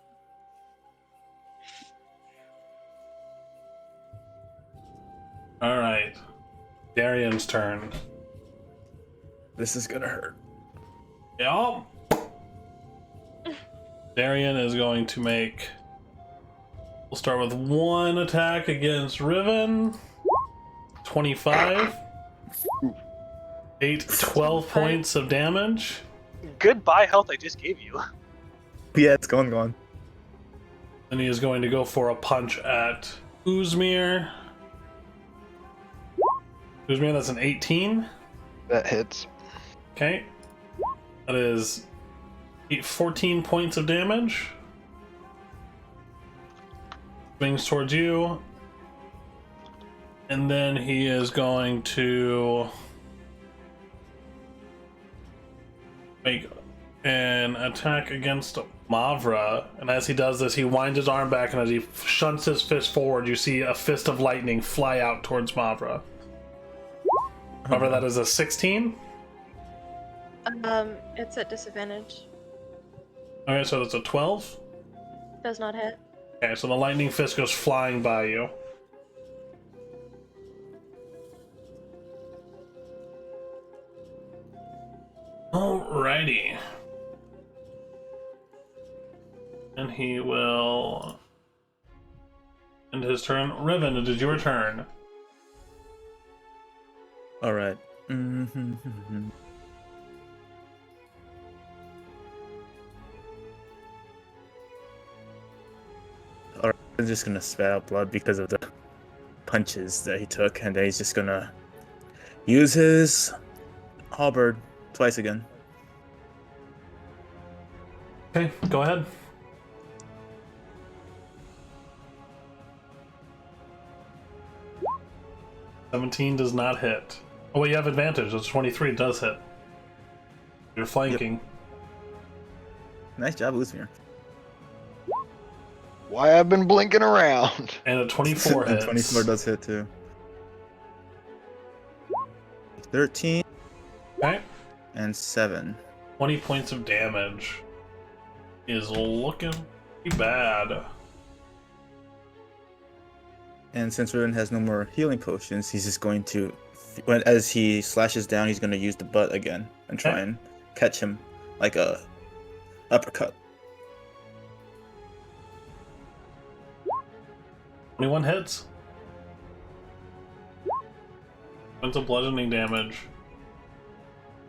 Alright. Darian's turn. This is gonna hurt. Yeah. Darian is going to make... We'll start with one attack against Riven. 25. 12 points of damage. Goodbye health I just gave you. Yeah, it's gone. And he is going to go for a punch at Uzmir. Uzmir, that's an 18. That hits. Okay. That is 14 points of damage. Swings towards you. And then he is going to make an attack against Mavra. And as he does this, he winds his arm back, and as he shunts his fist forward, you see a fist of lightning fly out towards Mavra. Mavra, that is a 16. It's at disadvantage. Okay, so that's a 12. Does not hit. Okay, so the lightning fist goes flying by you. Alrighty. And he will end his turn. Riven, it is your turn. Alright. Alright, I'm just gonna spat out blood because of the punches that he took, and then he's just gonna use his halberd twice again. Okay, go ahead. $17 does not hit. Oh, wait, you have advantage. It's 23 does hit. You're flanking. Nice job, Uzmir. Why I've been blinking around. And a 24 hits. 24 does hit too. 13. Okay. and 7. 20 points of damage is looking pretty bad. And since Riven has no more healing potions, he's just going to, as he slashes down, he's going to use the butt again and try and catch him like a uppercut. 21 hits. Points of bludgeoning damage.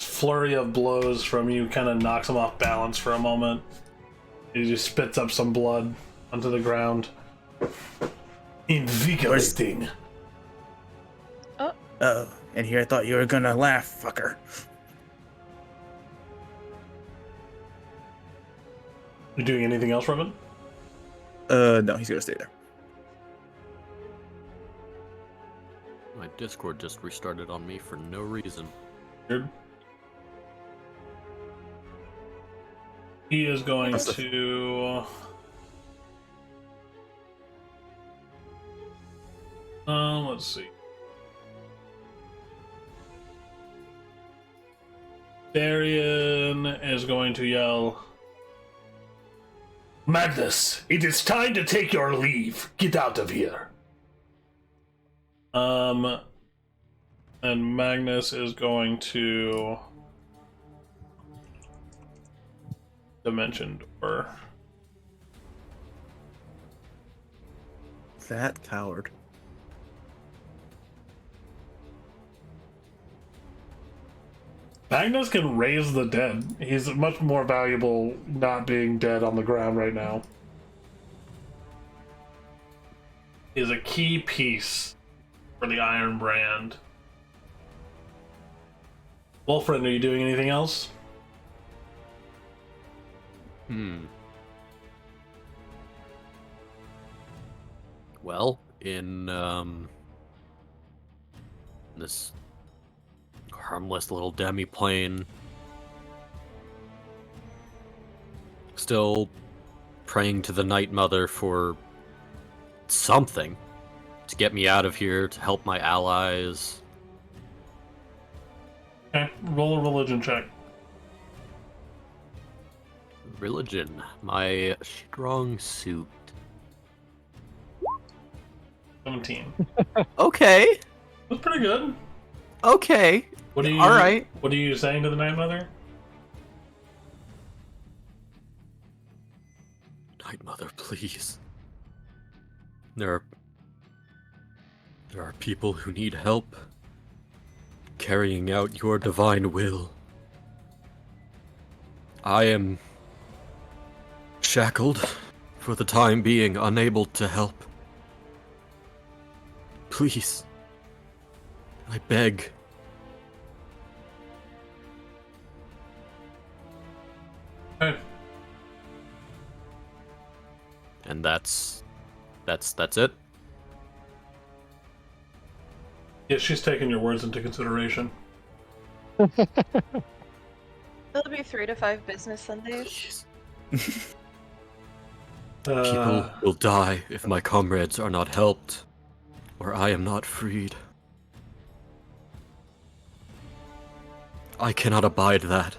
Flurry of blows from you kind of knocks him off balance for a moment. He just spits up some blood onto the ground. Invigorating. Oh, and here I thought you were gonna laugh, fucker. You doing anything else, Robin? No, he's gonna stay there. My Discord just restarted on me for no reason. Weird. He is going to... let's see. Darian is going to yell, Magnus, it is time to take your leave. Get out of here. And Magnus is going to Dimension Door. That coward. Magnus can raise the dead. He's much more valuable not being dead on the ground right now. He is a key piece for the Iron Brand. Wolfriend, are you doing anything else? Well, in this harmless little demi-plane, still praying to the Night Mother for something to get me out of here, to help my allies. Okay, roll a religion check. Religion, my strong suit. 17. Okay. That's pretty good. Okay. What are you? All right. What are you saying to the Night Mother? Night Mother, please. There are people who need help carrying out your divine will. I am shackled for the time being, unable to help. Please, I beg. Okay. And that's it. Yeah, she's taking your words into consideration. It'll be 3 to 5 business Sundays. People will die if my comrades are not helped, or I am not freed. I cannot abide that.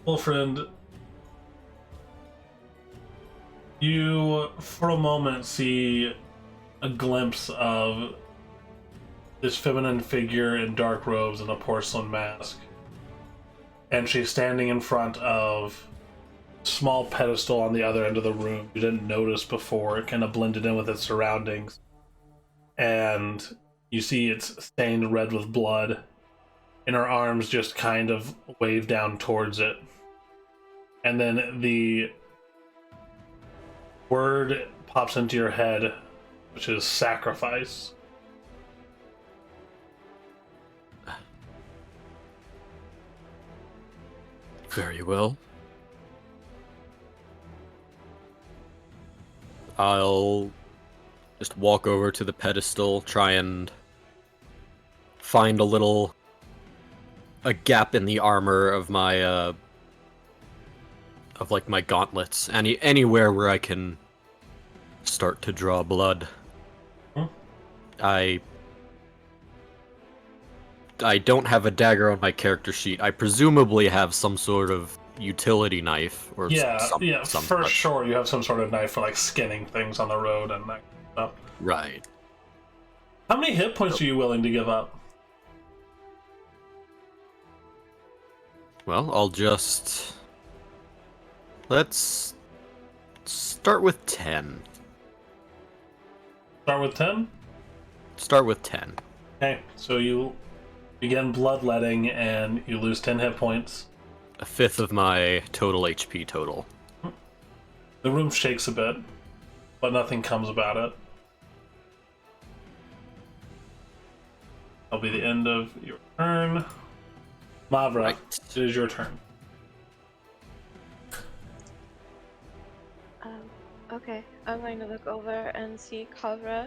Well, friend, you for a moment see a glimpse of this feminine figure in dark robes and a porcelain mask. And she's standing in front of a small pedestal on the other end of the room you didn't notice before. It kind of blended in with its surroundings. And you see it's stained red with blood. And her arms just kind of wave down towards it. And then the word pops into your head, which is sacrifice. Very well. I'll just walk over to the pedestal, try and find a gap in the armor of my my gauntlets, anywhere where I can start to draw blood. Hmm? I don't have a dagger on my character sheet. I presumably have some sort of utility knife or Yeah, some for such. sure you have some sort of knife for like skinning things on the road and that stuff. Right. How many hit points are you willing to give up? Well, I'll just... Let's start with 10. Start with 10? Start with 10. Okay, so you begin bloodletting and you lose 10 hit points. A fifth of my total HP total. The room shakes a bit, but nothing comes about it. That'll be the end of your turn. Mavra, Right. it is your turn. Okay, I'm going to look over and see Kavra.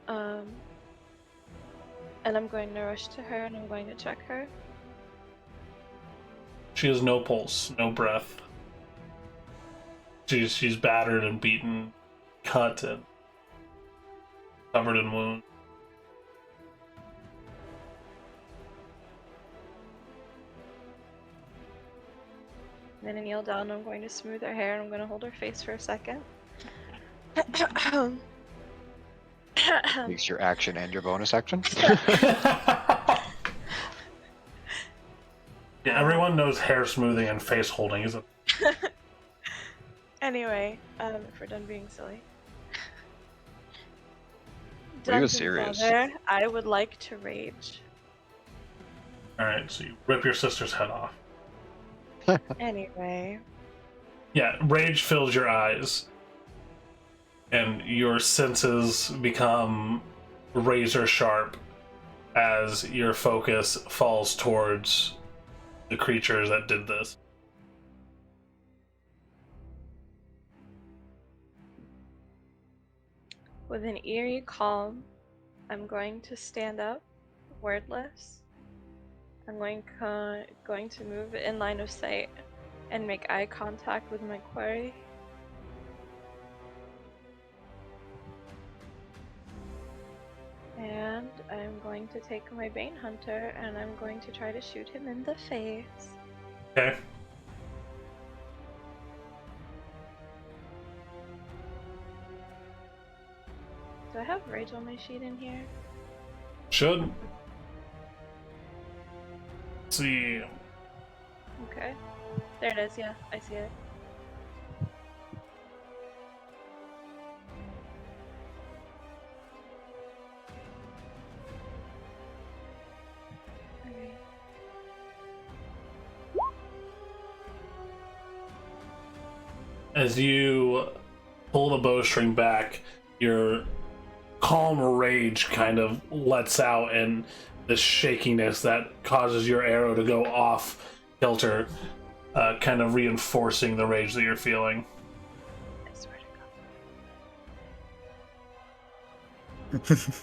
And I'm going to rush to her and I'm going to check her. She has no pulse, no breath. She's battered and beaten, cut and covered in wounds. I'm gonna kneel down, I'm going to smooth her hair, and I'm gonna hold her face for a second. Makes your action and your bonus action. Yeah, everyone knows hair smoothing and face holding isn't. Anyway, if we're done being silly. He was Dungeon serious. Father, I would like to rage. Alright, so you rip your sister's head off. Anyway. Yeah, rage fills your eyes. And your senses become razor sharp as your focus falls towards the creatures that did this. With an eerie calm, I'm going to stand up, wordless. I'm going to move in line of sight and make eye contact with my quarry. And I'm going to take my Bane Hunter and I'm going to try to shoot him in the face. Okay. Do I have rage on my sheet in here? Should. Let's see. Okay. There it is, yeah, I see it. Okay. As you pull the bowstring back, your calm rage kind of lets out, and this shakiness that causes your arrow to go off kilter, kind of reinforcing the rage that you're feeling. I swear to God.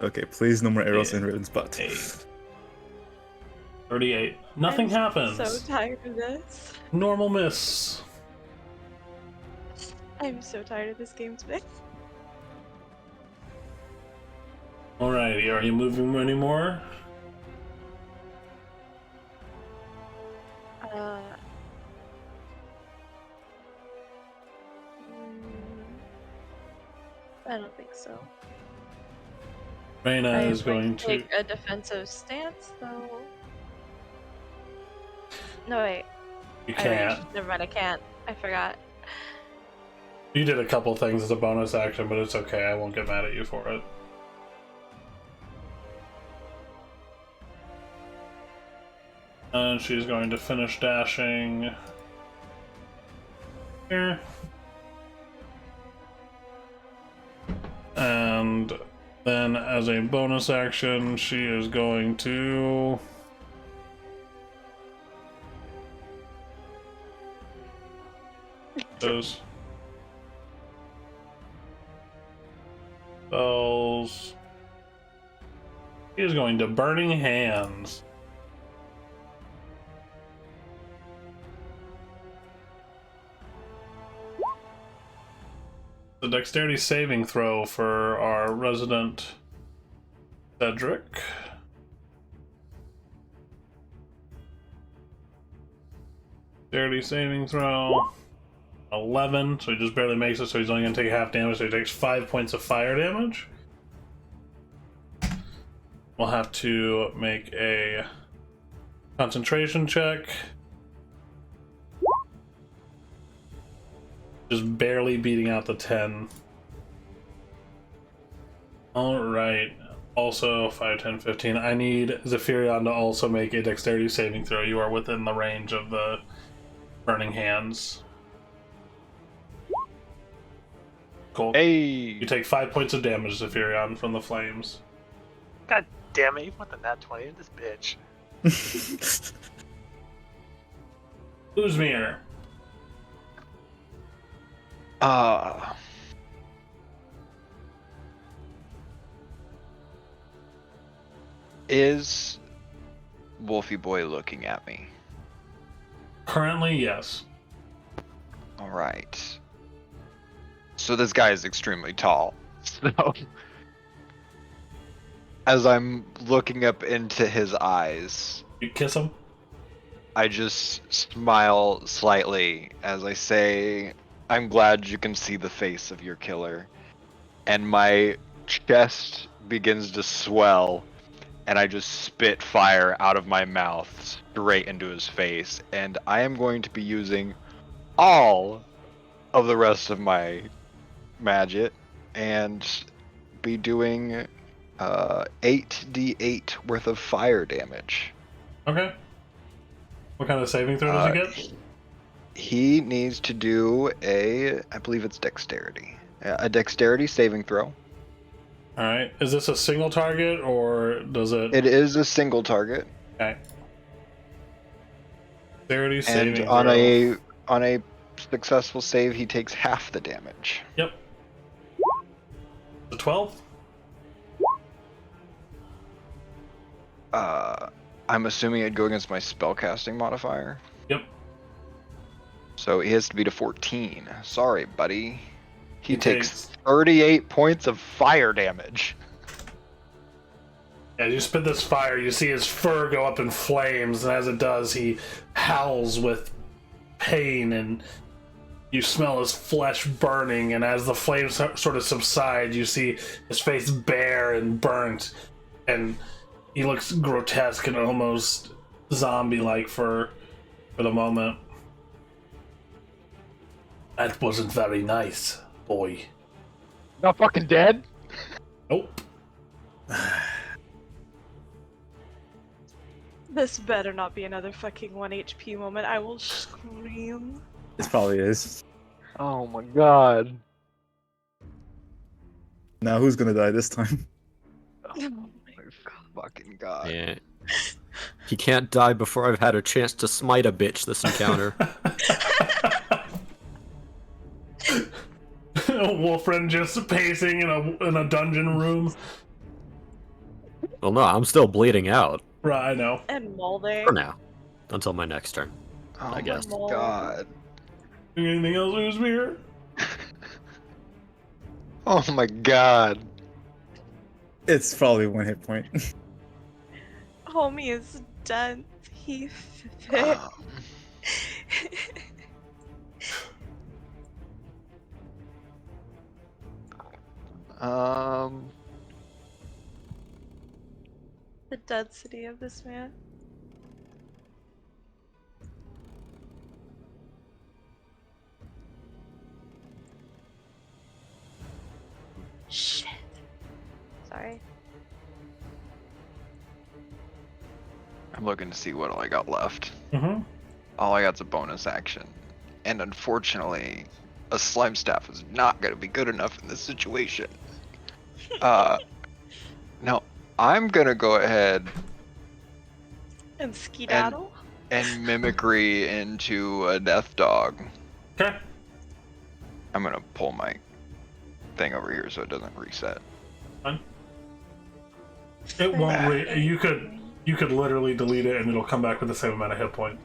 Okay, please, no more arrows Yeah. in Raven's butt. 38. Nothing happens. So tired of this. Normal miss. I'm so tired of this game today. Alrighty, are you moving anymore? I don't think so. Reyna I am is going to. take a defensive stance, though. No, wait. You I can't. raged. Never mind, I can't. I forgot. You did a couple things as a bonus action, but it's okay. I won't get mad at you for it. And she's going to finish dashing here. And then as a bonus action, she is going to... Those spells. He is going to Burning Hands. dexterity saving throw for our resident Cedric. Dexterity saving throw. 11, so he just barely makes it, so he's only going to take half damage, so he takes 5 points of fire damage. We'll have to make a concentration check. Just barely beating out the 10. Alright. Also, 5, 10, 15. I need Zephyrion to also make a dexterity saving throw. You are within the range of the burning hands. Cool. Hey! You take 5 points of damage, Zephyrion, from the flames. God damn it, you put the nat 20 in this bitch. Uzmir. Is Wolfie Boy looking at me? Currently, yes. Alright. So this guy is extremely tall. So as I'm looking up into his eyes, You kiss him? I just smile slightly as I say, I'm glad you can see the face of your killer. And my chest begins to swell, and I just spit fire out of my mouth straight into his face. And I am going to be using all of the rest of my magic and be doing 8d8 worth of fire damage. Okay. What kind of saving throw does he get? He needs to do I believe it's dexterity. A dexterity saving throw. Alright. Is this a single target, or does it... It is a single target. Okay. Dexterity saving And throw. on a successful save, he takes half the damage. Yep. The 12? I'm assuming it'd go against my spellcasting modifier. Yep. So he has to beat a 14. Sorry, buddy. He takes takes 38 points of fire damage. As you spit this fire, you see his fur go up in flames, and as it does, he howls with pain, and you smell his flesh burning, and as the flames sort of subside, you see his face bare and burnt, and he looks grotesque and almost zombie-like for the moment. That wasn't very nice, boy. Not fucking dead? Nope. This better not be another fucking 1 HP moment. I will scream. This probably is. Oh my god. Now who's gonna die this time? Oh my Fucking god. Yeah. He can't die before I've had a chance to smite a bitch this encounter. Wolfren just pacing in a dungeon room. Well, no, I'm still bleeding out. Right, I know. And molding. For now. Until my next turn. Oh I guess. my god. Anything else, Uzmir? Oh my god. It's probably 1 hit point. Homie is done. He fit. The density of this man. Shit. Sorry. I'm looking to see what all I got left. Mm-hmm. All I got's a bonus action. And unfortunately, a slime staff is not going to be good enough in this situation. No, I'm going to go ahead And skedaddle? and mimicry into a death dog. Okay. I'm going to pull my thing over here so it doesn't reset. Fine. It won't. You could literally delete it and it'll come back with the same amount of hit point.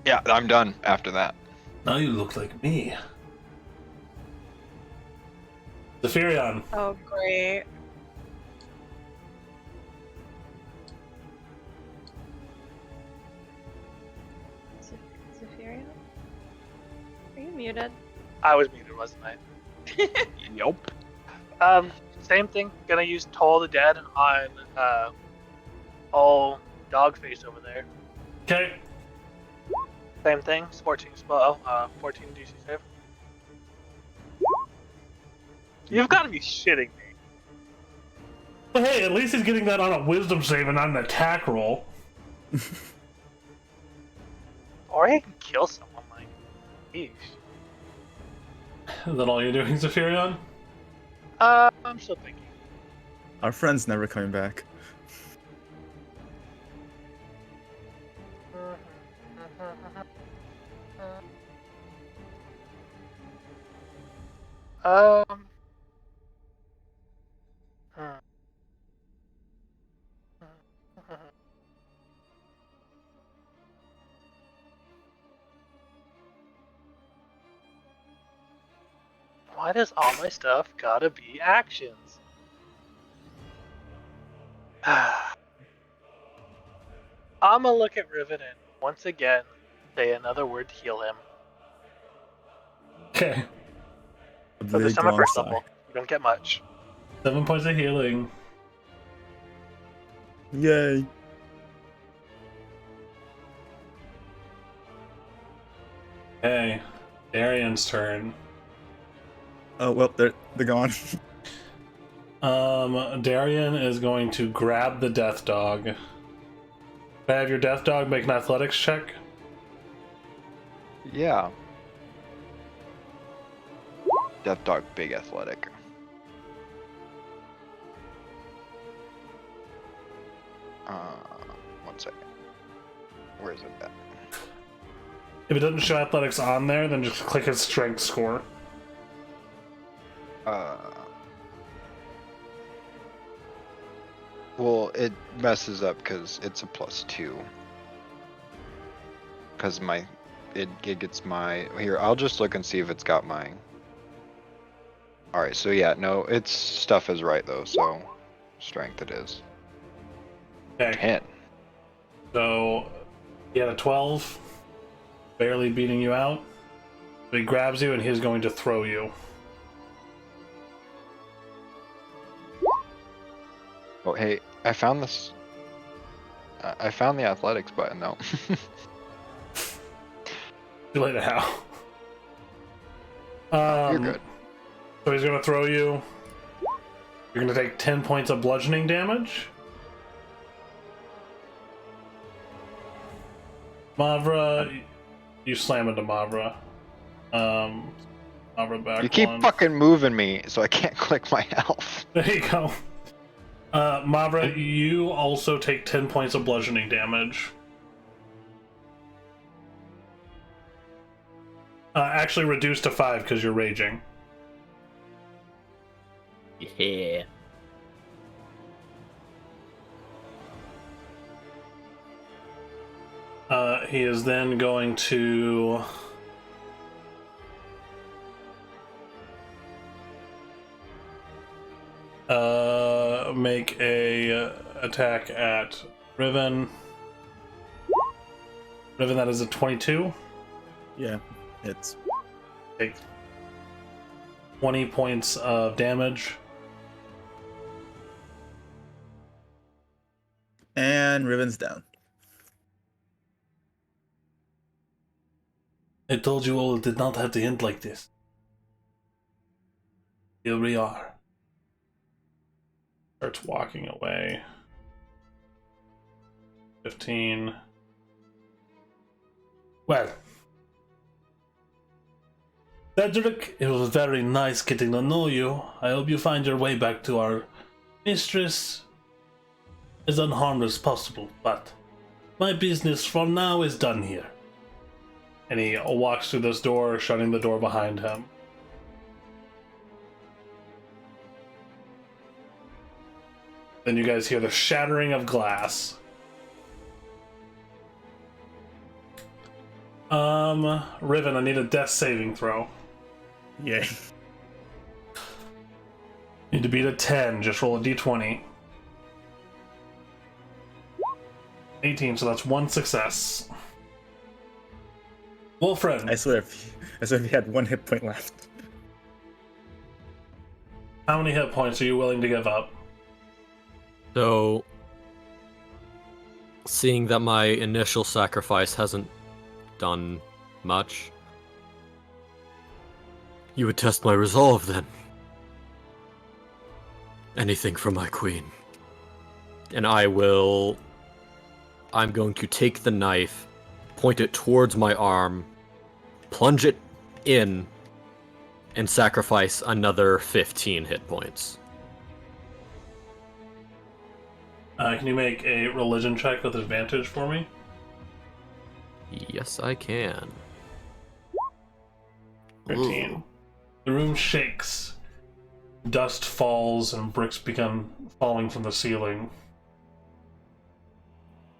Yeah, I'm done after that. Now you look like me. Veth'Arden. Oh, great. Zephyrion? Are you muted? I was muted, wasn't I? Nope. Same thing. Gonna use Toll the Dead on all Dogface over there. Okay. Same thing. It's 14 spell. 14 DC save. You've got to be shitting me. Well, hey, at least he's getting that on a wisdom save and not an attack roll. Or he can kill someone, like, yeesh. Is that all you're doing, Zephyrion? I'm still thinking. Our friend's never coming back. Why does all my stuff gotta be actions? I'm gonna look at Riven and once again say another word to heal him. Okay. So this time my first level. You don't get much. 7 points of healing. Yay. Okay. Darian's turn. Oh, well, they're gone. Darian is going to grab the death dog. Can I have your death dog make an athletics check? Yeah. Death Dog, big athletic. One second. Where is it at? If it doesn't show athletics on there, then just click his strength score. Well, it messes up because it's a +2. Because it gets my here. I'll just look and see if it's got my. All right, so yeah, no, its stuff is right though. So strength it is. Okay. 10. So he had a 12, barely beating you out. So he grabs you and he's going to throw you. Oh, hey, I found this. I found the athletics button though. Too late now. You're good. So he's going to throw you. You're going to take 10 points of bludgeoning damage. Mavra, you slam into Mavra. Mavra back. You keep one. fucking moving me, so I can't click my health. There you go. Mavra, you also take 10 points of bludgeoning damage. Actually reduced to 5 because you're raging. Yeah. He is then going to make a attack at Riven. Riven, that is a 22. Yeah, it's. Take 20 points of damage. And Riven's down. I told you all it did not have to end like this. Here we are. Starts walking away. 15. Well, Cedric, it was very nice getting to know you. I hope you find your way back to our mistress as unharmed as possible, but my business for now is done here. And he walks through this door, shutting the door behind him. Then you guys hear the shattering of glass. Riven, I need a death saving throw. Yay. Need to beat a 10. Just roll a d20. 18, so that's 1 success. Wolfred, I swear if you had 1 hit point left. how many hit points are you willing to give up? So, seeing that my initial sacrifice hasn't done much, you would test my resolve then. Anything for my queen. And I'm going to take the knife, point it towards my arm, plunge it in, and sacrifice another 15 hit points. Can you make a religion check with advantage for me? Yes, I can. 13. Ooh. The room shakes. Dust falls and bricks begin falling from the ceiling.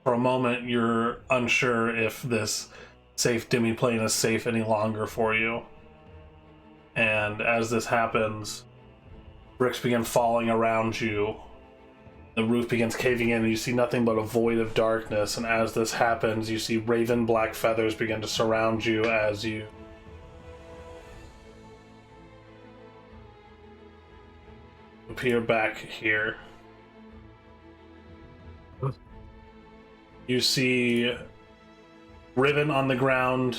For a moment, you're unsure if this safe demi-plane is safe any longer for you. And as this happens, bricks begin falling around you. The roof begins caving in, and you see nothing but a void of darkness. And as this happens, you see raven black feathers begin to surround you as you appear back here. You see Riven on the ground,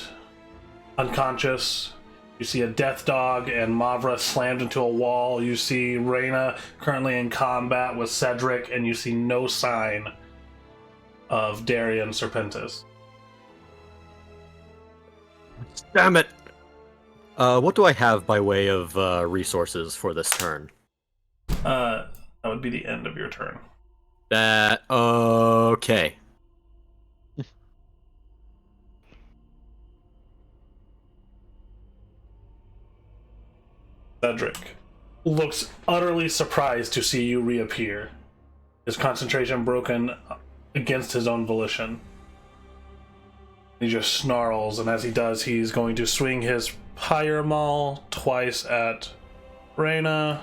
unconscious. You see a death dog and Mavra slammed into a wall. You see Reyna currently in combat with Cedric, and you see no sign of Darian Serpentis. Damn it! What do I have by way of resources for this turn? That would be the end of your turn. Okay. Cedric looks utterly surprised to see you reappear. His concentration broken against his own volition. He just snarls, and as he does, he's going to swing his Pyre Maul twice at Reyna.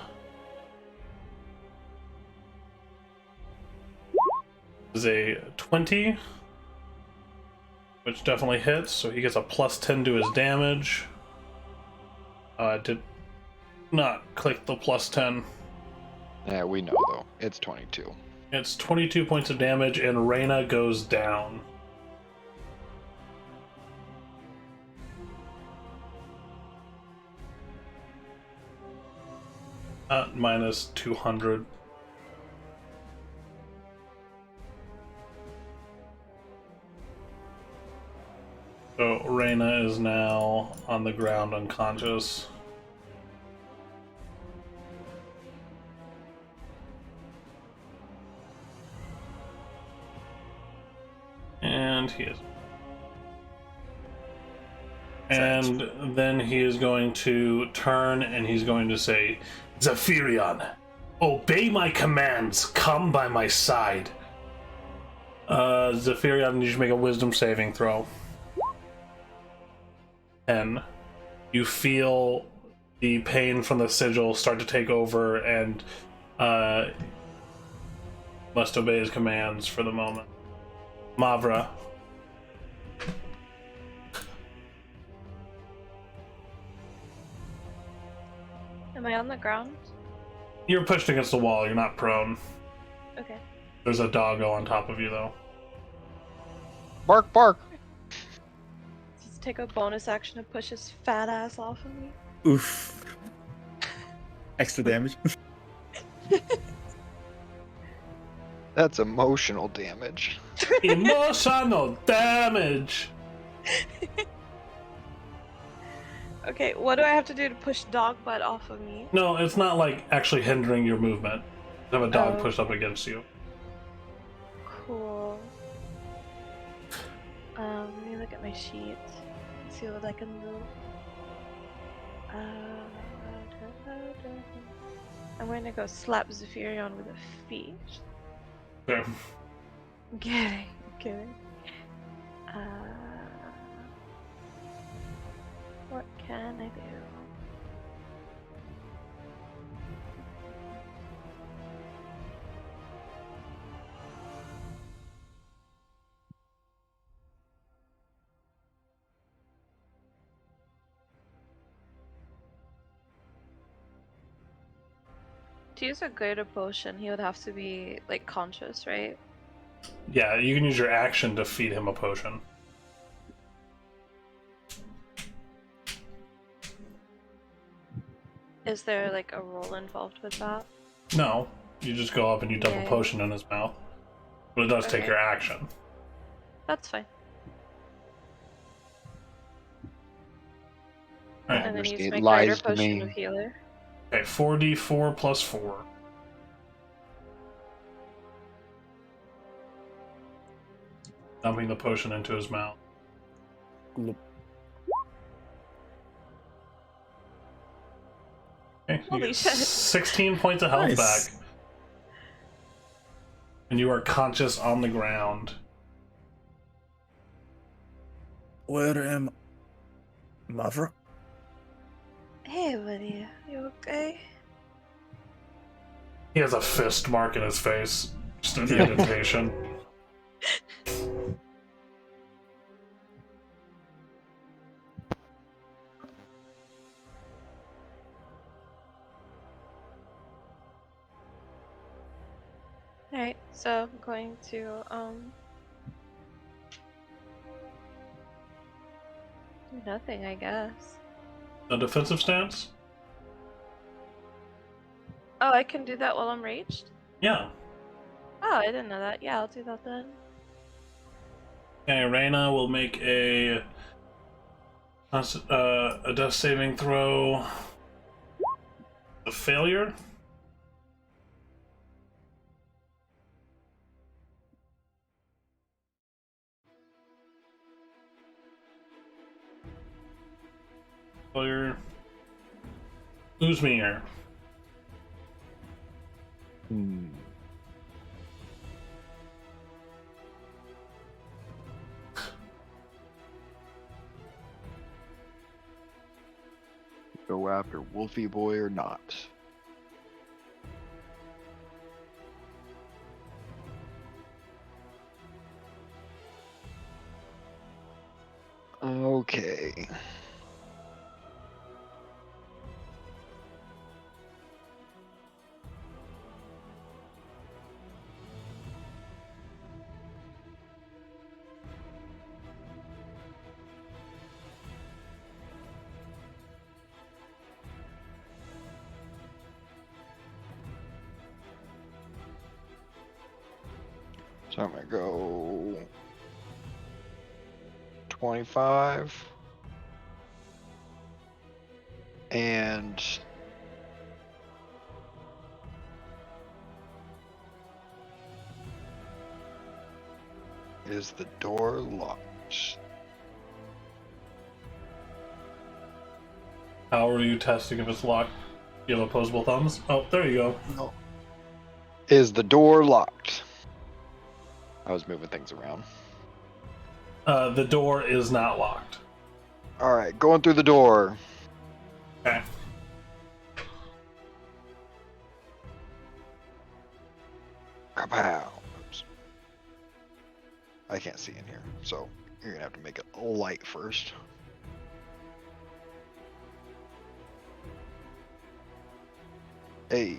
Is a 20, which definitely hits, so he gets a +10 to his damage. I did not click the +10. Yeah, we know though. It's 22. It's 22 points of damage, and Reyna goes down. Minus 200. So Reyna is now on the ground unconscious. And he is. And then he is going to turn and he's going to say, Zephyrion, obey my commands, come by my side. Zephyrion, you should make a wisdom saving throw. 10. You feel the pain from the sigil start to take over and must obey his commands for the moment. Mavra. Am I on the ground? You're pushed against the wall, you're not prone. Okay. There's a doggo on top of you, though. Bark, bark! Let's take a bonus action to push his fat ass off of me. Oof. Extra damage. That's emotional damage. Emotional damage! Okay, what do I have to do to push dog butt off of me? No, it's not like actually hindering your movement. You have a dog Oh. pushed up against you. Cool. Let me look at my sheet. See what I can do. I'm going to go slap Zephyrion with a feet. Okay. I'm kidding. can I do? To use a greater potion, he would have to be like conscious, right? Yeah, you can use your action to feed him a potion. Is there like a roll involved with that? No, you just go up and you dump a Yay. potion in his mouth. But it does take Okay. your action. That's fine. Alright. And then use It my lies greater to potion me. of healer. Okay, 4d4 plus 4. Dumping the potion into his mouth. Gloop. Okay, you Holy get shit. 16 points of health Nice. back. And you are conscious on the ground. Where am Maverick? Hey, buddy. You okay? He has a fist mark in his face. Just an indentation. Alright, so I'm going to do nothing, I guess. A defensive stance? Oh, I can do that while I'm raged? Yeah. Oh, I didn't know that. Yeah, I'll do that then. Okay, Reyna will make a death saving throw. A failure. Failure. Uzmir. Go after Wolfie Boy or not? Okay. So I'm gonna go 25 and is the door locked? How are you testing if it's locked? You have opposable thumbs? Oh, there you go. No. Is the door locked? I was moving things around. The door is not locked. All right, going through the door. Okay. Kapow. Oops. I can't see in here, so you're gonna have to make it light first. Hey.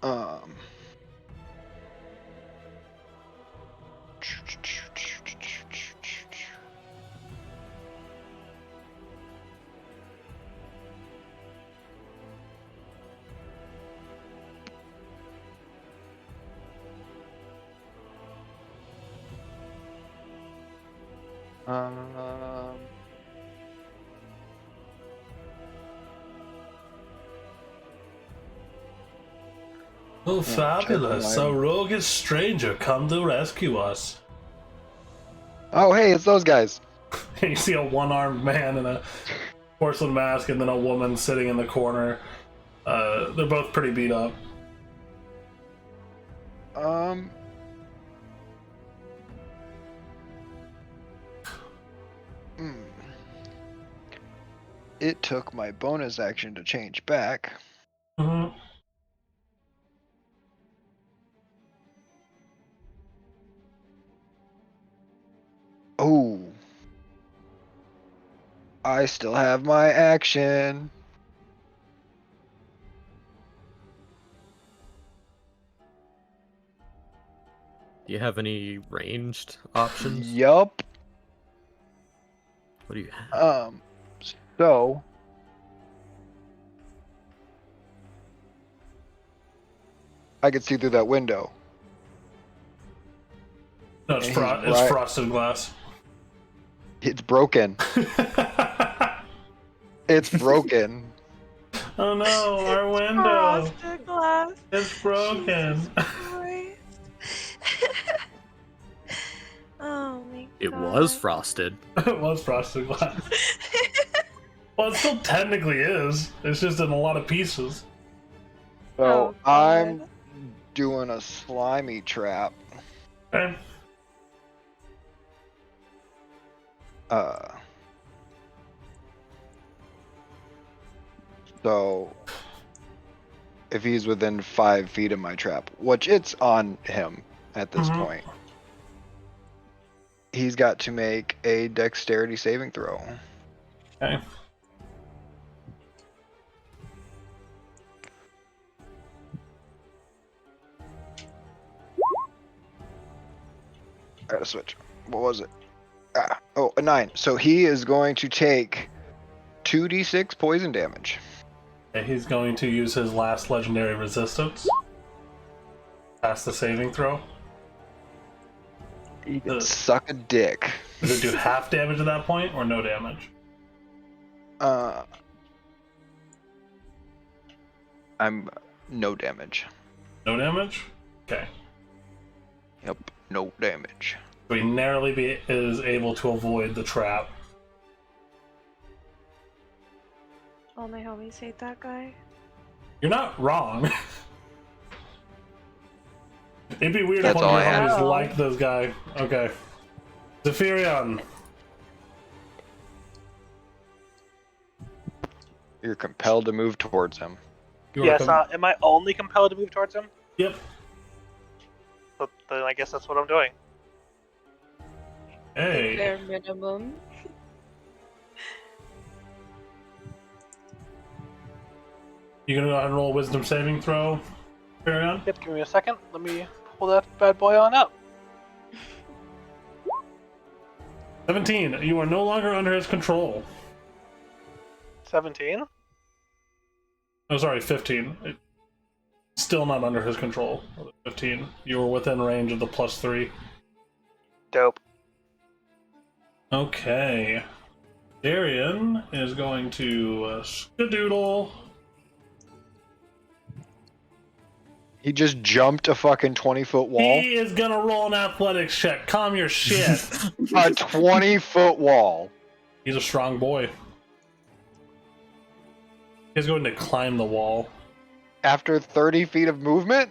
Um. Oh, fabulous. check A my- roguish stranger come to rescue us. Oh, hey, it's those guys. You see a one-armed man in a porcelain mask and then a woman sitting in the corner. They're both pretty beat up. it took my bonus action to change back. Mm-hmm. Oh. I still have my action. Do you have any ranged options? Yup. What do you have? So I could see through that window. No, it's, And he's it's right- frosted glass. It's broken. It's broken. Oh no, our window. Frosted glass. It's broken. Jesus Christ. Oh my god. It was frosted. It was frosted glass. Well, it still technically is. It's just in a lot of pieces. So Oh, I'm God. doing a slimy trap. Okay. So if he's within 5 feet of my trap, which it's on him at this Mhm. point, he's got to make a dexterity saving throw. Okay. I gotta switch. What was it? Oh, a 9. So he is going to take 2d6 poison damage. Okay, he's going to use his last legendary resistance. Pass the saving throw. He can suck a dick. Does it do half damage at that point or no damage? I'm no damage. No damage? Okay. Yep, no damage. So he narrowly is able to avoid the trap. All my homies hate that guy. You're not wrong. It'd be weird That's if one all of your I had. homies liked this guy. Okay. Veth'Arden. You're compelled to move towards him. You are Yes, am I only compelled to move towards him? Yep. So then I guess that's what I'm doing. Hey. Bare minimum. You gonna go ahead and roll a wisdom saving throw, Veth'Arden? Yep, give me a second. Let me pull that bad boy on up. 17. You are no longer under his control. 17. Oh, sorry, 15. Still not under his control. 15. You were within range of the +3. Dope. Okay. Darian is going to skadoodle. He just jumped a fucking 20-foot wall. He is gonna roll an athletics check. Calm your shit. A 20-foot wall. He's a strong boy. He's going to climb the wall. After 30 feet of movement?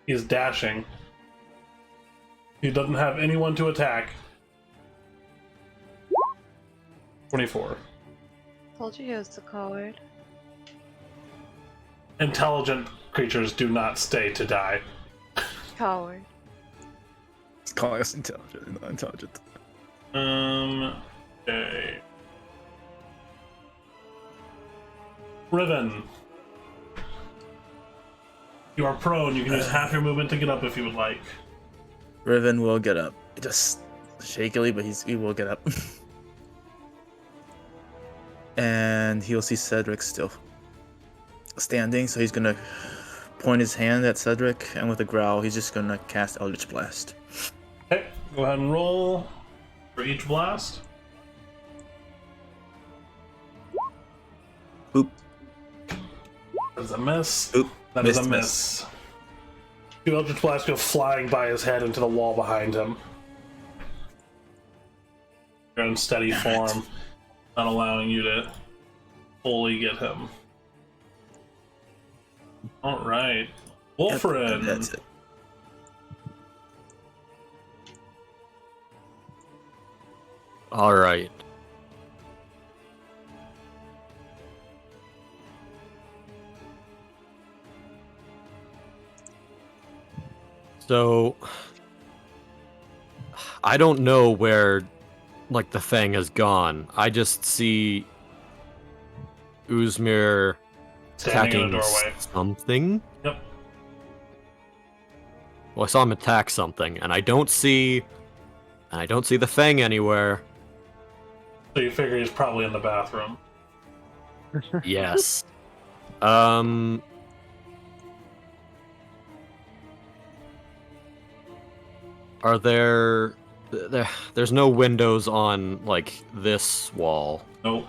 He's dashing. He doesn't have anyone to attack. 24. Told you he was the coward. Intelligent creatures do not stay to die. Coward. He's calling us intelligent, not intelligent. Okay. Riven. You are prone. You can use half your movement to get up if you would like. Riven will get up. Just shakily, but he will get up. And he'll see Cedric still standing, so he's gonna point his hand at Cedric, and with a growl, he's just gonna cast Eldritch Blast. Okay, go ahead and roll for each blast. Oop. That is a miss. Oop. That is a Missed, miss. Two Eldritch Blasts go flying by his head into the wall behind him. You're in steady form, not allowing you to fully get him. Alright. Wolfrin. That's it. All right. So I don't know where like the thing has gone. I just see Uzmir Standing in a attacking doorway. something. Yep. Well, I saw him attack something, and I don't see the Fang anywhere. So you figure he's probably in the bathroom. Yes. Are there's no windows on like this wall? Nope.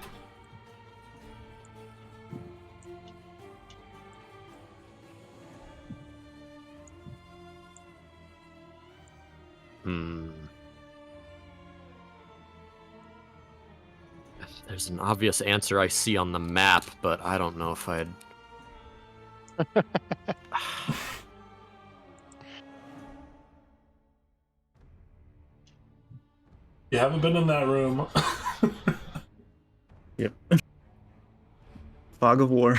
There's an obvious answer I see on the map, but I don't know if I'd... You haven't been in that room. Yep. Fog of war.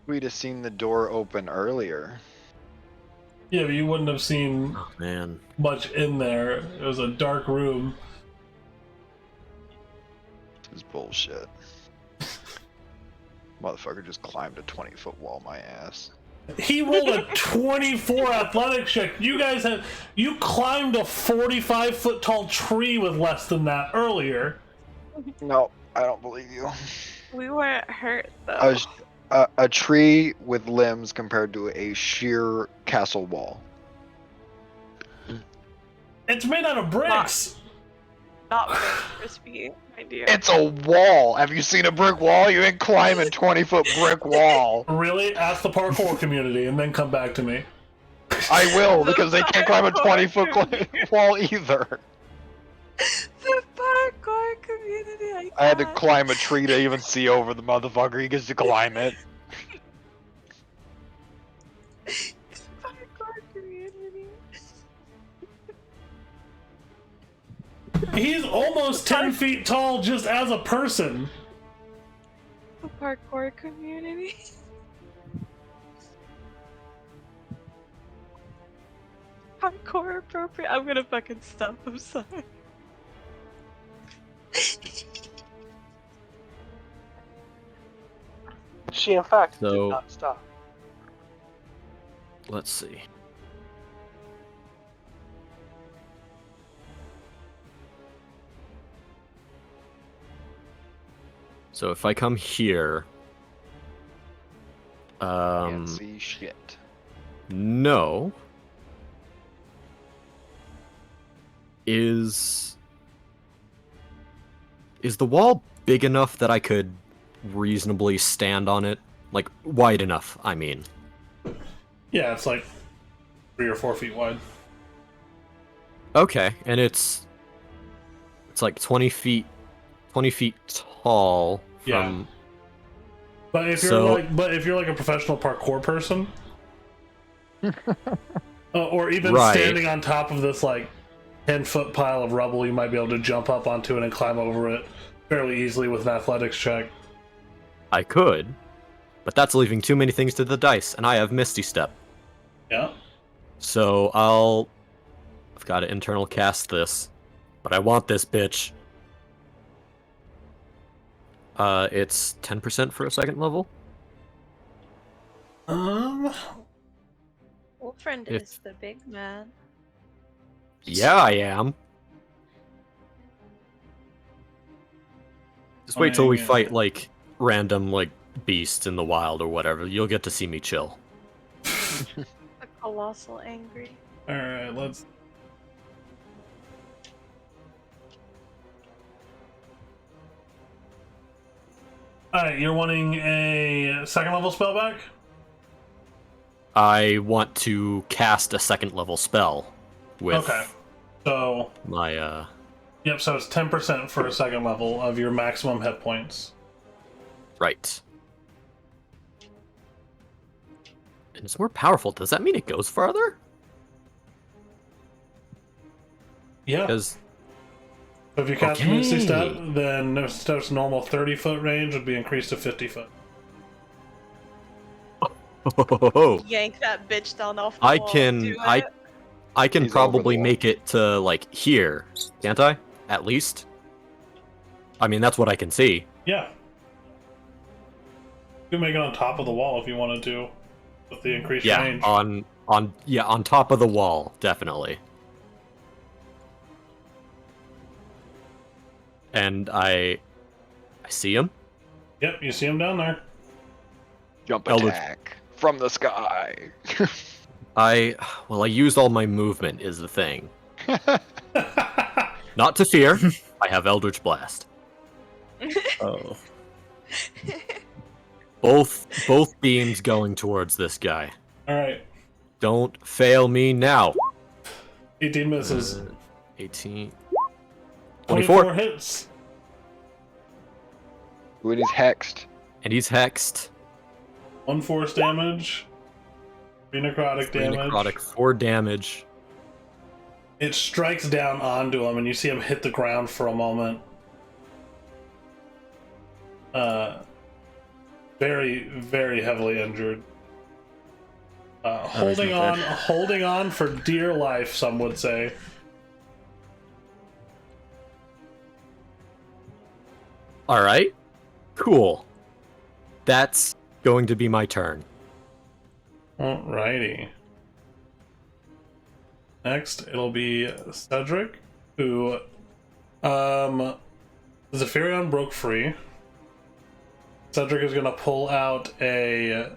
We'd have seen the door open earlier. Yeah, but you wouldn't have seen Oh, man. much in there. It was a dark room. This is bullshit. Motherfucker just climbed a 20-foot wall my ass. He rolled a 24 athletic check. You climbed a 45-foot tall tree with less than that earlier. No, I don't believe you. We weren't hurt though. I was a tree with limbs compared to a sheer castle wall. It's made out of bricks. Not very crispy, my dear. It's a wall. Have you seen a brick wall? You ain't climbing 20-foot brick wall. Really? Ask the parkour community and then come back to me. I will, because they can't climb a 20-foot wall either. The parkour community. I had to climb a tree to even see over the motherfucker. He gets to climb it. Parkour community. He's almost 10 feet tall just as a person. The parkour community. Parkour appropriate. I'm gonna fucking stop. I'm sorry. She, in fact, So- did not stop. Let's see. So if I come here... Can't see shit. No. Is the wall big enough that I could reasonably stand on it? Like, wide enough, I mean. Yeah, it's like 3 or 4 feet wide. Okay, and it's like 20 feet tall from... Yeah. But if you're like a professional parkour person, or even Right. standing on top of this like 10-foot pile of rubble, you might be able to jump up onto it and climb over it fairly easily with an athletics check. I could, but that's leaving too many things to the dice, and I have Misty Step. Yeah. So I've got to internal cast this, but I want this bitch. It's 10% for a second level. Wolfriend If- is the big man. Yeah, I am. Just wait till we Fine. fight, like, random, like, beasts in the wild or whatever. You'll get to see me chill. The colossal angry. Alright, let's... Alright, you're wanting a second level spell back? I want to cast a second level spell with Okay. So, my, yep, so it's 10% for a second level of your maximum hit points. right. And it's more powerful. Does that mean it goes farther? Yeah. Because So if you cast Okay. Misty Step, then Misty Step's normal 30-foot range would be increased to 50 foot. Yank that bitch down off the I wall. can Do I it. I can He's over the probably wall. make it to like here, can't I? At least. I mean, that's what I can see. Yeah. You can make it on top of the wall if you wanted to, with the increased Yeah, range. on top of the wall, definitely. And I see him. Yep, you see him down there. Jump Eldritch. attack from the sky. I used all my movement is the thing. Not to fear. I have Eldritch Blast. Oh. Both beams going towards this guy. Alright. Don't fail me now. 18 misses. 18. 24 hits. When he's hexed. And he's hexed. 1 force damage. 3 necrotic damage. Necrotic 4 damage. It strikes down onto him, and you see him hit the ground for a moment. Very, very heavily injured. Holding on for dear life, some would say. Alright. Cool. That's going to be my turn. Alrighty. Next, it'll be Cedric, who, Zephyrion broke free. Cedric is gonna pull out a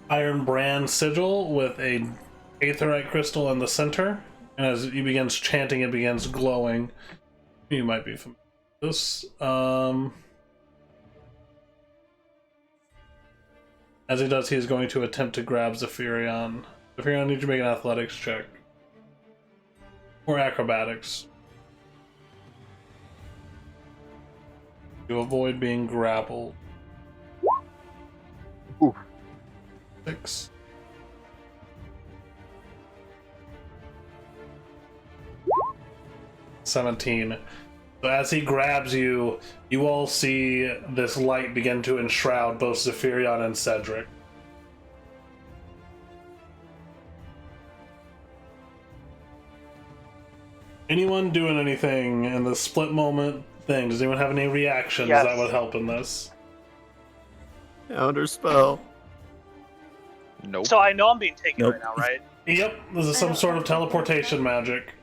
Iron Brand sigil with a aetherite crystal in the center, and as he begins chanting, it begins glowing. You might be familiar with this. As he does, he is going to attempt to grab Zephyrion. Zephyrion, need to make an athletics check. Or acrobatics. To avoid being grappled. Ooh. 6. $17. So as he grabs you, you all see this light begin to enshroud both Zephyrion and Cedric. Anyone doing anything in the split moment thing? Does anyone have any reactions Yes. that would help in this? Counter spell. Nope. So I know I'm being taken Nope. right now, right? Yep, this is some sort of teleportation magic.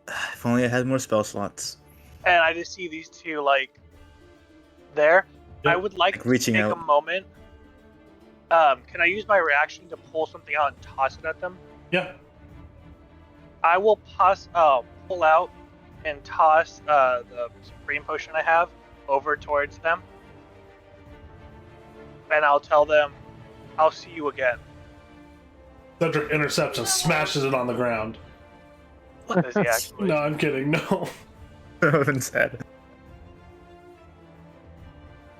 If only I had more spell slots. And I just see these two like there. Yep. I would like Like to reaching take out. a moment. Can I use my reaction to pull something out and toss it at them? Yeah. I will pull out and toss the Supreme Potion I have over towards them. And I'll tell them, I'll see you again. Cedric intercepts and smashes it on the ground. Does he actually? No, I'm kidding. No. That would have been sad.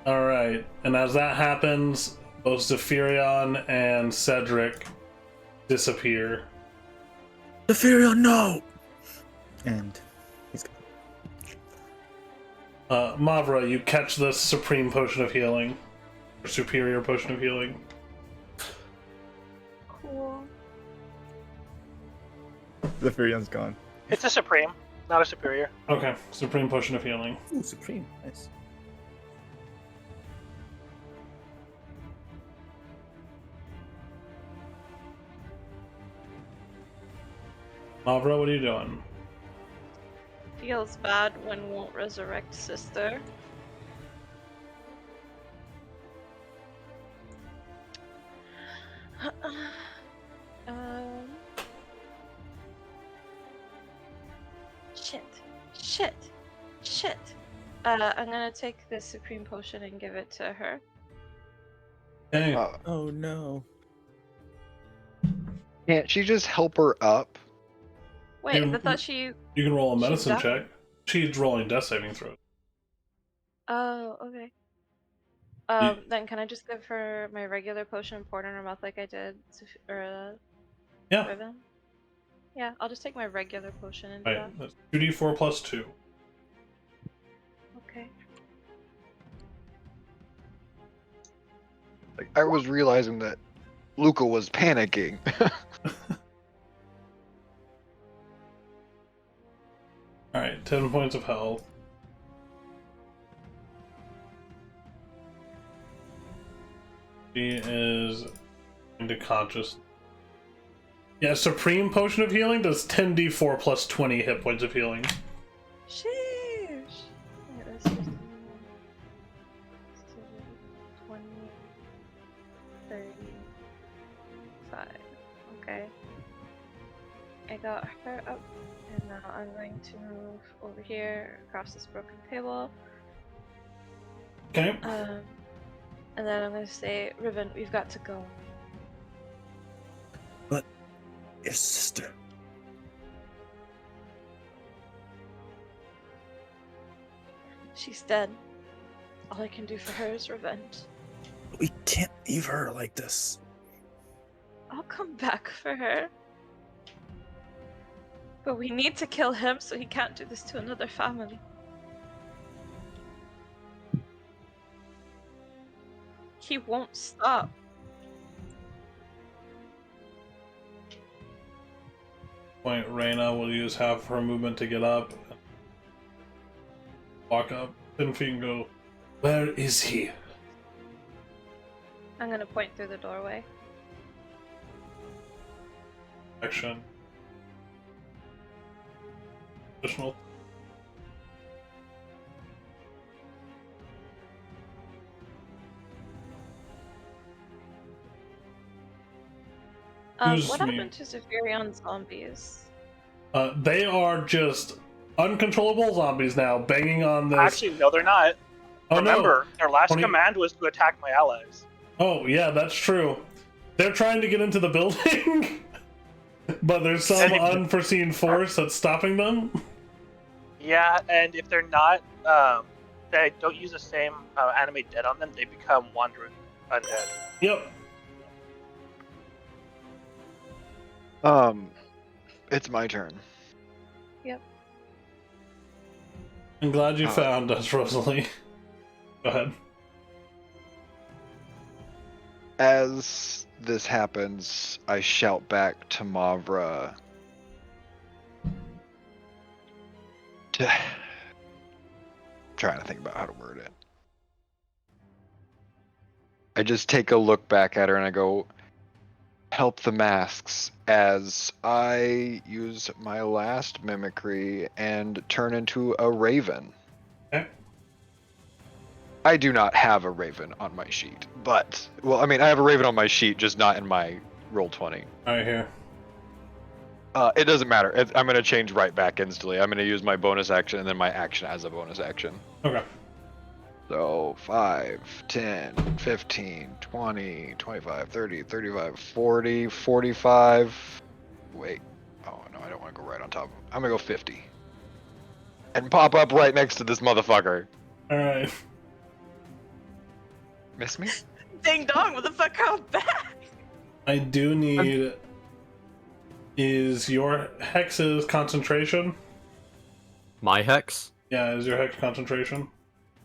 Alright, and as that happens, both Zephyrion and Cedric disappear. Zephyrion, no! And he's gone. Mavra, you catch this Supreme Potion of Healing. Or Superior Potion of Healing. Cool. Zephyrian's gone. It's a Supreme, not a Superior. Okay, Supreme Potion of Healing. Ooh, Supreme. Nice. Mavra, what are you doing? Feels bad when won't resurrect sister. um. Shit. I'm gonna take the Supreme Potion and give it to her. Hey, Oh no. Can't she just help her up? Wait, You- I thought she. you can roll a She's medicine done? check. She's rolling death saving throw. Oh, okay. Then can I just give her my regular potion and pour it in her mouth like I did Yeah. Riven? Yeah, I'll just take my regular potion and do Right, that's 2d4 plus 2. that. Okay. Like, I was realizing that Luca was panicking. Alright, 10 points of health. She is into conscious. Yeah, Supreme Potion of Healing does 10d4 plus 20 hit points of healing. Sheesh. Wait, let's just do 20, 35. Okay. I got her up, and now I'm going to move over here across this broken table. Okay. And then I'm going to say, Riven, we've got to go. But your sister. She's dead. All I can do for her is revenge. We can't leave her like this. I'll come back for her. But we need to kill him so he can't do this to another family. He won't stop. Point Reyna will use half her movement to get up. Walk up 10 feet and go, where is he? I'm gonna point through the doorway. Action. Additional. What happened to Zephyrion zombies? They are just uncontrollable zombies now, banging on this. Actually, no, they're not. Oh, Remember, no. their last command was to attack my allies. Oh, yeah, that's true. They're trying to get into the building, but there's some unforeseen force that's stopping them. Yeah, and if they're not, they don't use the same animate dead on them, they become wandering undead. Yep. It's my turn. Yep. I'm glad you found us, Rosalie. Go ahead. As this happens, I shout back to Mavra. Trying to think about how to word it. I just take a look back at her and I go, help the masks, as I use my last mimicry and turn into a raven. Okay. I do not have a raven on my sheet, but, well, I mean, I have a raven on my sheet, just not in my Roll20. Alright, here. It doesn't matter. I'm going to change right back instantly. I'm going to use my bonus action and then my action as a bonus action. Okay. So 5, 10, 15, 20, 25, 30, 35, 40, 45. Wait. Oh, no, I don't want to go right on top of him. I'm going to go 50. And pop up right next to this motherfucker. Alright. Miss me? Ding dong, motherfucker, I'm back! I do need... Is your hex's concentration? My hex? Yeah, is your hex concentration?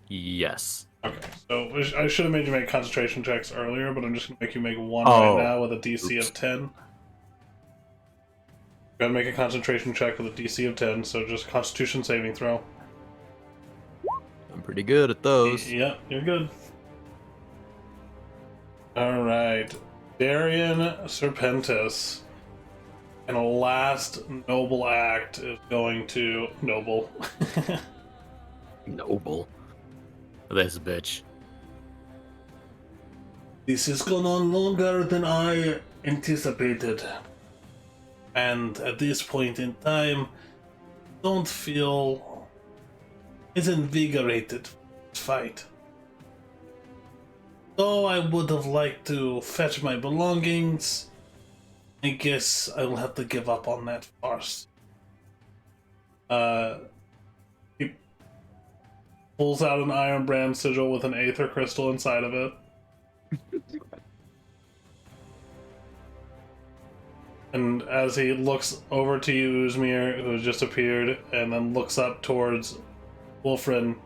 Yes. Okay, so I should have made you make concentration checks earlier, but I'm just going to make you make one right now with a DC of 10. You gotta make a concentration check with a DC of 10, so just Constitution saving throw. I'm pretty good at those. Yeah, you're good. Alright. Darian Serpentis. And a last noble act is going to... Noble. Noble. This bitch. This has gone on longer than I anticipated. And at this point in time, don't feel as invigorated for this fight. Though I would have liked to fetch my belongings, I guess I will have to give up on that first. He pulls out an Iron Brand sigil with an Aether Crystal inside of it. And as he looks over to you, Uzmir, who has just appeared, and then looks up towards Wolfrin,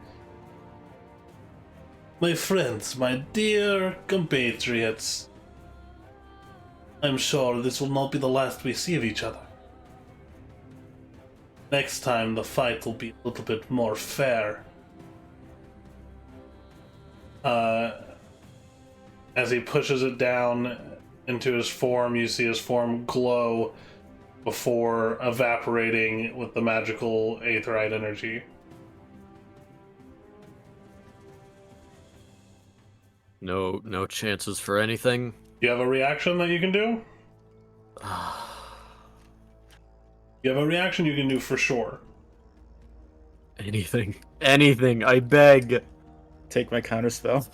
My friends, my dear compatriots, I'm sure this will not be the last we see of each other. Next time the fight will be a little bit more fair. As he pushes it down into his form, you see his form glow before evaporating with the magical aetheryte energy. No chances for anything. You have a reaction that you can do? You have a reaction you can do for sure. Anything, I beg. Take my counterspell.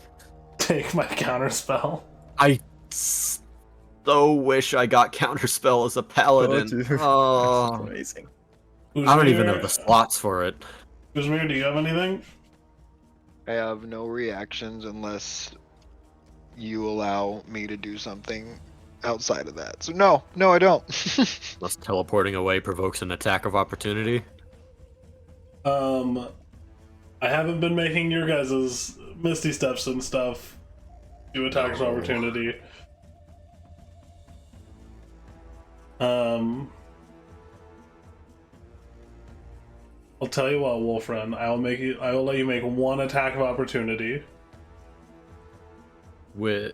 Take my counterspell. I so wish I got counterspell as a paladin. That's Oh, amazing. I don't even have the slots for it. Uzmir, do you have anything? I have no reactions unless you allow me to do something outside of that. So no, I don't. Unless teleporting away provokes an attack of opportunity. I haven't been making your guys' Misty Steps and stuff do attacks of opportunity. I'll tell you what, Wolfren, I will let you make one attack of opportunity. With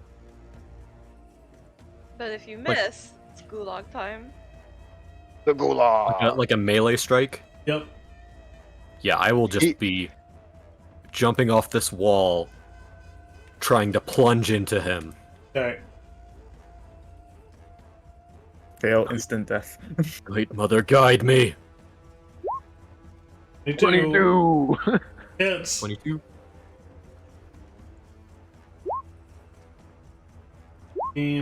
But if you miss, it's gulag time. The gulag. like a melee strike. Yep. Yeah, I will just be jumping off this wall, trying to plunge into him. Okay. Fail instant death. Great Mother, guide me. 22. Hits. 22.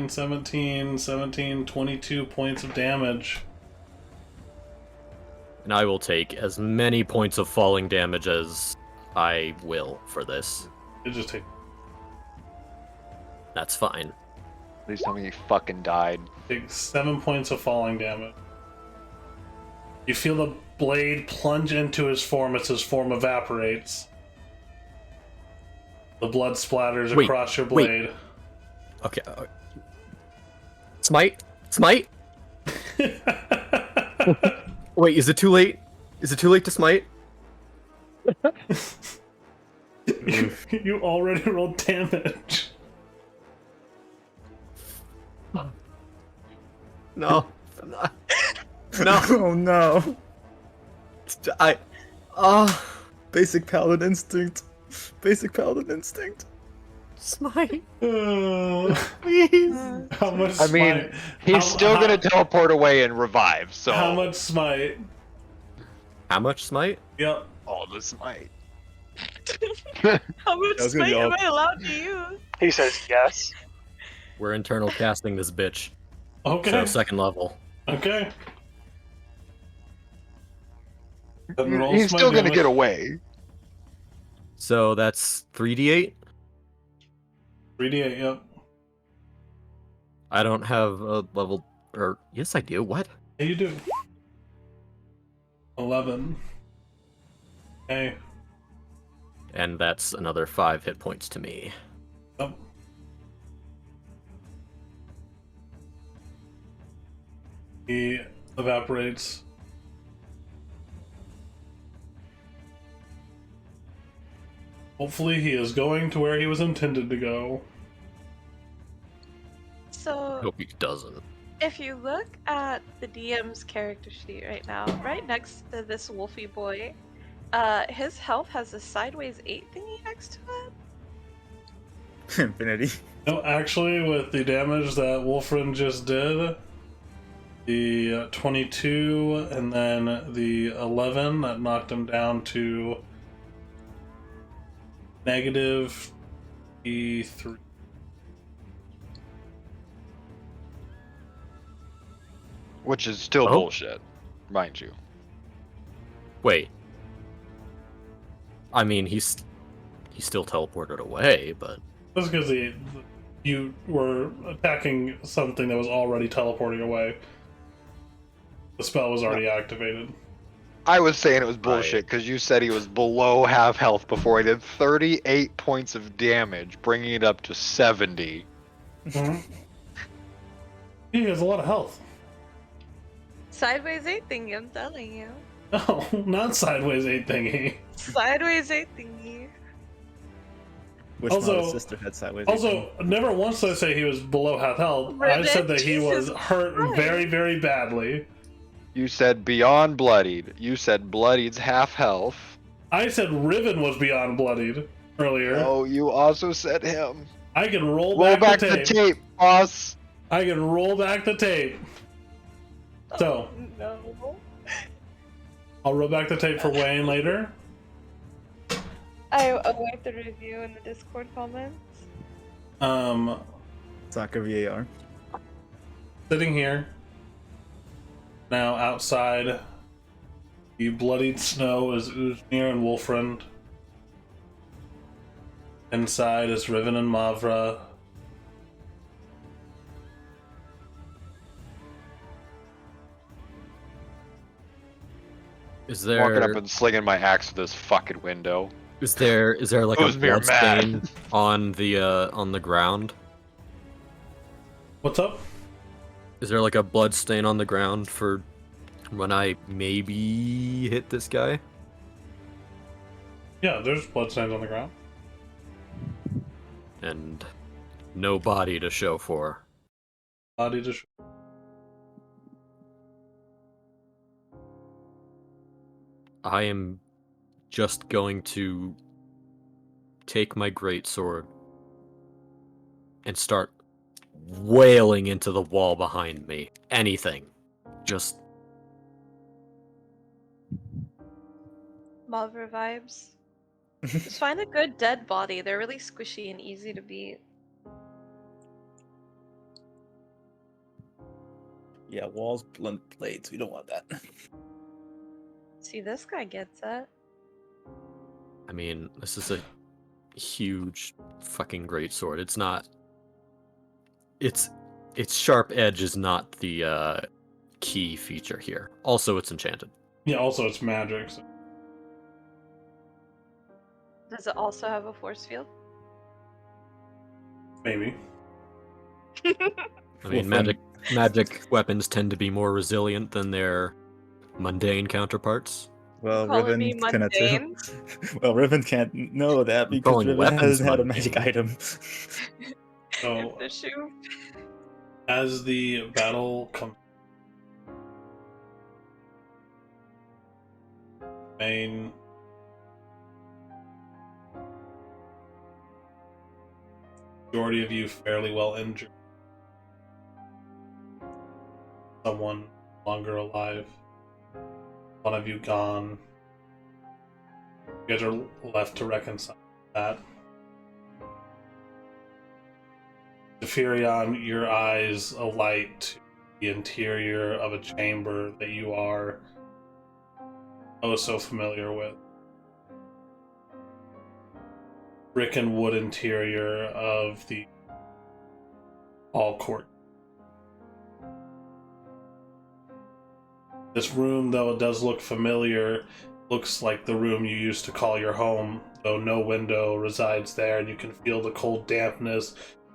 17, 22 points of damage. And I will take as many points of falling damage as I will for this. It just take. That's fine. Please tell me you fucking died. Take 7 points of falling damage. You feel the blade plunge into his form as his form evaporates. The blood splatters across your blade. Okay. Smite? Smite? Wait, is it too late? Is it too late to smite? You already rolled damage. No. No. Oh no. Basic paladin instinct. Basic paladin instinct. Smite. Please. How much smite? I mean, he's still gonna teleport away and revive, so... How much smite? How much smite? Yep. All the smite. How much That was gonna smite be all- am I allowed to use? He says yes. We're internal casting this bitch. Okay. So second level. Okay. He's still gonna get away. So that's 3d8? 3d8, yep. I don't have a level... Or... Yes, I do. What? Yeah, you do. 11. Okay. And that's another 5 hit points to me. Yep. He evaporates. Hopefully he is going to where he was intended to go. I So, hope he doesn't. if you look at the DM's character sheet right now, right next to this Wolfie boy, his health has a sideways 8 thingy next to it. Infinity. No, actually, with the damage that Wolfren just did, the 22 and then the 11, that knocked him down to negative E3. Which is still Oh. bullshit, mind you. Wait. I mean, he still teleported away, but... That's because you were attacking something that was already teleporting away. The spell was already activated. I was saying it was bullshit because you said he was below half health before I did 38 points of damage, bringing it up to 70. Mm-hmm. He has a lot of health. Sideways 8 thingy, I'm telling you. No, not sideways 8 thingy. Sideways 8 thingy. Which Also- sister had sideways. Also, never once did I say he was below half health. I said that he was Jesus hurt Christ. very, very badly. You said beyond bloodied. You said bloodied's half health. I said Riven was beyond bloodied earlier. Oh, you also said him. I can roll Roll back, back the the tape. tape, boss. I can roll back the tape. So, No. I'll roll back the tape for Wayne later. I'll wait the review in the Discord comments. Soccer VAR. Sitting here. Now outside, the bloodied snow is Uzmir and Wolfrand. Inside is Riven and Mavra. Is Walking up there and slinging my axe to this fucking window. is there like a Who's mere blood stain on the ground? What's up? Is there like a blood stain on the ground for when I maybe hit this guy? Yeah, there's bloodstains on the ground. And no body to show for. Body to show. I am just going to take my greatsword and start wailing into the wall behind me. Anything. Just Malver vibes. Just find a good dead body. They're really squishy and easy to beat. Yeah, walls, blunt blades. We don't want that. See, this guy gets it. I mean, this is a huge fucking greatsword. It's not its sharp edge is not the key feature here. Also, it's enchanted. Yeah, also it's magic. So. Does it also have a force field? Maybe. I mean, magic weapons tend to be more resilient than their mundane counterparts. Well, Calling me Riven cannot too. mundane? Well, Riven can't know that because calling Riven weapons hasn't had a mundane. magic item. So, The shoe. as the battle comes, main majority of you fairly well injured. Someone longer alive. One of you gone. You guys are left to reconcile that. Veth'Arden, your eyes alight to the interior of a chamber that you are oh so familiar with. Brick and wood interior of the hall court. This room, though it does look familiar, looks like the room you used to call your home, though no window resides there, and you can feel the cold dampness.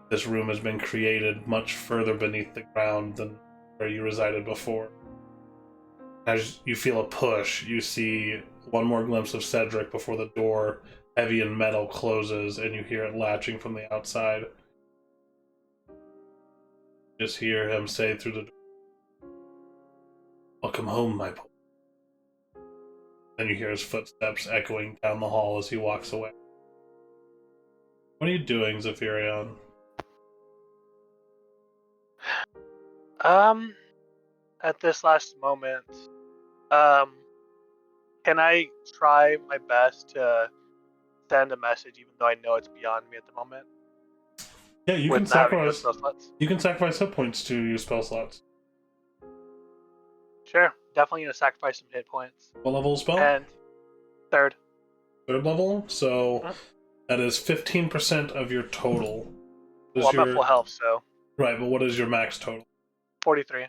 This room has been created much further beneath the ground than where you resided before. As you feel a push, you see one more glimpse of Cedric before the door, heavy and metal, closes, and you hear it latching from the outside. Just hear him say through the door, "Welcome home, my boy." Then you hear his footsteps echoing down the hall as he walks away. What are you doing, Veth'Arden? At this last moment, can I try my best to send a message, even though I know it's beyond me at the moment? Yeah, you can With not having no sacrifice. spell slots? You can sacrifice hit points to use spell slots. Sure, definitely gonna sacrifice some hit points. What level spell? And third. Third level. So Huh? that is 15% of your total. Well, I'm at full health, so Right, but what is your max total? 43.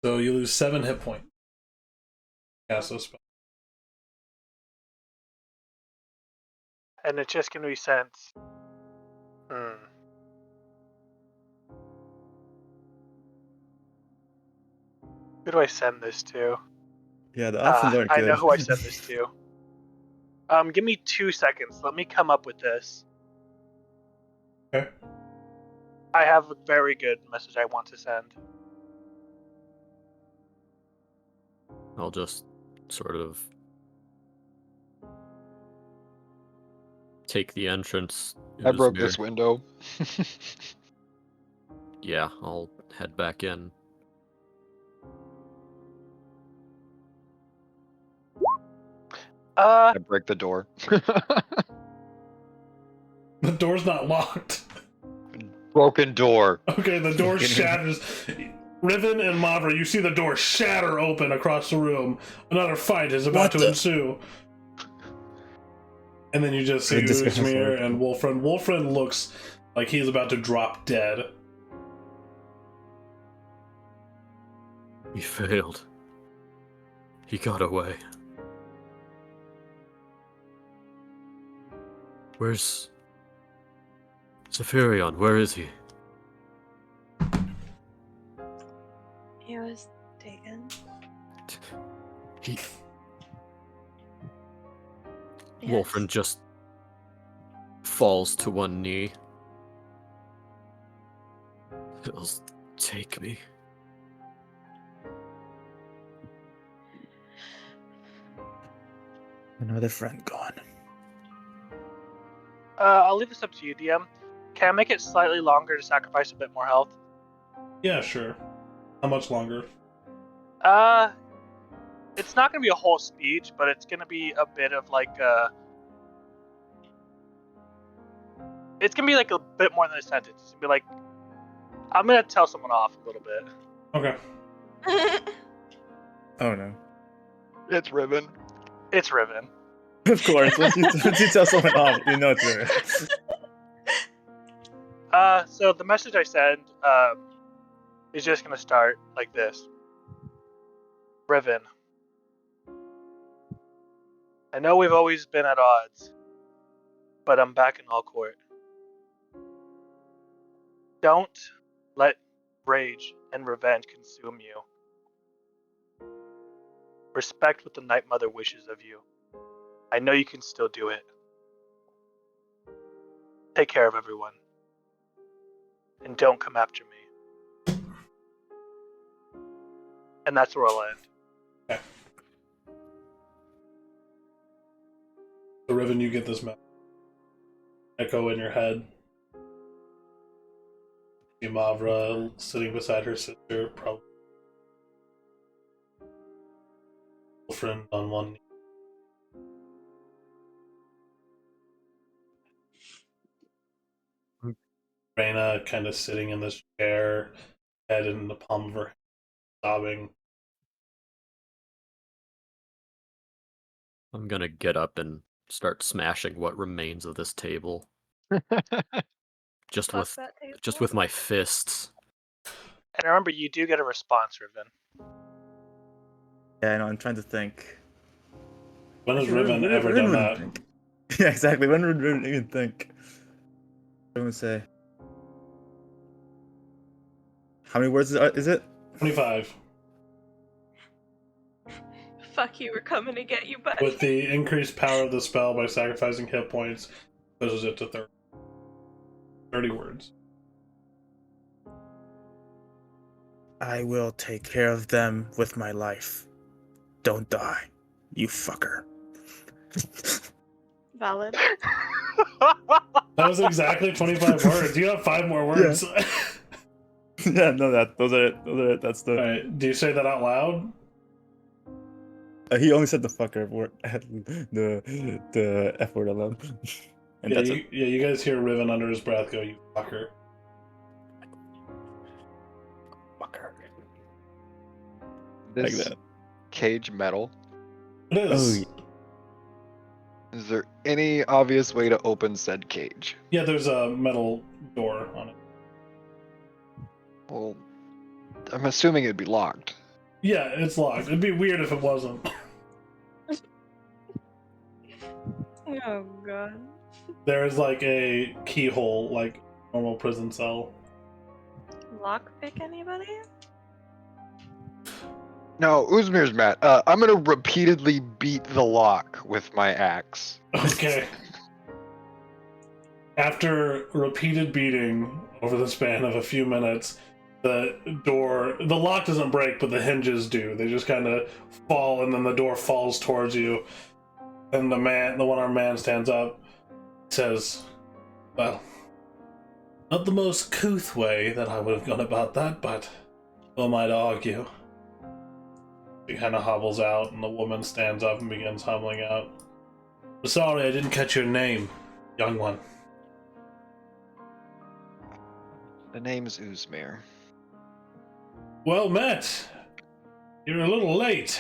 So you lose 7 hit points. Cast a spell. And it's just gonna be sent. Who do I send this to? Yeah, the options aren't I good. know who I send this to. Give me 2 seconds. Let me come up with this. Okay. I have a very good message I want to send. I'll just sort of take the entrance. I broke Uzmir. this window. Yeah, I'll head back in. I break the door. The door's not locked. Broken door. Okay, the door shatters. Riven and Mavra, you see the door shatter open across the room. Another fight is about to ensue. And then you just see Uzmir and Wolfren. Wolfren looks like he's about to drop dead. He failed. He got away. Where's Zephyrion? Where is he? He was taken. He... Yes. Wolfren just falls to one knee. He'll take me. Another friend gone. I'll leave this up to you, DM. Can I make it slightly longer to sacrifice a bit more health? Yeah, sure. How much longer? It's not gonna be a whole speech, but it's gonna be a bit of like it's gonna be like a bit more than a sentence. It's gonna be like, I'm gonna tell someone off a little bit. Okay. Oh no. It's Riven. It's Riven. Of course, once you tell someone off, you know it's Riven. So the message I send is just gonna start like this. Riven, I know we've always been at odds, but I'm back in Allcourt. Don't let rage and revenge consume you. Respect what the Night Mother wishes of you. I know you can still do it. Take care of everyone. And don't come after me. And that's where I'll end. Okay. So, Riven, you get this echo in your head. Mavra sitting beside her sister, probably. Friend on one knee. Reyna kind of sitting in this chair, head in the palm of her hand, sobbing. I'm gonna get up and start smashing what remains of this table. just with my fists. And remember, you do get a response, Riven. Yeah, I know, I'm trying to think. When has Riven ever done that? Think? Yeah, exactly. When would Riven even think? I'm gonna say. How many words is it? 25. Fuck you, we're coming to get you, buddy. With the increased power of the spell by sacrificing hit points, pushes it to 30. 30 words. I will take care of them with my life. Don't die, you fucker. Valid. That was exactly 25 words. You have 5 more words. Yeah. Yeah, no, those are it. That's the. Alright, do you say that out loud? He only said the fucker word, the F word aloud. And Yeah, that's it. you guys hear Riven under his breath go, "You fucker." Fucker. This Like that. cage metal. It is. Oh, Is there any obvious way to open said cage? Yeah, there's a metal door on it. Well, I'm assuming it'd be locked. Yeah, it's locked. It'd be weird if it wasn't. Oh god. There is like a keyhole, like normal prison cell. Lockpick anybody? No, Uzmir's mad. I'm gonna repeatedly beat the lock with my axe. Okay. After repeated beating over the span of a few minutes, the lock doesn't break, but the hinges do. They just kind of fall, and then the door falls towards you. And the one-armed man stands up, says, "Well, not the most couth way that I would have gone about that, but who am I to argue?" He kind of hobbles out, and the woman stands up and begins hobbling out. "Sorry, I didn't catch your name, young one." The name's Uzmir. "Well met. You're a little late."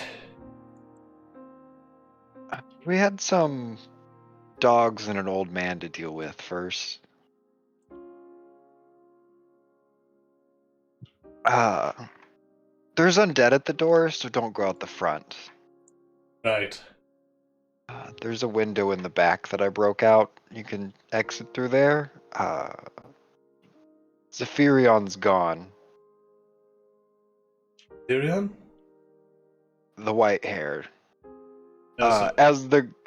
We had some dogs and an old man to deal with first. There's undead at the door, so don't go out the front. Right. There's a window in the back that I broke out. You can exit through there. Zephyrion's gone. Tyrion? The white-haired. Yes.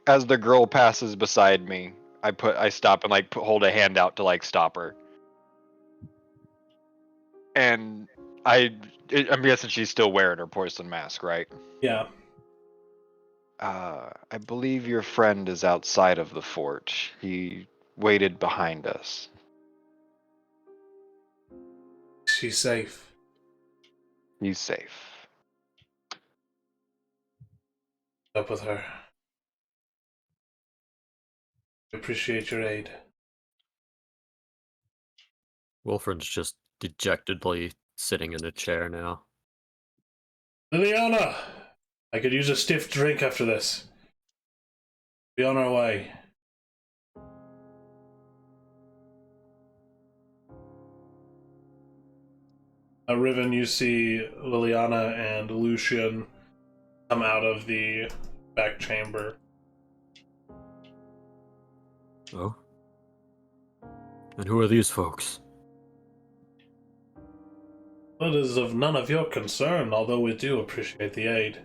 As the girl passes beside me, I stop and like hold a hand out to like stop her. And I'm guessing she's still wearing her porcelain mask, right? Yeah. I believe your friend is outside of the fort. He waited behind us. She's safe. He's safe. Up with her. Appreciate your aid. Wilfred's just dejectedly sitting in a chair now. Liliana! I could use a stiff drink after this. Be on our way. Riven, you see Liliana and Lucian come out of the back chamber. Oh? And who are these folks? It is of none of your concern, although we do appreciate the aid.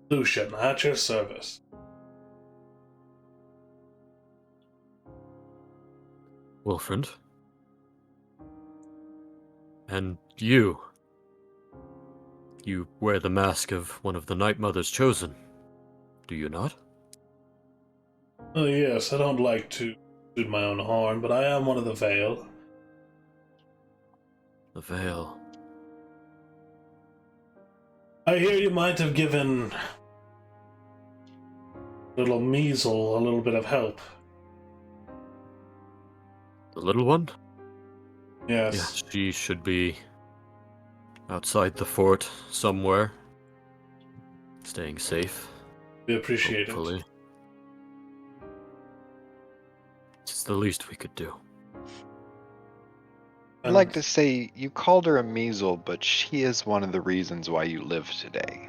Lucian, at your service. Wilfred? And you? You wear the mask of one of the Night Mothers chosen, do you not? Oh yes, I don't like to toot my own horn, but I am one of the Vale. The Veil. I hear you might have given little Measle a little bit of help. The little one? Yes. Yes, she should be outside the fort somewhere, staying safe. We appreciate hopefully. it. It's the least we could do. I'd like to say you called her a measle, but she is one of the reasons why you live today.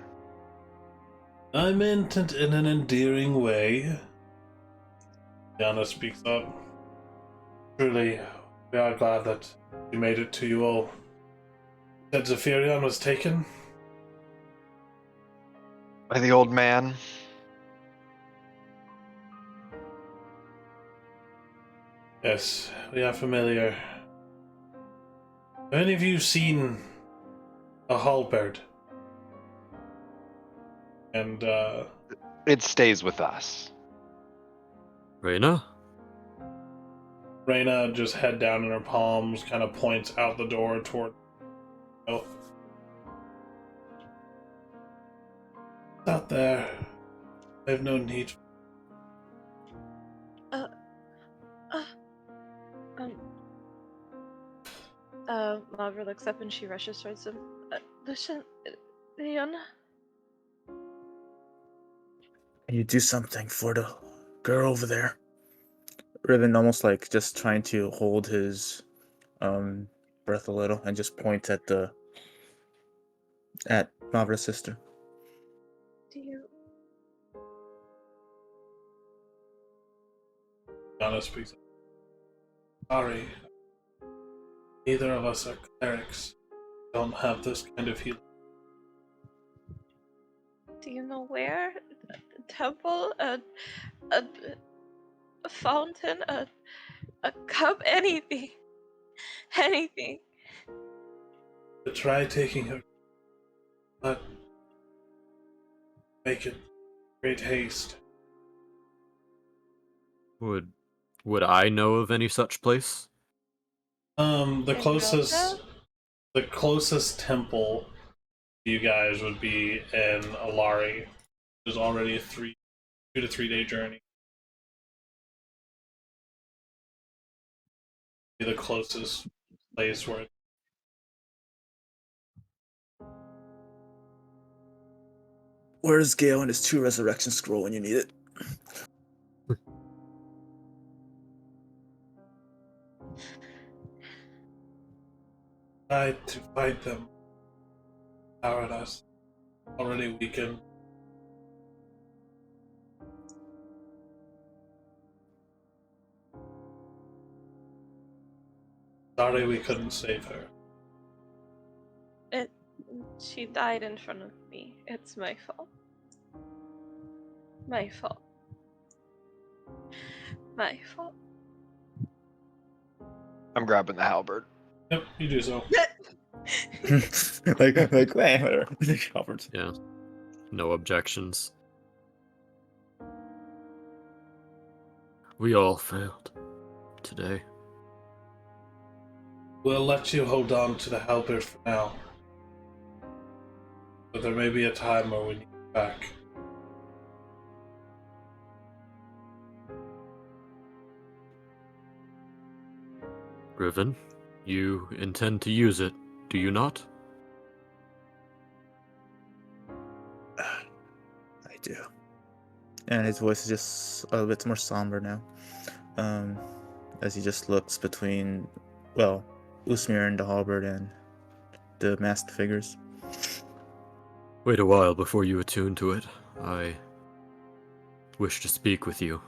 I meant it in an endearing way. Diana speaks up. Truly, we are glad that we made it to you all. Said Zephyrien was taken? By the old man. Yes, we are familiar. Have any of you seen a halberd? And, It stays with us. Reyna? Reyna, just head down in her palms, kind of points out the door toward... Oh. It's out there. I have no need. Mavra looks up and she rushes towards him. Lucian, Leon. Can you do something for the girl over there? Riven almost like just trying to hold his breath a little and just point at the at Mavra's sister. Do you? Yana speaks. Sorry, neither of us are clerics. Don't have this kind of healing. Do you know where? A temple? A, a fountain? A cup? Anything. Anything. To try taking her, but make it great haste. Would I know of any such place? The In closest, Rota? the closest temple to you guys would be in Alari, which is already a 2 to 3 day journey. Be the closest place where. Where's Gale and his 2 resurrection scroll when you need it? Tried to fight them. Powered us. Already weakened. Sorry we couldn't save her. She died in front of me. It's my fault. My fault. My fault. I'm grabbing the halberd. Yep, you do so. like, whatever. Albert. Yeah. No objections. We all failed today. We'll let you hold on to the halberd for now. But there may be a time where we need you back. Riven, you intend to use it, do you not? I do. And his voice is just a little bit more somber now. As he just looks between, well, Usmir and the halberd and the masked figures. Wait a while before you attune to it. I wish to speak with you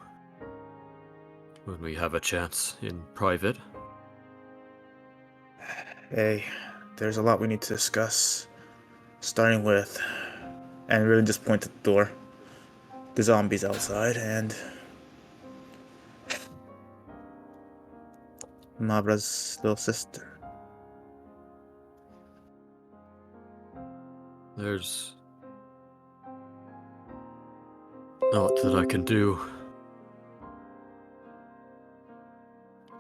when we have a chance in private. Hey, there's a lot we need to discuss. Starting with, and really just point at the door, the zombies outside, and Mabra's little sister. There's naught that I can do.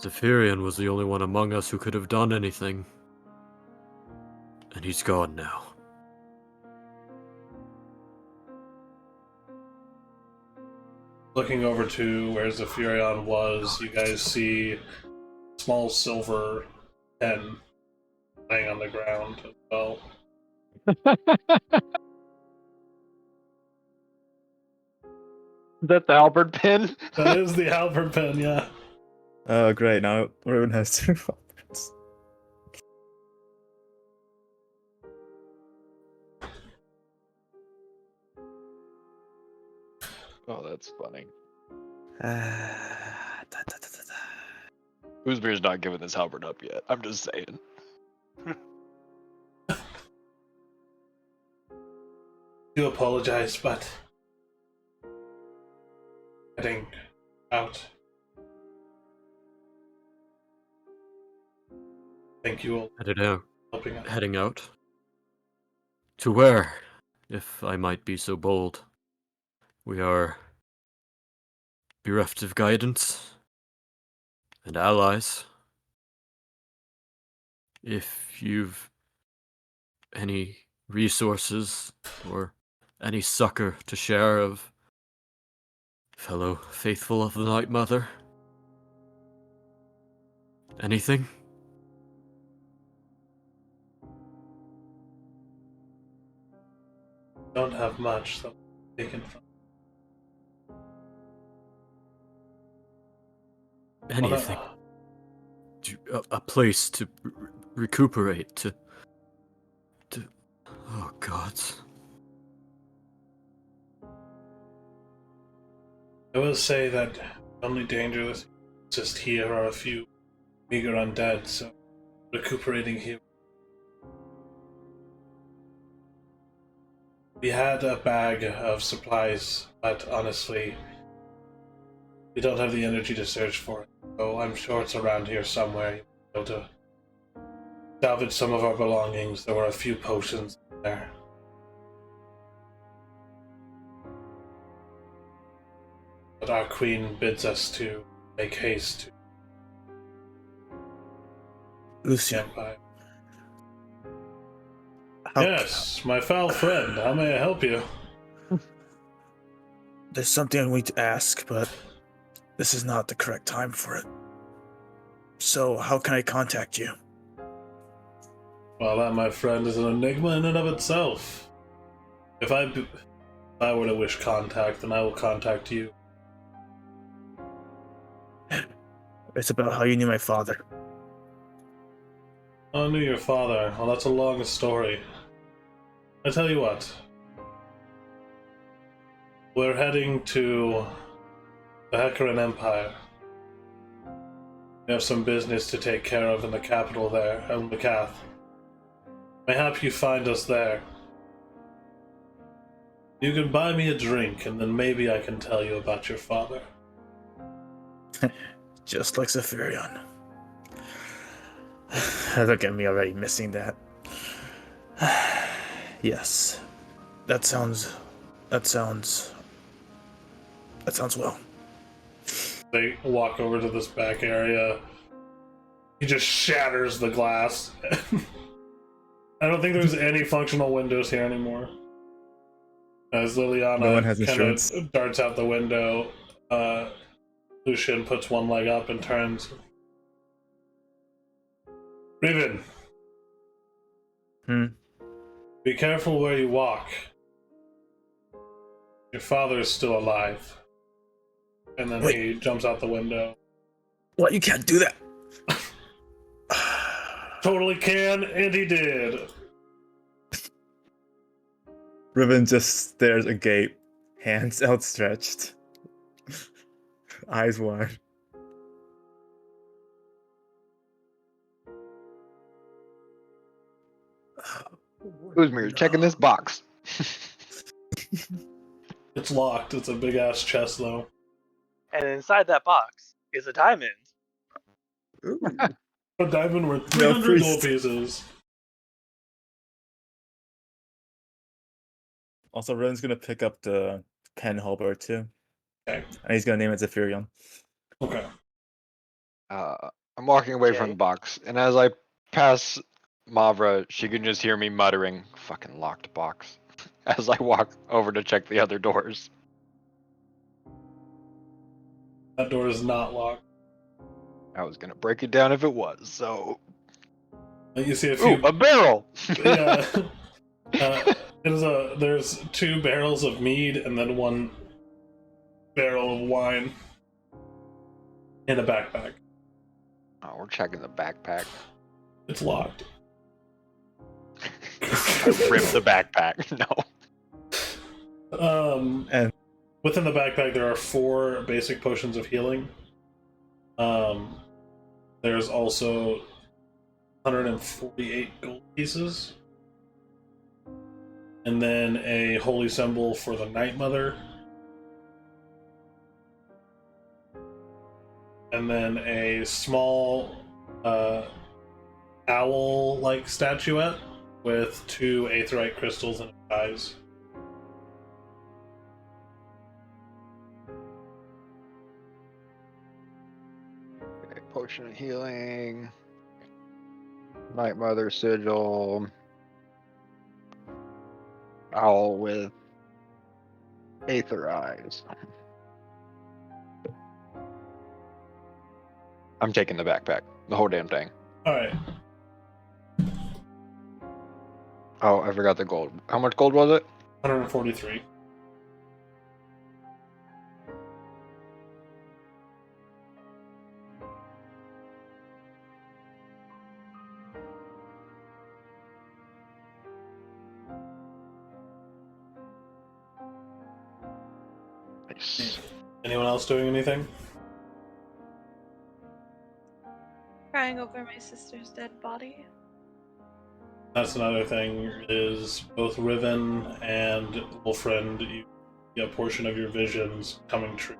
Zephyrian was the only one among us who could have done anything. And he's gone now. Looking over to where Zephyrion was, you guys see a small silver pen laying on the ground as well. Is that the halberd pin? That is the halberd pen, yeah. Oh, great, now everyone has 2 halberds. Oh, that's funny. Da. Uzmir's not giving this halberd up yet. I'm just saying. Do apologize, but heading out. Thank you all Headed out. for helping us. Heading out? To where, if I might be so bold? We are bereft of guidance and allies. If you've any resources or any succor to share of fellow faithful of the Night Mother, anything? Don't have much, so taken from. Anything. A place to recuperate, to Oh, gods. I will say that the only danger that exists here are a few meager undead, so recuperating here. We had a bag of supplies, but honestly, we don't have the energy to search for it. So I'm sure it's around here somewhere. You'll be able to salvage some of our belongings. There were a few potions there. But our queen bids us to make haste to the Lucian, Empire. how, Yes, my foul friend. How may I help you? there's something I need to ask, but this is not the correct time for it. So, how can I contact you? Well, that, my friend, is an enigma in and of itself. If I were to wish contact, then I will contact you. It's about how you knew my father. Oh, I knew your father. Well, that's a long story. I tell you what. We're heading to the Veth'Arden Empire. We have some business to take care of in the capital there, El Makath. Mayhap you find us there. You can buy me a drink, and then maybe I can tell you about your father. Just like Veth'Arden. Look at me already missing that. Yes. That sounds well. They walk over to this back area. He just shatters the glass. I don't think there's any functional windows here anymore. As Liliana No one has kind insurance. of darts out the window, Lucian puts one leg up and turns. Riven, be careful where you walk. Your father is still alive. And then Wait. he jumps out the window. What? You can't do that. Totally can, and he did. Riven just stares agape, hands outstretched, eyes wide. Uzmir, checking this box. It's locked. It's a big ass chest, though. And inside that box is a diamond. A diamond worth No 300 gold priest. pieces. Also, Riven's gonna pick up the pen halberd too. Okay. And he's gonna name it Veth'Arden. Okay. I'm walking away from the box, and as I pass Mavra, she can just hear me muttering, "Fucking locked box," as I walk over to check the other doors. That door is not locked. I was gonna break it down if it was, so. You see a few. Ooh, a barrel! Yeah. There's 2 barrels of mead and then 1 barrel of wine in a backpack. Oh, we're checking the backpack. It's locked. I ripped the backpack. No. And Within the backpack, there are 4 basic potions of healing. There's also 148 gold pieces. And then a holy symbol for the Night Mother. And then a small owl-like statuette with 2 aetheryte crystals in its eyes. Okay, potion of healing. Night Mother sigil. Owl with aether eyes. I'm taking the backpack. The whole damn thing. Alright. Oh, I forgot the gold. How much gold was it? 143. Nice. Anyone else doing anything? Crying over my sister's dead body. That's another thing, is both Riven and Wolfriend, you get a portion of your visions coming true.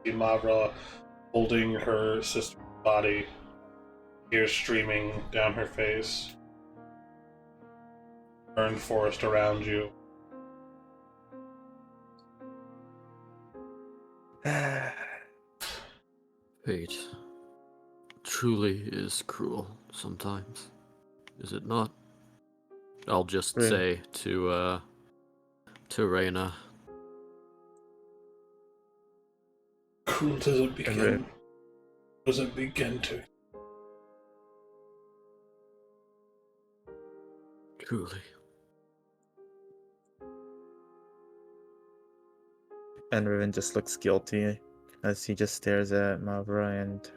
See Mavra holding her sister's body, tears streaming down her face. Burned forest around you. Fate truly is cruel sometimes, is it not? I'll just Right. say to Reyna. Cruel doesn't begin to. Truly. And Riven just looks guilty as he just stares at Mavra and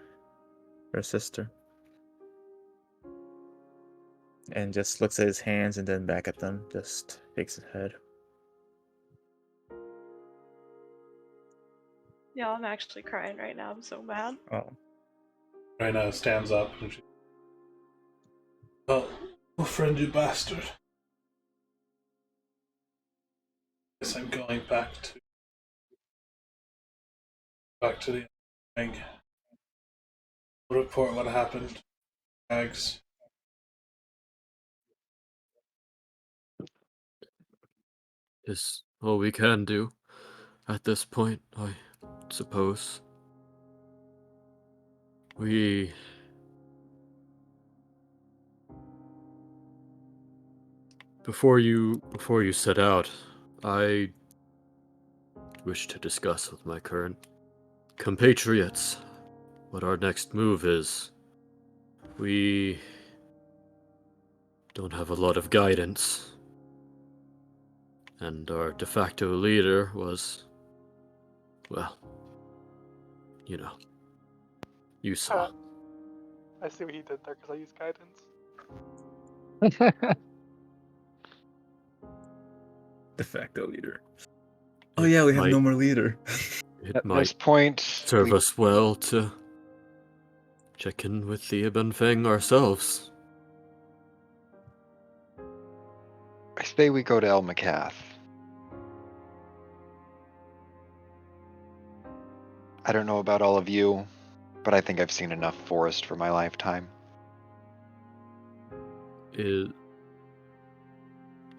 her sister. And just looks at his hands and then back at them, just shakes his head. Yeah, I'm actually crying right now. I'm so mad. Oh. Reyna stands up and she... Oh, friend, you bastard. Guess I'm going back to the thing. Report what happened. Bags. Is all we can do at this point, I suppose. Before you set out, I wish to discuss with my current compatriots what our next move is. We don't have a lot of guidance, and our de facto leader was, well, you know, you saw. I see what he did there because I use guidance. De facto leader. Oh yeah, we have no more leader. It At might this point, serve us well to check in with the Ibn Feng ourselves. I say we go to El Macath. I don't know about all of you, but I think I've seen enough forest for my lifetime. Is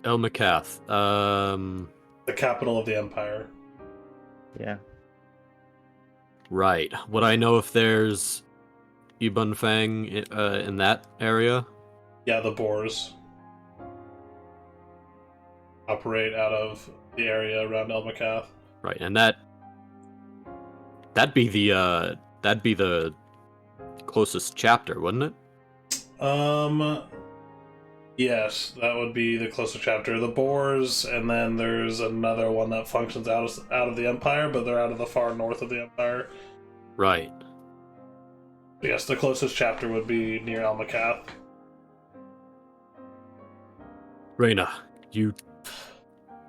El Macath, The capital of the Empire. Yeah. right. Would I know if there's Ibn Fang in that area? Yeah, the Boars operate out of the area around El Macath. Right, and that'd be the closest chapter, wouldn't it? Yes, that would be the closer chapter. The Boars, and then there's another one that functions out of the Empire, but they're out of the far north of the Empire. Right. Yes, the closest chapter would be near El Macath. Reyna, you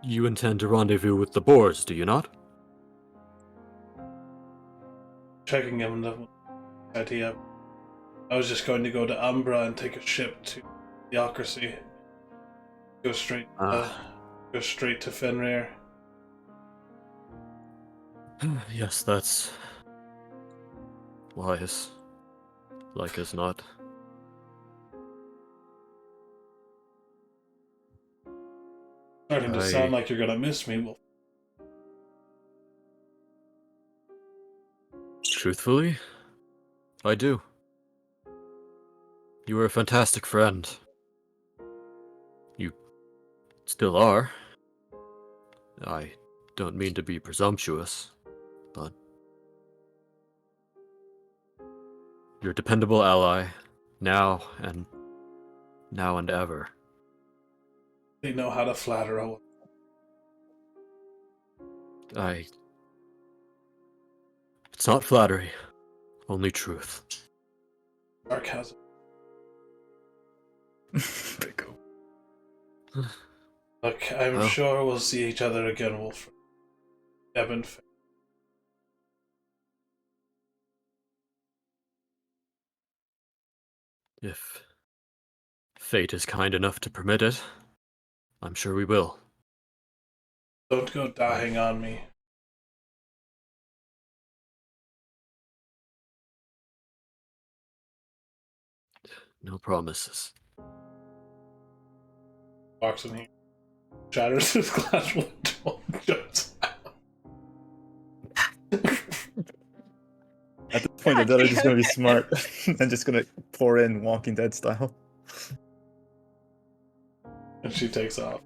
intend to rendezvous with the Boars, do you not? Checking in the idea. I was just going to go to Umbra and take a ship to Theocracy. Go straight to Fenrir. Yes, that's wise. Like as not. Starting to sound like you're gonna miss me. Well, truthfully, I do. You were a fantastic friend. You still are. I don't mean to be presumptuous, but you're a dependable ally, now and ever. they know how to flatter a woman. It's not flattery, only truth. Sarcasm. Look, I'm sure we'll see each other again, Wolfriend. Ebon. If fate is kind enough to permit it, I'm sure we will. Don't go dying on me. No promises. Walks in here, shatters his glass window, and jumps out. At this point, the God is just damn gonna be it. smart and just gonna pour in Walking Dead style. And she takes off.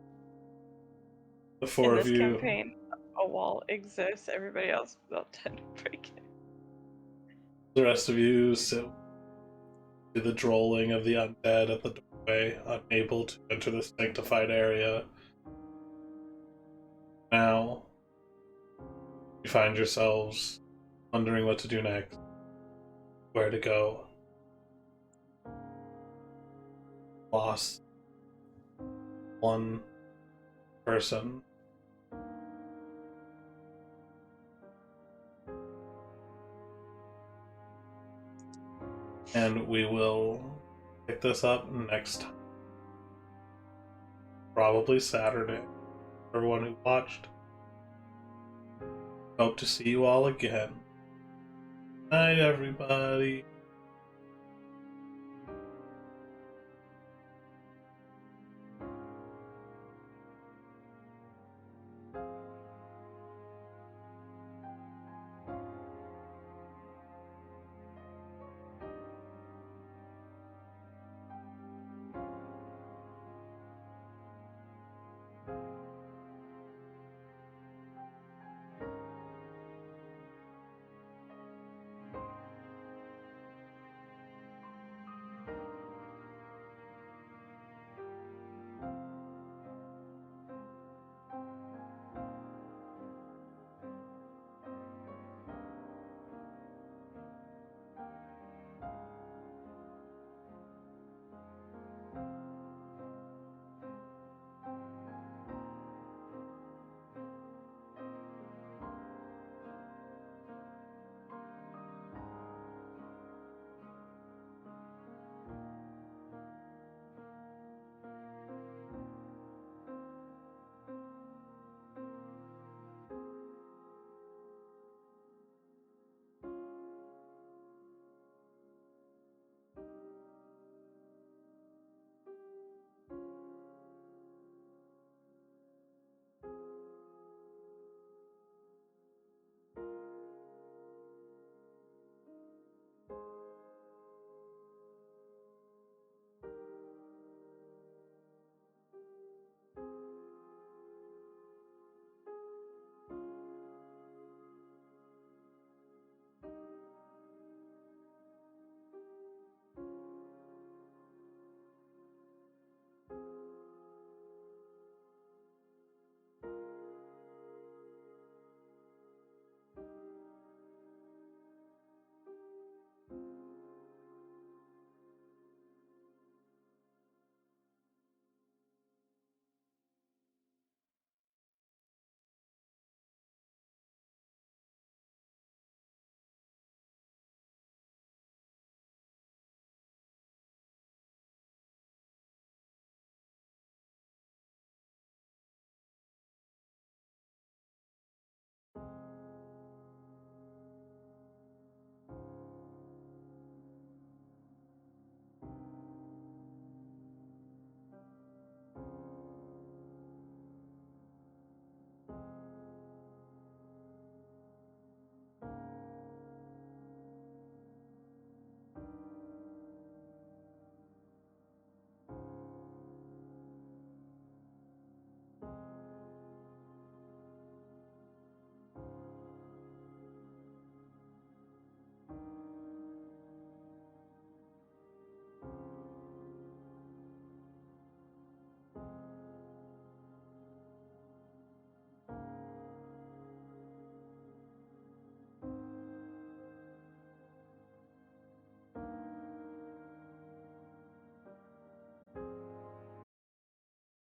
The In four this of you, campaign, a wall exists. Everybody else is about to break it. the rest of you sit to the drolling of the undead at the doorway, unable to enter the sanctified area. Now, you find yourselves wondering what to do next, where to go. Lost one person. And we will pick this up next time. Probably Saturday. For everyone who watched. Hope to see you all again. Night, everybody.